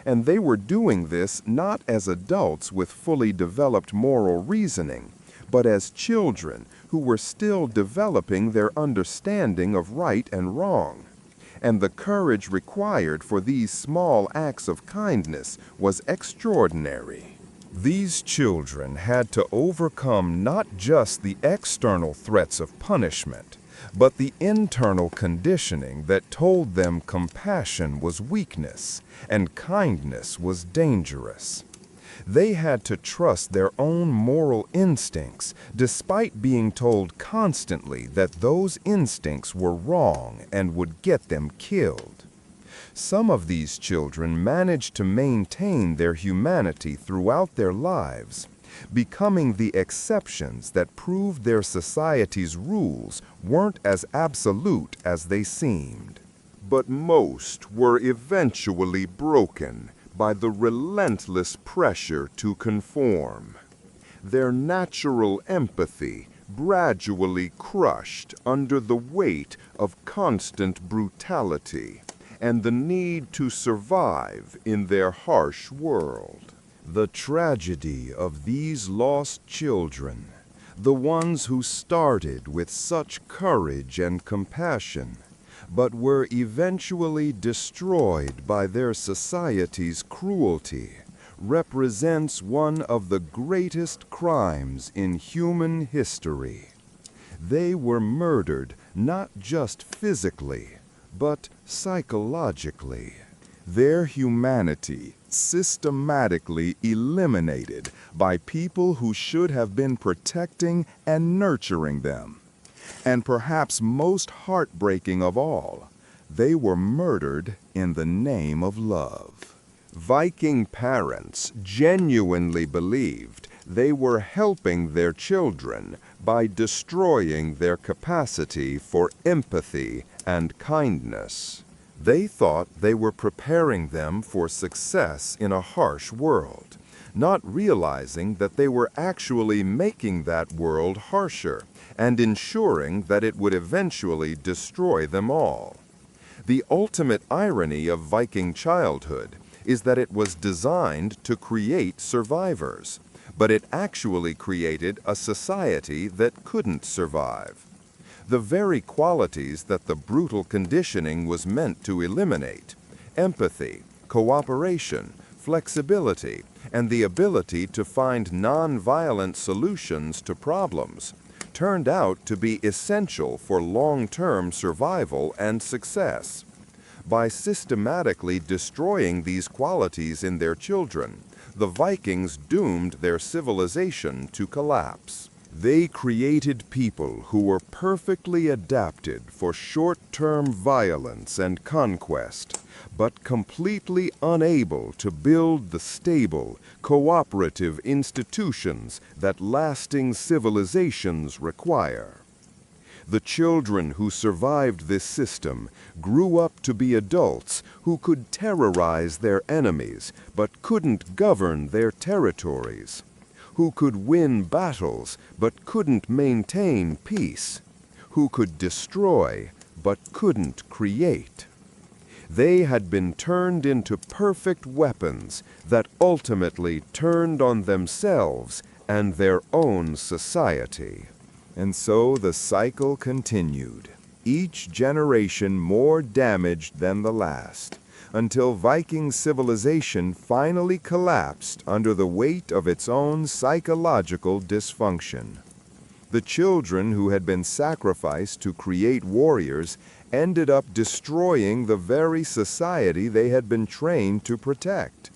And they were doing this not as adults with fully developed moral reasoning, but as children who were still developing their understanding of right and wrong. And the courage required for these small acts of kindness was extraordinary. These children had to overcome not just the external threats of punishment, but the internal conditioning that told them compassion was weakness and kindness was dangerous. They had to trust their own moral instincts despite being told constantly that those instincts were wrong and would get them killed. Some of these children managed to maintain their humanity throughout their lives, becoming the exceptions that proved their society's rules weren't as absolute as they seemed. But most were eventually broken by the relentless pressure to conform. Their natural empathy gradually crushed under the weight of constant brutality and the need to survive in their harsh world. The tragedy of these lost children, the ones who started with such courage and compassion, but were eventually destroyed by their society's cruelty, represents one of the greatest crimes in human history. They were murdered not just physically, but psychologically. Their humanity systematically eliminated by people who should have been protecting and nurturing them. And perhaps most heartbreaking of all, they were murdered in the name of love. Viking parents genuinely believed they were helping their children by destroying their capacity for empathy and kindness. They thought they were preparing them for success in a harsh world, not realizing that they were actually making that world harsher and ensuring that it would eventually destroy them all. The ultimate irony of Viking childhood is that it was designed to create survivors, but it actually created a society that couldn't survive. The very qualities that the brutal conditioning was meant to eliminate, empathy, cooperation, flexibility, and the ability to find non-violent solutions to problems, turned out to be essential for long-term survival and success. By systematically destroying these qualities in their children, the Vikings doomed their civilization to collapse. They created people who were perfectly adapted for short-term violence and conquest, but completely unable to build the stable, cooperative institutions that lasting civilizations require. The children who survived this system grew up to be adults who could terrorize their enemies but couldn't govern their territories, who could win battles but couldn't maintain peace, who could destroy but couldn't create. They had been turned into perfect weapons that ultimately turned on themselves and their own society. And so the cycle continued, each generation more damaged than the last, until Viking civilization finally collapsed under the weight of its own psychological dysfunction. The children who had been sacrificed to create warriors ended up destroying the very society they had been trained to protect.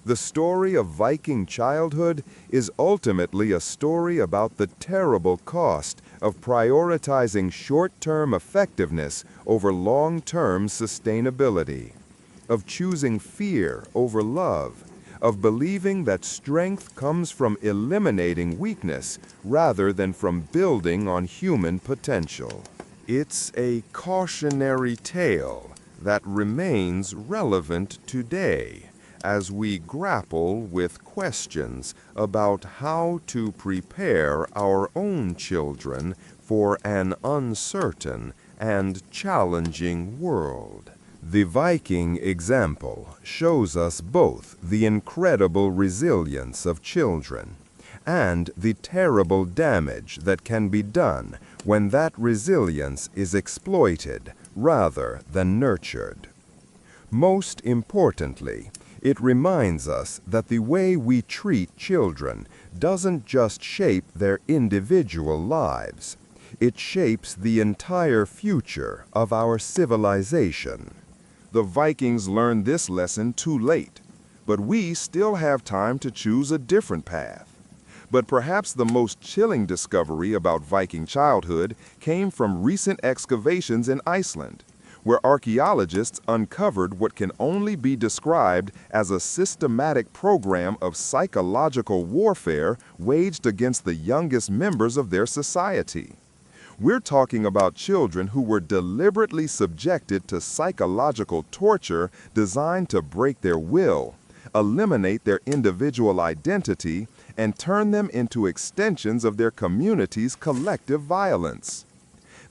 The story of Viking childhood is ultimately a story about the terrible cost of prioritizing short-term effectiveness over long-term sustainability, of choosing fear over love, of believing that strength comes from eliminating weakness rather than from building on human potential. It's a cautionary tale that remains relevant today as we grapple with questions about how to prepare our own children for an uncertain and challenging world. The Viking example shows us both the incredible resilience of children and the terrible damage that can be done when that resilience is exploited rather than nurtured. Most importantly, it reminds us that the way we treat children doesn't just shape their individual lives. It shapes the entire future of our civilization. The Vikings learned this lesson too late, but we still have time to choose a different path. But perhaps the most chilling discovery about Viking childhood came from recent excavations in Iceland, where archaeologists uncovered what can only be described as a systematic program of psychological warfare waged against the youngest members of their society. We're talking about children who were deliberately subjected to psychological torture designed to break their will, eliminate their individual identity, and turn them into extensions of their community's collective violence.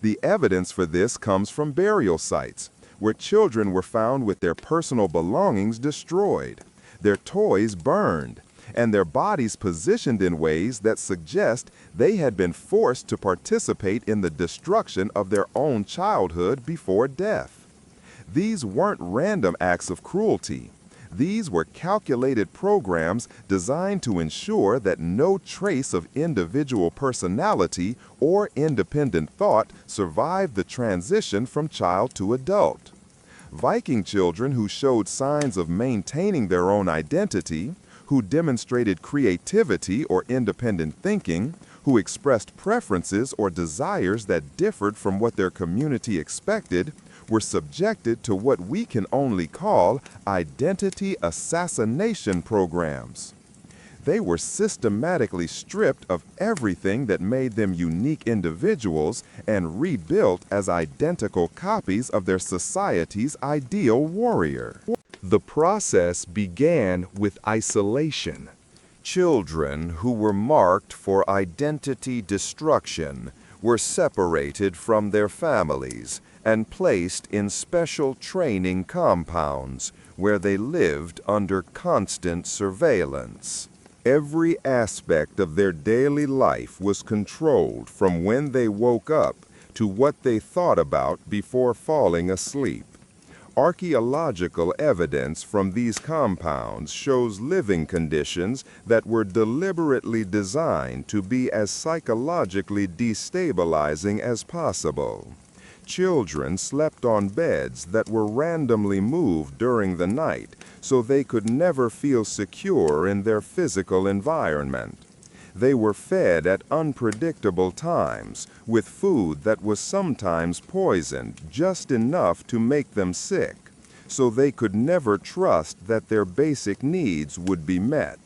The evidence for this comes from burial sites, where children were found with their personal belongings destroyed, their toys burned, and their bodies positioned in ways that suggest they had been forced to participate in the destruction of their own childhood before death. These weren't random acts of cruelty. These were calculated programs designed to ensure that no trace of individual personality or independent thought survived the transition from child to adult. Viking children who showed signs of maintaining their own identity, who demonstrated creativity or independent thinking, who expressed preferences or desires that differed from what their community expected, were subjected to what we can only call identity assassination programs. They were systematically stripped of everything that made them unique individuals and rebuilt as identical copies of their society's ideal warrior. The process began with isolation. Children who were marked for identity destruction were separated from their families and placed in special training compounds where they lived under constant surveillance. Every aspect of their daily life was controlled from when they woke up to what they thought about before falling asleep. Archaeological evidence from these compounds shows living conditions that were deliberately designed to be as psychologically destabilizing as possible. Children slept on beds that were randomly moved during the night so they could never feel secure in their physical environment. They were fed at unpredictable times with food that was sometimes poisoned just enough to make them sick, so they could never trust that their basic needs would be met.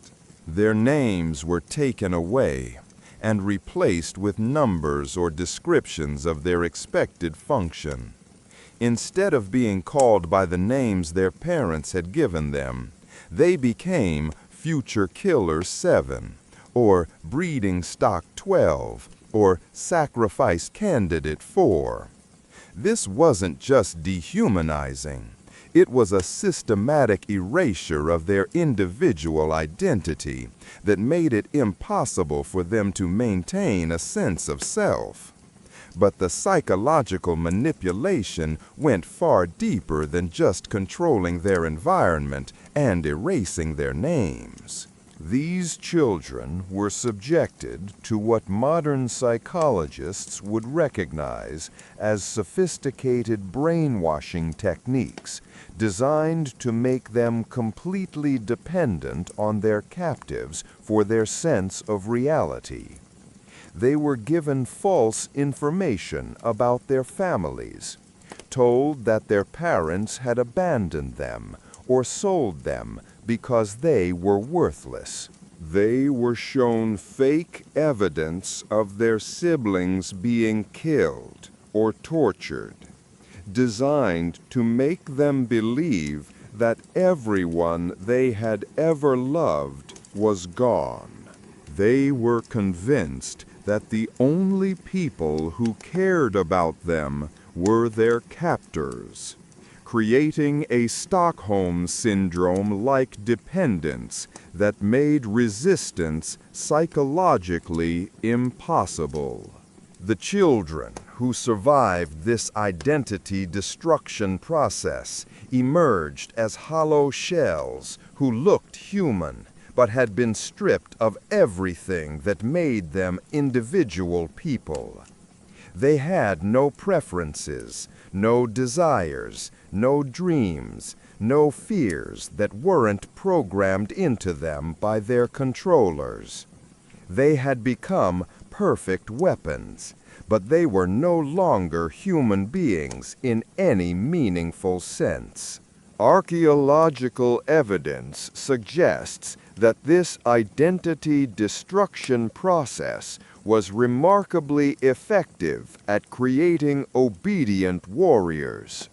Their names were taken away and replaced with numbers or descriptions of their expected function. Instead of being called by the names their parents had given them, they became Future Killer 7, or Breeding Stock 12, or Sacrifice Candidate 4. This wasn't just dehumanizing. It was a systematic erasure of their individual identity that made it impossible for them to maintain a sense of self. But the psychological manipulation went far deeper than just controlling their environment and erasing their names. These children were subjected to what modern psychologists would recognize as sophisticated brainwashing techniques designed to make them completely dependent on their captives for their sense of reality. They were given false information about their families, told that their parents had abandoned them or sold them because they were worthless. They were shown fake evidence of their siblings being killed or tortured, designed to make them believe that everyone they had ever loved was gone. They were convinced that the only people who cared about them were their captors, creating a Stockholm Syndrome-like dependence that made resistance psychologically impossible. The children who survived this identity destruction process emerged as hollow shells who looked human, but had been stripped of everything that made them individual people. They had no preferences, no desires, no dreams, no fears that weren't programmed into them by their controllers. They had become perfect weapons, but they were no longer human beings in any meaningful sense. Archaeological evidence suggests that this identity destruction process was remarkably effective at creating obedient warriors,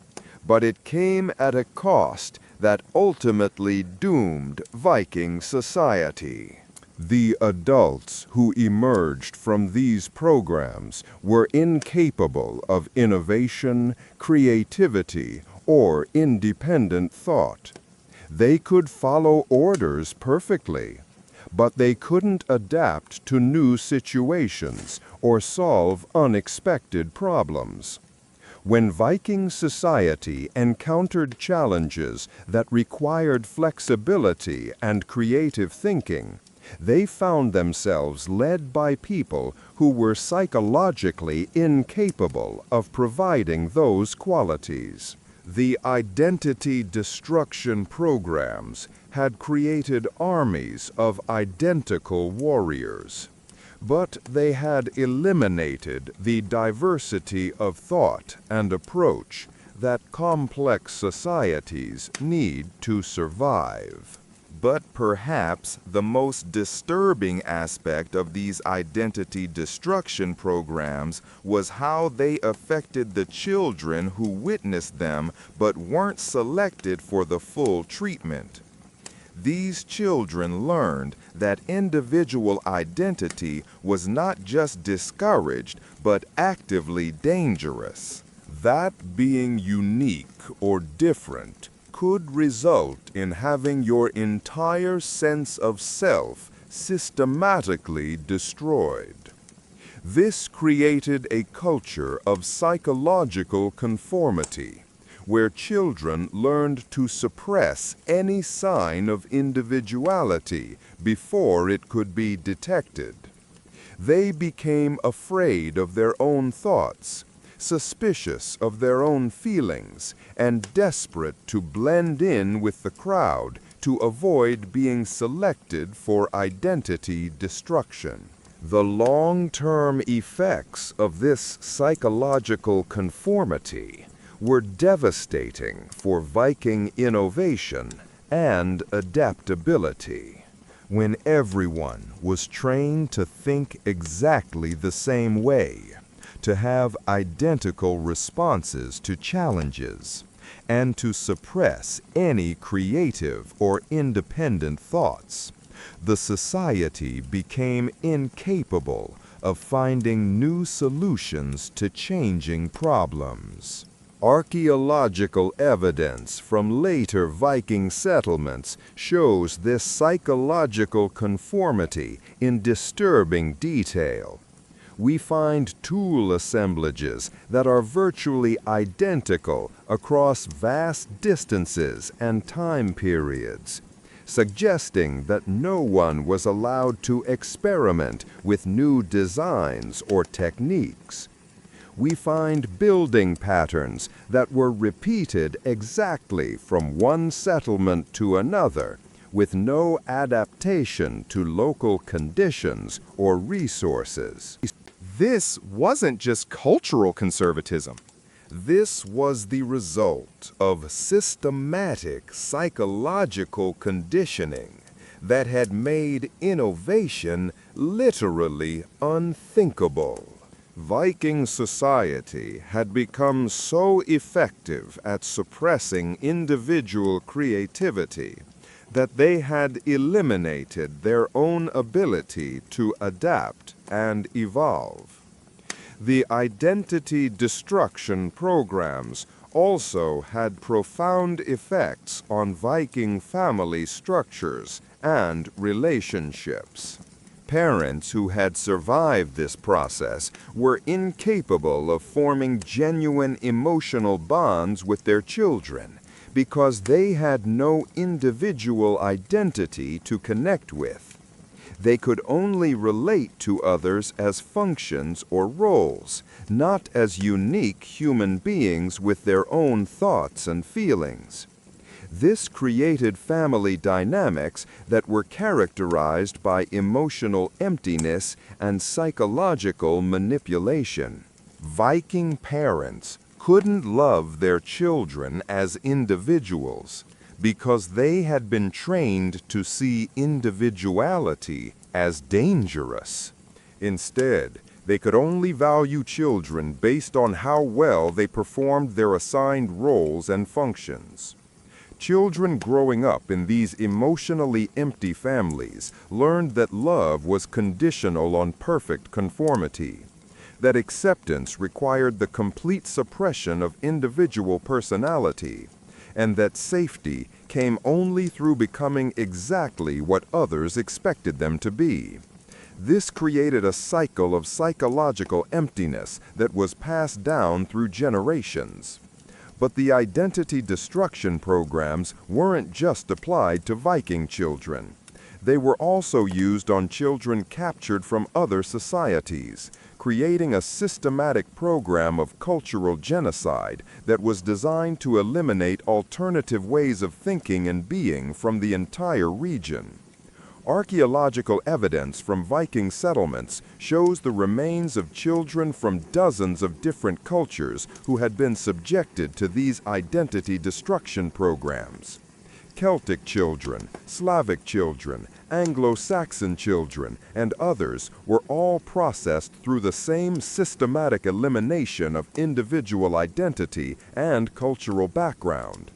but it came at a cost that ultimately doomed Viking society. The adults who emerged from these programs were incapable of innovation, creativity, or independent thought. They could follow orders perfectly, but they couldn't adapt to new situations or solve unexpected problems. When Viking society encountered challenges that required flexibility and creative thinking, they found themselves led by people who were psychologically incapable of providing those qualities. The identity destruction programs had created armies of identical warriors, but they had eliminated the diversity of thought and approach that complex societies need to survive. But perhaps the most disturbing aspect of these identity destruction programs was how they affected the children who witnessed them but weren't selected for the full treatment. These children learned that individual identity was not just discouraged, but actively dangerous. That being unique or different could result in having your entire sense of self systematically destroyed. This created a culture of psychological conformity, where children learned to suppress any sign of individuality before it could be detected. They became afraid of their own thoughts, suspicious of their own feelings, and desperate to blend in with the crowd to avoid being selected for identity destruction. The long-term effects of this psychological conformity were devastating for Viking innovation and adaptability. When everyone was trained to think exactly the same way, to have identical responses to challenges, and to suppress any creative or independent thoughts, the society became incapable of finding new solutions to changing problems. Archaeological evidence from later Viking settlements shows this psychological conformity in disturbing detail. We find tool assemblages that are virtually identical across vast distances and time periods, suggesting that no one was allowed to experiment with new designs or techniques. We find building patterns that were repeated exactly from one settlement to another, with no adaptation to local conditions or resources. This wasn't just cultural conservatism. This was the result of systematic psychological conditioning that had made innovation literally unthinkable. Viking society had become so effective at suppressing individual creativity that they had eliminated their own ability to adapt and evolve. The identity destruction programs also had profound effects on Viking family structures and relationships. Parents who had survived this process were incapable of forming genuine emotional bonds with their children because they had no individual identity to connect with. They could only relate to others as functions or roles, not as unique human beings with their own thoughts and feelings. This created family dynamics that were characterized by emotional emptiness and psychological manipulation. Viking parents couldn't love their children as individuals because they had been trained to see individuality as dangerous. Instead, they could only value children based on how well they performed their assigned roles and functions. Children growing up in these emotionally empty families learned that love was conditional on perfect conformity, that acceptance required the complete suppression of individual personality, and that safety came only through becoming exactly what others expected them to be. This created a cycle of psychological emptiness that was passed down through generations. But the identity destruction programs weren't just applied to Viking children. They were also used on children captured from other societies, creating a systematic program of cultural genocide that was designed to eliminate alternative ways of thinking and being from the entire region. Archaeological evidence from Viking settlements shows the remains of children from dozens of different cultures who had been subjected to these identity destruction programs. Celtic children, Slavic children, Anglo-Saxon children, and others were all processed through the same systematic elimination of individual identity and cultural background.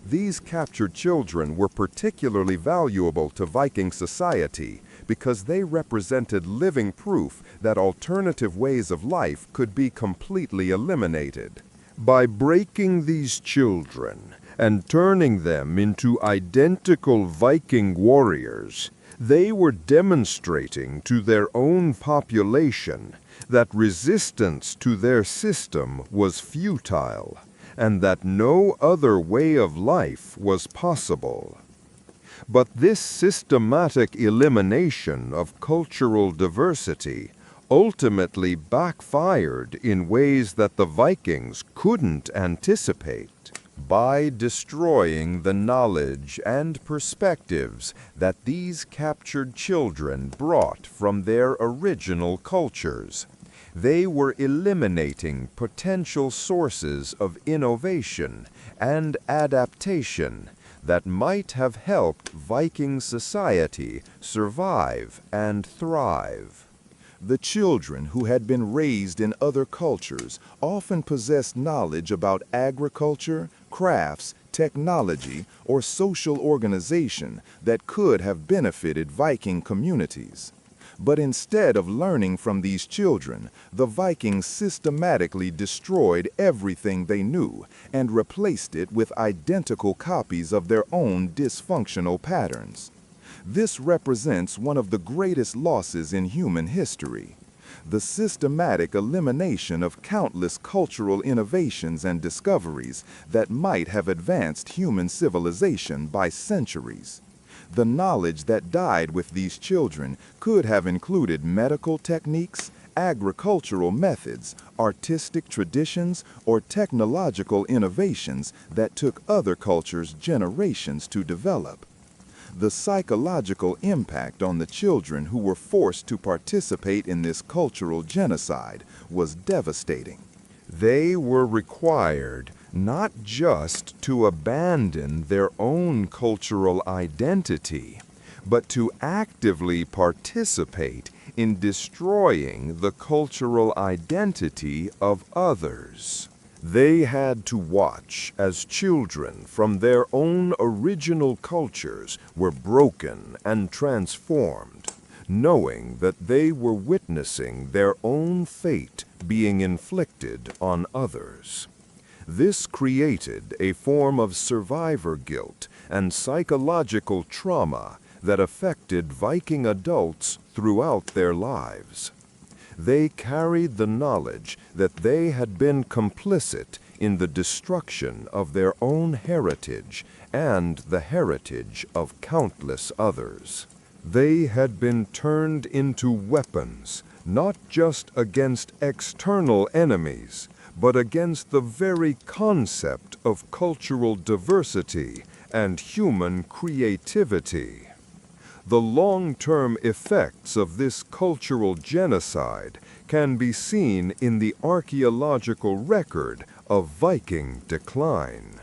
These captured children were particularly valuable to Viking society because they represented living proof that alternative ways of life could be completely eliminated. By breaking these children and turning them into identical Viking warriors, they were demonstrating to their own population that resistance to their system was futile, and that no other way of life was possible. But this systematic elimination of cultural diversity ultimately backfired in ways that the Vikings couldn't anticipate. By destroying the knowledge and perspectives that these captured children brought from their original cultures, they were eliminating potential sources of innovation and adaptation that might have helped Viking society survive and thrive. The children who had been raised in other cultures often possessed knowledge about agriculture, crafts, technology, or social organization that could have benefited Viking communities. But instead of learning from these children, the Vikings systematically destroyed everything they knew and replaced it with identical copies of their own dysfunctional patterns. This represents one of the greatest losses in human history: the systematic elimination of countless cultural innovations and discoveries that might have advanced human civilization by centuries. The knowledge that died with these children could have included medical techniques, agricultural methods, artistic traditions, or technological innovations that took other cultures generations to develop. The psychological impact on the children who were forced to participate in this cultural genocide was devastating. They were required not just to abandon their own cultural identity, but to actively participate in destroying the cultural identity of others. They had to watch as children from their own original cultures were broken and transformed, knowing that they were witnessing their own fate being inflicted on others. This created a form of survivor guilt and psychological trauma that affected Viking adults throughout their lives. They carried the knowledge that they had been complicit in the destruction of their own heritage and the heritage of countless others. They had been turned into weapons, not just against external enemies, but against the very concept of cultural diversity and human creativity. The long-term effects of this cultural genocide can be seen in the archaeological record of Viking decline.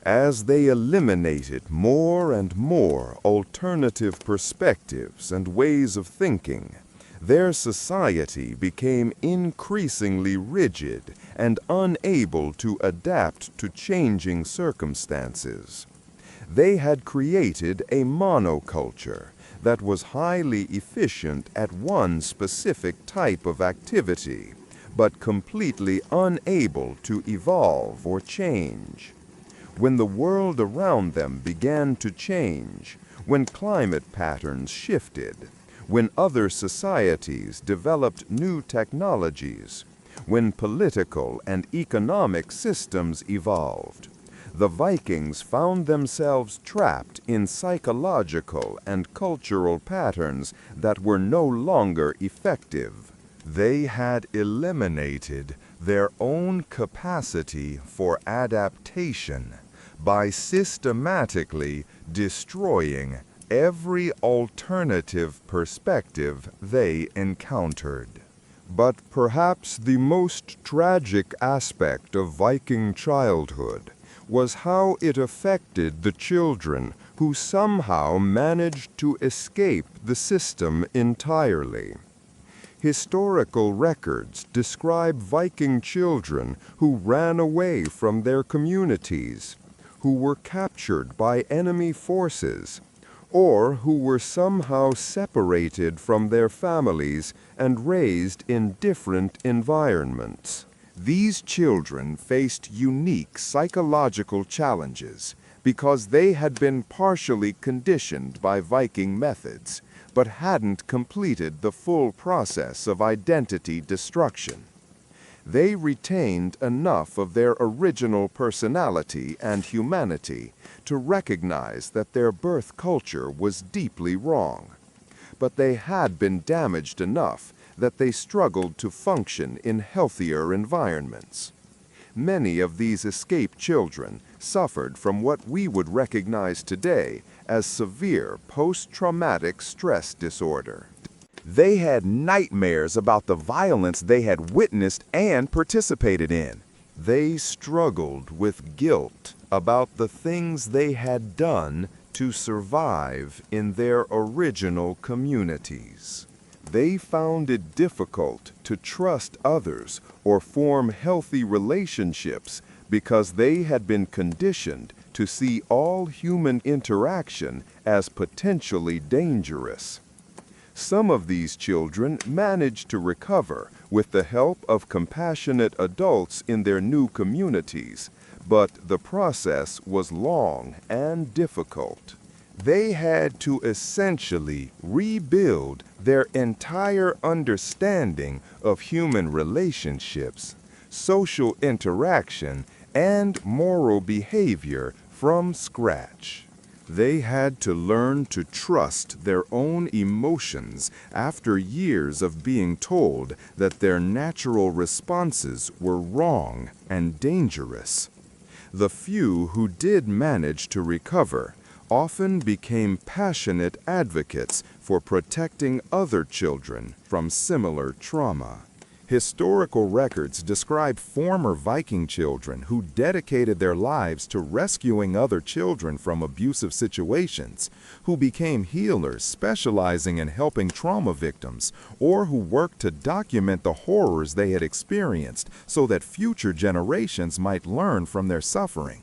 As they eliminated more and more alternative perspectives and ways of thinking, their society became increasingly rigid and unable to adapt to changing circumstances. They had created a monoculture that was highly efficient at one specific type of activity, but completely unable to evolve or change. When the world around them began to change, when climate patterns shifted, when other societies developed new technologies, when political and economic systems evolved. The Vikings found themselves trapped in psychological and cultural patterns that were no longer effective. They had eliminated their own capacity for adaptation by systematically destroying every alternative perspective they encountered. But perhaps the most tragic aspect of Viking childhood was how it affected the children who somehow managed to escape the system entirely. Historical records describe Viking children who ran away from their communities, who were captured by enemy forces, or who were somehow separated from their families and raised in different environments. These children faced unique psychological challenges because they had been partially conditioned by Viking methods, but hadn't completed the full process of identity destruction. They retained enough of their original personality and humanity to recognize that their birth culture was deeply wrong. But they had been damaged enough that they struggled to function in healthier environments. Many of these escaped children suffered from what we would recognize today as severe post-traumatic stress disorder. They had nightmares about the violence they had witnessed and participated in. They struggled with guilt about the things they had done to survive in their original communities. They found it difficult to trust others or form healthy relationships because they had been conditioned to see all human interaction as potentially dangerous. Some of these children managed to recover with the help of compassionate adults in their new communities, but the process was long and difficult. They had to essentially rebuild their entire understanding of human relationships, social interaction, and moral behavior from scratch. They had to learn to trust their own emotions after years of being told that their natural responses were wrong and dangerous. The few who did manage to recover often became passionate advocates for protecting other children from similar trauma. Historical records describe former Viking children who dedicated their lives to rescuing other children from abusive situations, who became healers specializing in helping trauma victims, or who worked to document the horrors they had experienced so that future generations might learn from their suffering.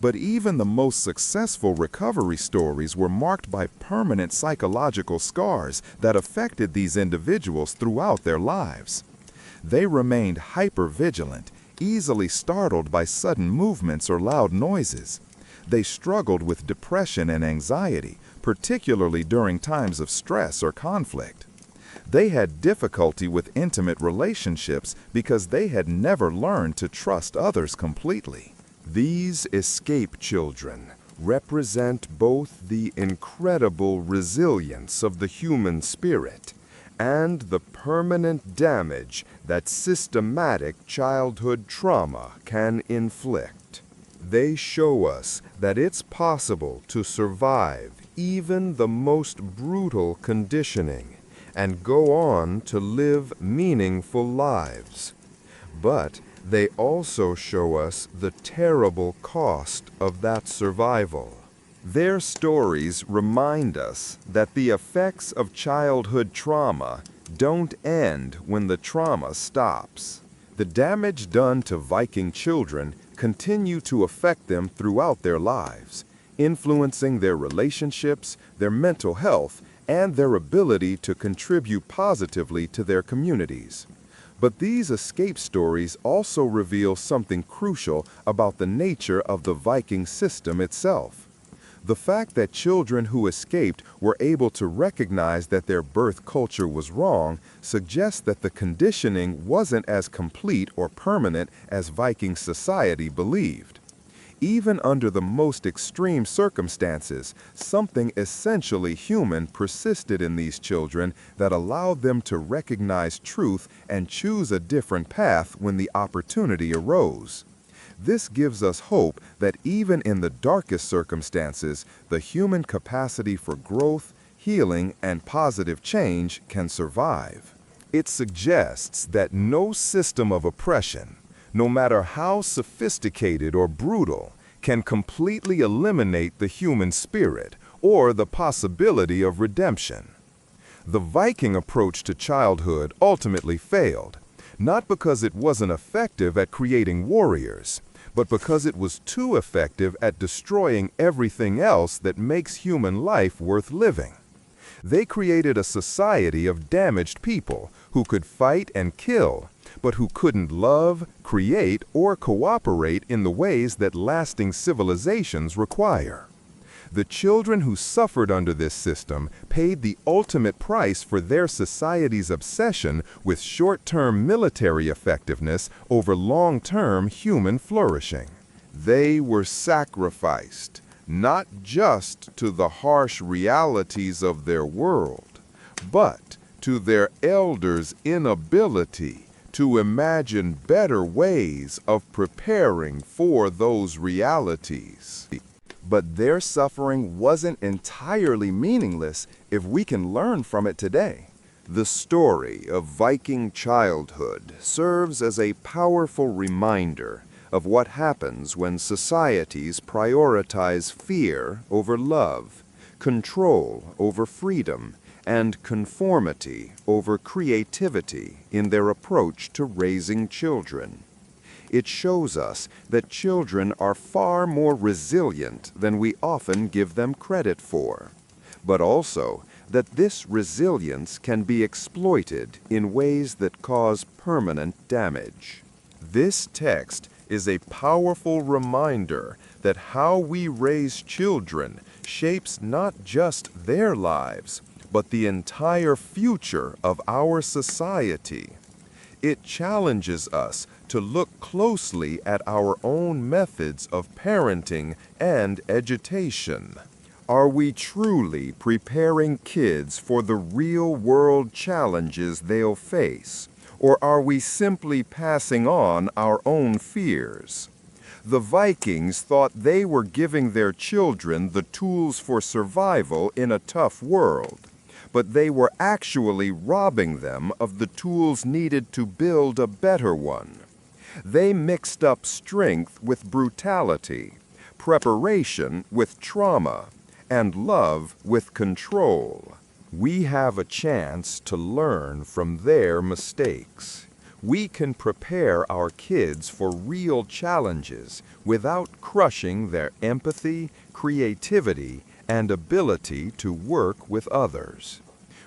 But even the most successful recovery stories were marked by permanent psychological scars that affected these individuals throughout their lives. They remained hyper-vigilant, easily startled by sudden movements or loud noises. They struggled with depression and anxiety, particularly during times of stress or conflict. They had difficulty with intimate relationships because they had never learned to trust others completely. These escape children represent both the incredible resilience of the human spirit and the permanent damage that systematic childhood trauma can inflict. They show us that it's possible to survive even the most brutal conditioning and go on to live meaningful lives. But they also show us the terrible cost of that survival. Their stories remind us that the effects of childhood trauma don't end when the trauma stops. The damage done to Viking children continue to affect them throughout their lives, influencing their relationships, their mental health, and their ability to contribute positively to their communities. But these escape stories also reveal something crucial about the nature of the Viking system itself. The fact that children who escaped were able to recognize that their birth culture was wrong suggests that the conditioning wasn't as complete or permanent as Viking society believed. Even under the most extreme circumstances, something essentially human persisted in these children that allowed them to recognize truth and choose a different path when the opportunity arose. This gives us hope that even in the darkest circumstances, the human capacity for growth, healing, and positive change can survive. It suggests that no system of oppression, no matter how sophisticated or brutal, can completely eliminate the human spirit or the possibility of redemption. The Viking approach to childhood ultimately failed, not because it wasn't effective at creating warriors, but because it was too effective at destroying everything else that makes human life worth living. They created a society of damaged people who could fight and kill, but who couldn't love, create, or cooperate in the ways that lasting civilizations require. The children who suffered under this system paid the ultimate price for their society's obsession with short-term military effectiveness over long-term human flourishing. They were sacrificed, not just to the harsh realities of their world, but to their elders' inability to imagine better ways of preparing for those realities. But their suffering wasn't entirely meaningless if we can learn from it today. The story of Viking childhood serves as a powerful reminder of what happens when societies prioritize fear over love, control over freedom, and conformity over creativity in their approach to raising children. It shows us that children are far more resilient than we often give them credit for, but also that this resilience can be exploited in ways that cause permanent damage. This text is a powerful reminder that how we raise children shapes not just their lives, but the entire future of our society. It challenges us to look closely at our own methods of parenting and education. Are we truly preparing kids for the real-world challenges they'll face, or are we simply passing on our own fears? The Vikings thought they were giving their children the tools for survival in a tough world, but they were actually robbing them of the tools needed to build a better one. They mixed up strength with brutality, preparation with trauma, and love with control. We have a chance to learn from their mistakes. We can prepare our kids for real challenges without crushing their empathy, creativity, and ability to work with others.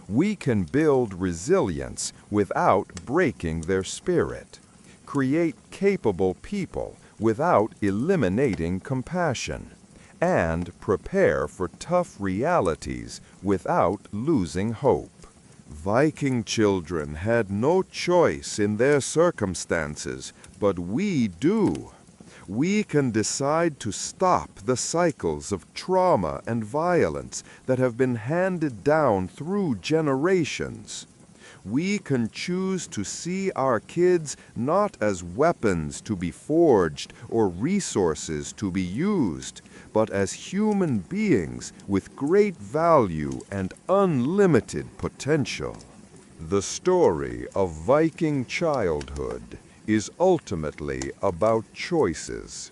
We can build resilience without breaking their spirit, create capable people without eliminating compassion, and prepare for tough realities without losing hope. Viking children had no choice in their circumstances, but we do. We can decide to stop the cycles of trauma and violence that have been handed down through generations. We can choose to see our kids not as weapons to be forged or resources to be used, but as human beings with great value and unlimited potential. The story of Viking childhood is ultimately about choices.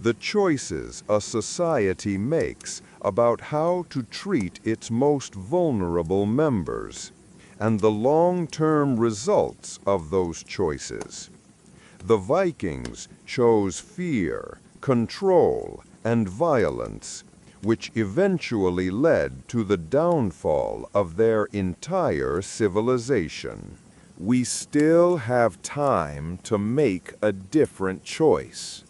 The choices a society makes about how to treat its most vulnerable members, and the long-term results of those choices. The Vikings chose fear, control, and violence, which eventually led to the downfall of their entire civilization. We still have time to make a different choice.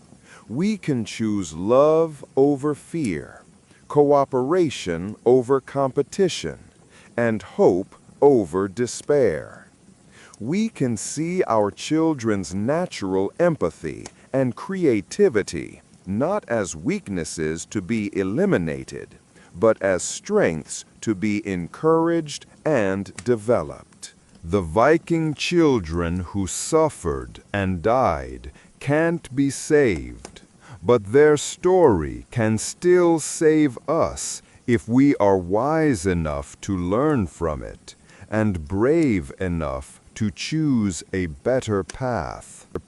We can choose love over fear, cooperation over competition, and hope over despair. We can see our children's natural empathy and creativity not as weaknesses to be eliminated, but as strengths to be encouraged and developed. The Viking children who suffered and died can't be saved, but their story can still save us if we are wise enough to learn from it and brave enough to choose a better path.